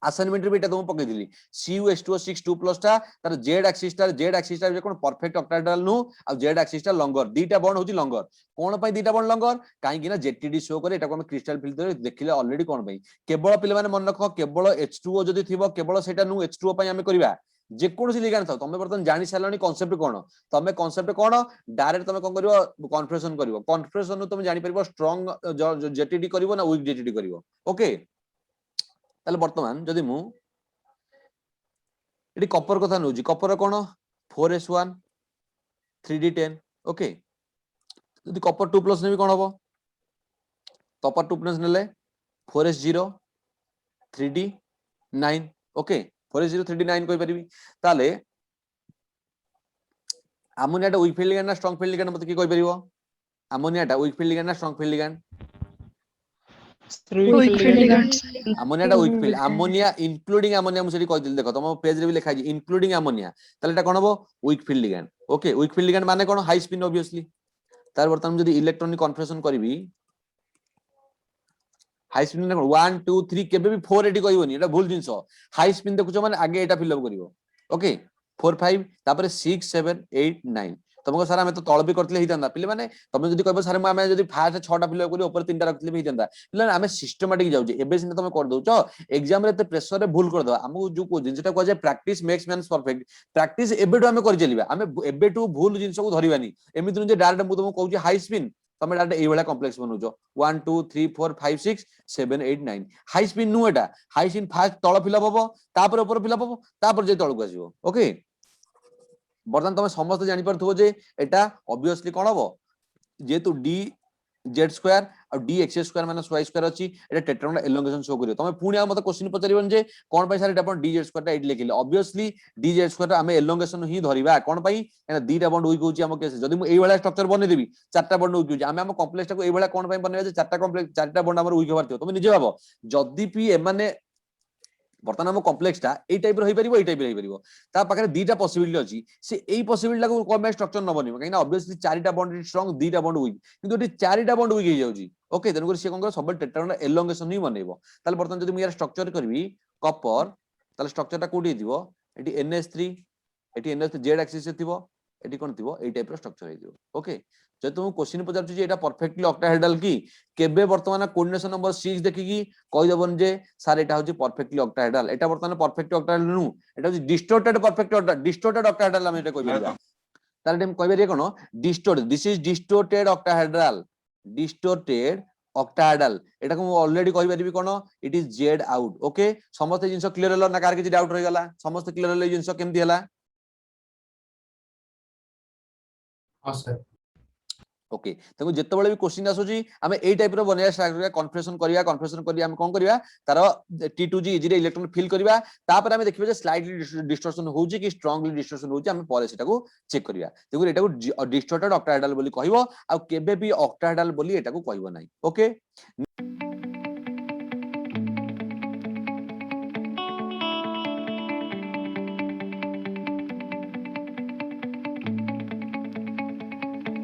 असाइनमेंट रे बेटा तुम पकई दिली CuH2O6 2+ ता तार जेड एक्सिस ता जे कोन परफेक्ट ऑक्टाहेड्रल नु आ जेड एक्सिस ता लॉन्गर दीटा बॉन्ड होची लॉन्गर कोन पई दीटा बॉन्ड लॉन्गर काहे कि ना जेटीडी शो करे एटा को हम क्रिस्टल फील्ड थ्योरी देखिले ऑलरेडी कोन पई केवल पिले माने मन रखो केवल H2O जदी थिबो केवल सेटा नु H2O पई हमें करबा जे कोनसी लिगान थाउ तमे बर्तन जानि सालनी कांसेप्ट कोन तमे कांसेप्ट कोन डायरेक्ट तमे कोन करिवो कन्फ्रेशन नु तमे जानि परबो स्ट्रांग जेटीडी करिवो ना वीक जेटीडी करिवो ओके ताले वर्तमान जदि मु एडी कॉपर कथा नउजी कॉपर कोन 4s1 3d10 ओके जदि कॉपर 2+ नेबी कोन हबो कॉपर 2+ नेले 4s0 3d9 okay 4s0 3d9 कोइ परिबी ताले अमोनियाटा वीक फील्ड लिगैंड ना स्ट्रांग फील्ड लिगैंड मते की कोइ परिबो अमोनियाटा वीक फील्ड लिगैंड ना स्ट्रांग फील्ड लिगैंड अमोनियाटा weak field ammonia including ammonia मुसेडी कहि दिल देखो तुम पेज रे भी लिखा छि इंक्लूडिंग अमोनिया ताले एटा कोन हबो week field ligand okay week field ligand माने कोन हाई स्पिन ऑब्वियसली तार वर्तमान जदी इलेक्ट्रॉनिक कन्फर्मेशन करबी हाई स्पिन ने 1 2 3 केबे भी 4 एटी कहबोनी एटा भूल जिंसो हाई स्पिन देखुछो माने आगे एटा फिल अप करिवो ओके 4 5 तापर 6 7 8 9 तुमको सर हमें तो तळ भी करतले हितंदा पिले माने तुम जदी कहबो सर हमें जदी फास्ट 6टा फिल करी ऊपर 3टा रखले भी हितंदा पिले हमें सिस्टमैटिक जाउजे एबे सिने तुम कर दोचो एग्जाम रे ते प्रेशर रे भूल कर दो हमहु जो को जिनसेटा को जे practice makes man perfect practice एबेटू हमें कर चलिबा हमें एबेटू भूल जिंस को धरिबानी एमिति जे डायरेक्ट मु तुमको कहू हाई स्पिन तुम डायरेक्ट एई वाला कॉम्प्लेक्स बनउजो 1 2 3 4 5 6 7 8 9 हाई स्पिन नु एटा हाई स्पिन फास्ट तळ फिलअप हबो तापर ऊपर फिलअप हबो तापर जे तळ को आसीबो ओके बर्तमान तुम समस्त जानि परथबो जे एटा ऑब्वियसली कोन हबो जेतु डी जेड स्क्वायर और D x square minus Y square अछि एटा टेट्रागोन एलोंगेशन शो करियो तुम पुणी आ मते क्वेश्चन पचारिबन जे कोन पई सर एटा अपन डी जेड स्क्वायर टा एट लिखिले ऑब्वियसली डी जेड स्क्वायर हमें एलोंगेशन ही धरिबा कोन पई एना दीटा बॉन्ड वीक होची हम केस जदी मु एई वाला स्ट्रक्चर बने देबी चारटा बॉन्ड वीक होची हम कॉम्प्लेक्स टा को एई वाला कोन पई बनेबा जे चारटा कॉम्प्लेक्स चारटा बॉन्ड हमर वीक होबार थियो तुम निजे भाबो जदी पी ए माने बर्तमान हम कॉम्प्लेक्स टा ए टाइप रो होई परिबो ए टाइप रो होई परिबो ता पाखरे दीटा पॉसिबिलिटी अछि से एई पॉसिबिलिटी को कोन में स्ट्रक्चर न बनिबो काइना ऑब्वियसली चारटा बॉन्ड स्ट्रांग दीटा बॉन्ड वीक किंतु एटी चारटा बॉन्ड वीक हे जाउची ओके तन कर से कोन कर सब टेट्रागोन एलोंगेशन ही बनेबो ताले बर्तमान जदी मु यार स्ट्रक्चर करबी कॉपर ताले स्ट्रक्चर टा कोडी दिबो eighty NH3 eighty NH3 Z axis से थिबो एटी कोन थिबो ए टाइप रो स्ट्रक्चर हे दिबो ओके जब तुम क्वेश्चन पचारछु जे एटा परफेक्टली ऑक्टाहेड्रल की केबे वर्तमान कोऑर्डिनेशन नंबर 6 देखिकी कहि दबन जे सर एटा होची परफेक्टली ऑक्टाहेड्रल एटा वर्तमान परफेक्टली ऑक्टाहेड्रल नु एटा होची डिस्टोर्टेड परफेक्ट डिस्टोर्टेड ऑक्टाहेड्रल हम एटा कहि परिबा ताले हम कहि परिया कोन distorted this is distorted octahedral distorted octahedral एटा को ऑलरेडी कहि परिबी कोन it is z out okay समस्त जिंस क्लियर हला ना कार के डाउट रहि गला समस्त क्लियर हला जिंस केमती हला हां सर ओके तेको जेतेबेले भी क्वेश्चन आसुची हमें एई टाइप रो बनेया स्टार्ट करिया कन्फर्मेशन करिया हम कोन करिया तार T2G इजी रे इलेक्ट्रॉन फिल करिया तापर हमें देखिबे जे स्लाइटली डिस्टॉर्शन होउची कि स्ट्रांगली डिस्टॉर्शन होउची हमें परे सेटा को चेक करिया तेको एटा को डिस्टॉर्टेड ऑक्टाहेड्रल बोली कहबो आ केबे भी ऑक्टाहेड्रल बोली एटा को कहबो नाही ओके